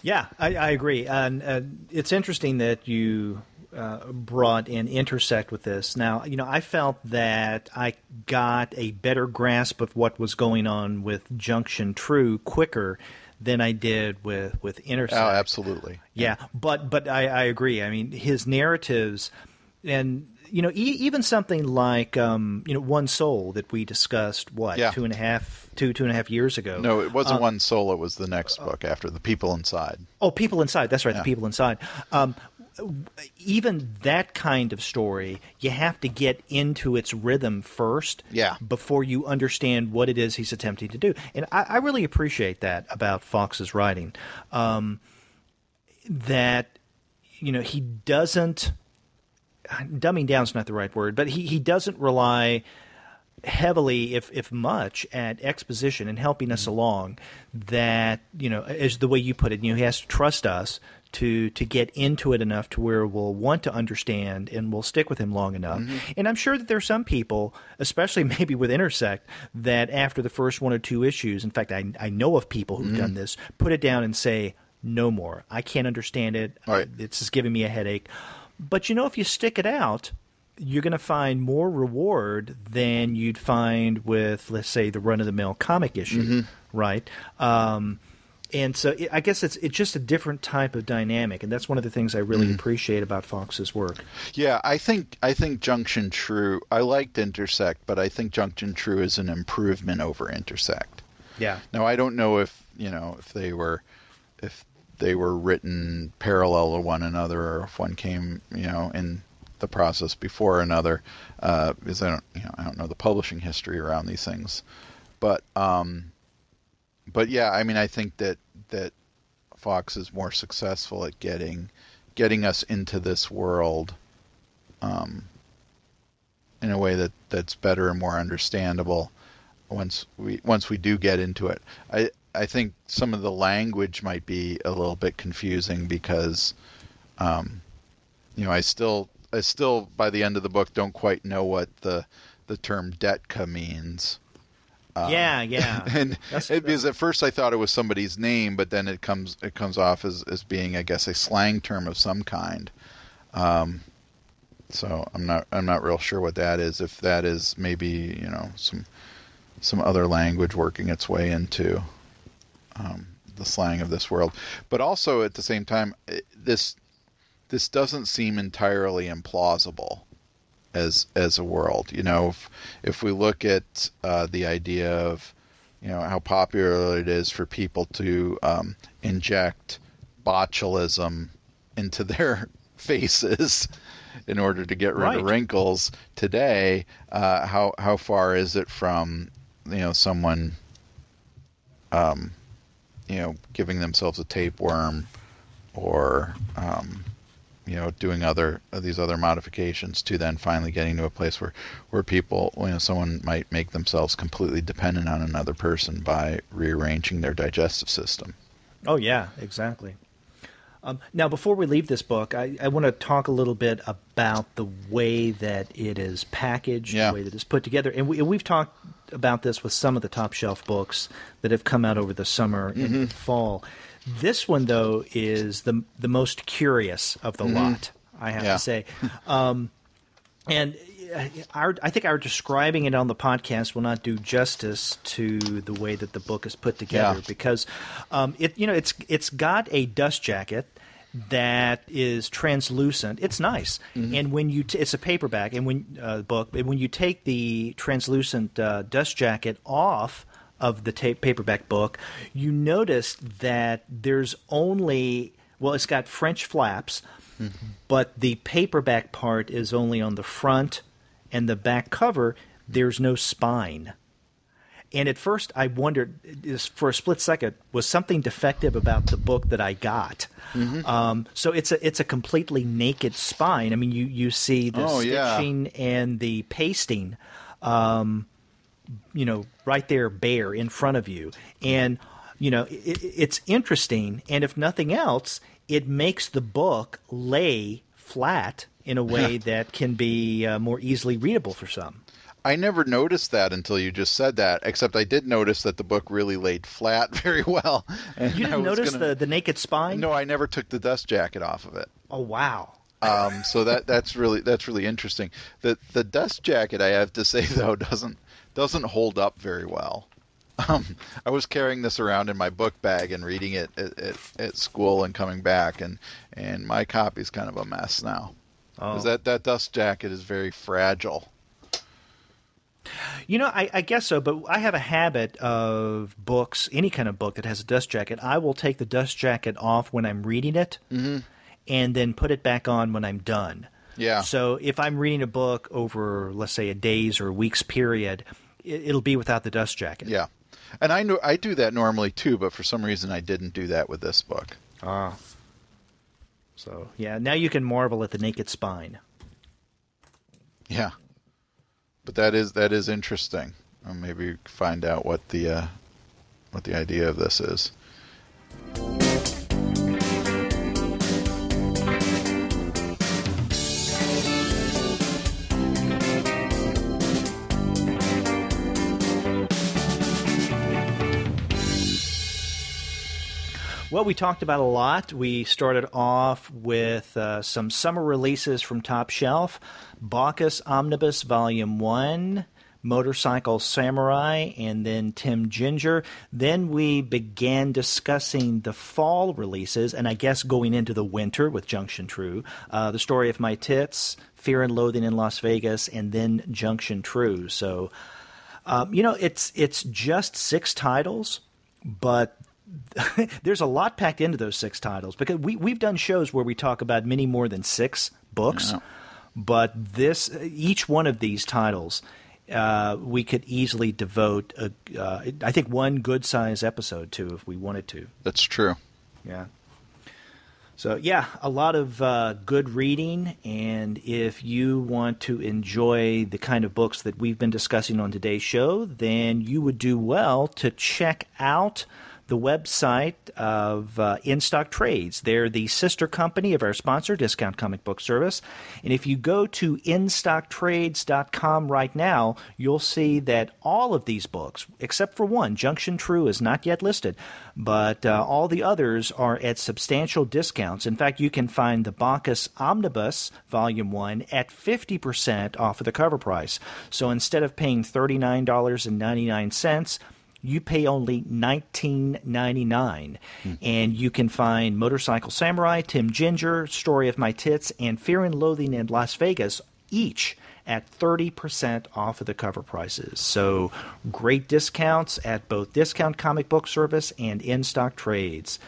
Yeah, I agree. And it's interesting that you brought in Intersect with this. Now, I felt that I got a better grasp of what was going on with Junction True quicker than I did with Intersect. Oh, absolutely. Yeah, but I agree. I mean, his narratives and even something like One Soul that we discussed 2.5 years ago. No, it wasn't One Soul. It was the next book after The People Inside. Oh, People Inside. That's right. Yeah. The People Inside. Even that kind of story, you have to get into its rhythm first. Yeah. Before you understand what it is he's attempting to do, and I really appreciate that about Fox's writing. That he doesn't. Dumbing down is not the right word, but he doesn't rely heavily, if much, at exposition and helping us along. That as the way you put it, he has to trust us to get into it enough to where we'll want to understand and we'll stick with him long enough. Mm-hmm. And I'm sure that there are some people, especially maybe with Intersect, that after the first 1 or 2 issues, in fact, I know of people who've done this, put it down and say, no more. I can't understand it. Right. It's just giving me a headache. But if you stick it out, you're going to find more reward than you'd find with, let's say, the run-of-the-mill comic issue, right? And so I guess it's just a different type of dynamic, and that's one of the things I really appreciate about Fox's work. Yeah, I think Junction True. I liked Intersect, but I think Junction True is an improvement over Intersect. Yeah. Now I don't know if they were written parallel to one another, or if one came in the process before another, because I don't know the publishing history around these things, but yeah, I mean, I think that Fox is more successful at getting us into this world in a way that's better and more understandable once we do get into it. I think some of the language might be a little bit confusing because I still by the end of the book don't quite know what the term Detka means. Yeah. And because at first I thought it was somebody's name, but then it comes off as being, I guess, a slang term of some kind. So I'm not real sure what that is. If that is maybe some other language working its way into the slang of this world, but also at the same time, this doesn't seem entirely implausible as a world. If we look at the idea of how popular it is for people to inject botulism into their faces in order to get rid of wrinkles today, how far is it from someone giving themselves a tapeworm or doing these other modifications to then finally getting to a place where people, someone might make themselves completely dependent on another person by rearranging their digestive system. Oh yeah, exactly. Now, before we leave this book, I want to talk a little bit about the way that it is packaged, the way that it's put together. And we've talked about this with some of the top shelf books that have come out over the summer and the fall. This one, though, is the most curious of the lot, I have to say. And I think our describing it on the podcast will not do justice to the way that the book is put together because it's got a dust jacket that is translucent. It's nice, and when it's a paperback and when book, and when you take the translucent dust jacket off of the paperback book, you noticed that there's only, well, it's got French flaps, but the paperback part is only on the front, and the back cover, there's no spine. And at first I wondered, for a split second, was something defective about the book that I got? So it's a completely naked spine. I mean, you see the stitching and the pasting, right there bare in front of you. And, it's interesting. And if nothing else, it makes the book lay flat in a way that can be more easily readable for some. I never noticed that until you just said that, except I did notice that the book really laid flat very well. And you didn't notice the naked spine? No, I never took the dust jacket off of it. Oh, wow. So that's really interesting. The dust jacket, I have to say, though, doesn't hold up very well. I was carrying this around in my book bag and reading it at school and coming back, and my copy's kind of a mess now. Oh. That dust jacket is very fragile. I guess so, but I have a habit of books, any kind of book that has a dust jacket. I will take the dust jacket off when I'm reading it and then put it back on when I'm done. Yeah. So if I'm reading a book over, let's say, a day's or week's period, it'll be without the dust jacket. Yeah. And I know I do that normally too, but for some reason I didn't do that with this book. Ah. So, yeah, now you can marvel at the naked spine. Yeah. But that is interesting. Maybe find out what the idea of this is. Well, we talked about a lot. We started off with some summer releases from Top Shelf, Bacchus Omnibus Volume 1, Motorcycle Samurai, and then Tim Ginger. Then we began discussing the fall releases, and I guess going into the winter with Junction True, The Story of My Tits, Fear and Loathing in Las Vegas, and then Junction True. So, it's just 6 titles, but there's a lot packed into those 6 titles, because we've done shows where we talk about many more than 6 books, but each one of these titles we could easily devote I think one good size episode to if we wanted to. That's true. Yeah. So yeah, a lot of good reading, and if you want to enjoy the kind of books that we've been discussing on today's show, then you would do well to check out the website of In Stock Trades. They're the sister company of our sponsor, Discount Comic Book Service. And if you go to InStockTrades.com right now, you'll see that all of these books, except for one, Junction True is not yet listed, but all the others are at substantial discounts. In fact, you can find the Bacchus Omnibus Volume 1 at 50% off of the cover price. So instead of paying $39.99, you pay only $19.99, and you can find Motorcycle Samurai, Tim Ginger, Story of My Tits, and Fear and Loathing in Las Vegas, each at 30% off of the cover prices. So great discounts at both Discount Comic Book Service and In Stock Trades.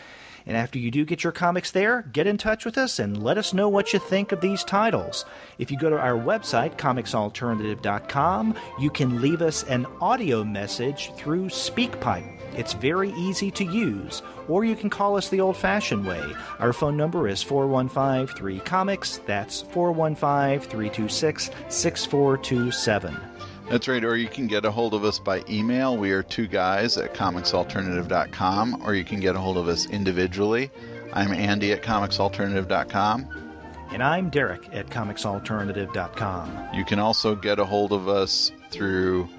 And after you do get your comics there, get in touch with us and let us know what you think of these titles. If you go to our website, comicsalternative.com, you can leave us an audio message through SpeakPipe. It's very easy to use. Or you can call us the old-fashioned way. Our phone number is 415-3-COMICS. That's 415-326-6427. That's right, or you can get a hold of us by email. We are 2guys@comicsalternative.com, or you can get a hold of us individually. I'm Andy at comicsalternative.com. And I'm Derek at comicsalternative.com. You can also get a hold of us through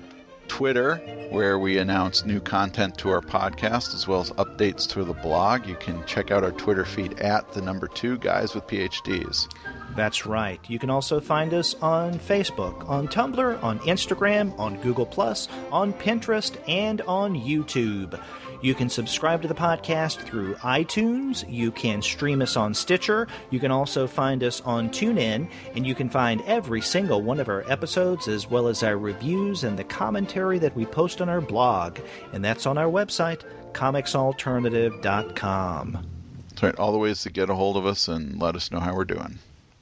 Twitter, where we announce new content to our podcast, as well as updates to the blog. You can check out our Twitter feed at the number 2 Guys with PhDs. That's right. You can also find us on Facebook, on Tumblr, on Instagram, on Google+, on Pinterest, and on YouTube. You can subscribe to the podcast through iTunes. You can stream us on Stitcher. You can also find us on TuneIn. And you can find every single one of our episodes, as well as our reviews and the commentary that we post on our blog. And that's on our website, comicsalternative.com. That's right. All the ways to get a hold of us and let us know how we're doing.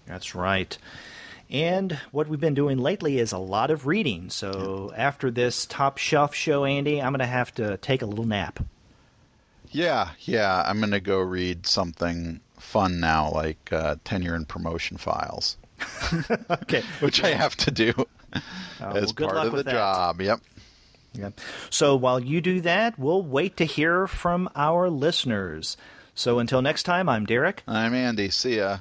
That's right. And what we've been doing lately is a lot of reading. So after this Top Shelf show, Andy, I'm going to have to take a little nap. Yeah. I'm going to go read something fun now, like Tenure and Promotion Files. Okay. Which I have to do as part of the job. Yep. So while you do that, we'll wait to hear from our listeners. So until next time, I'm Derek. I'm Andy. See ya.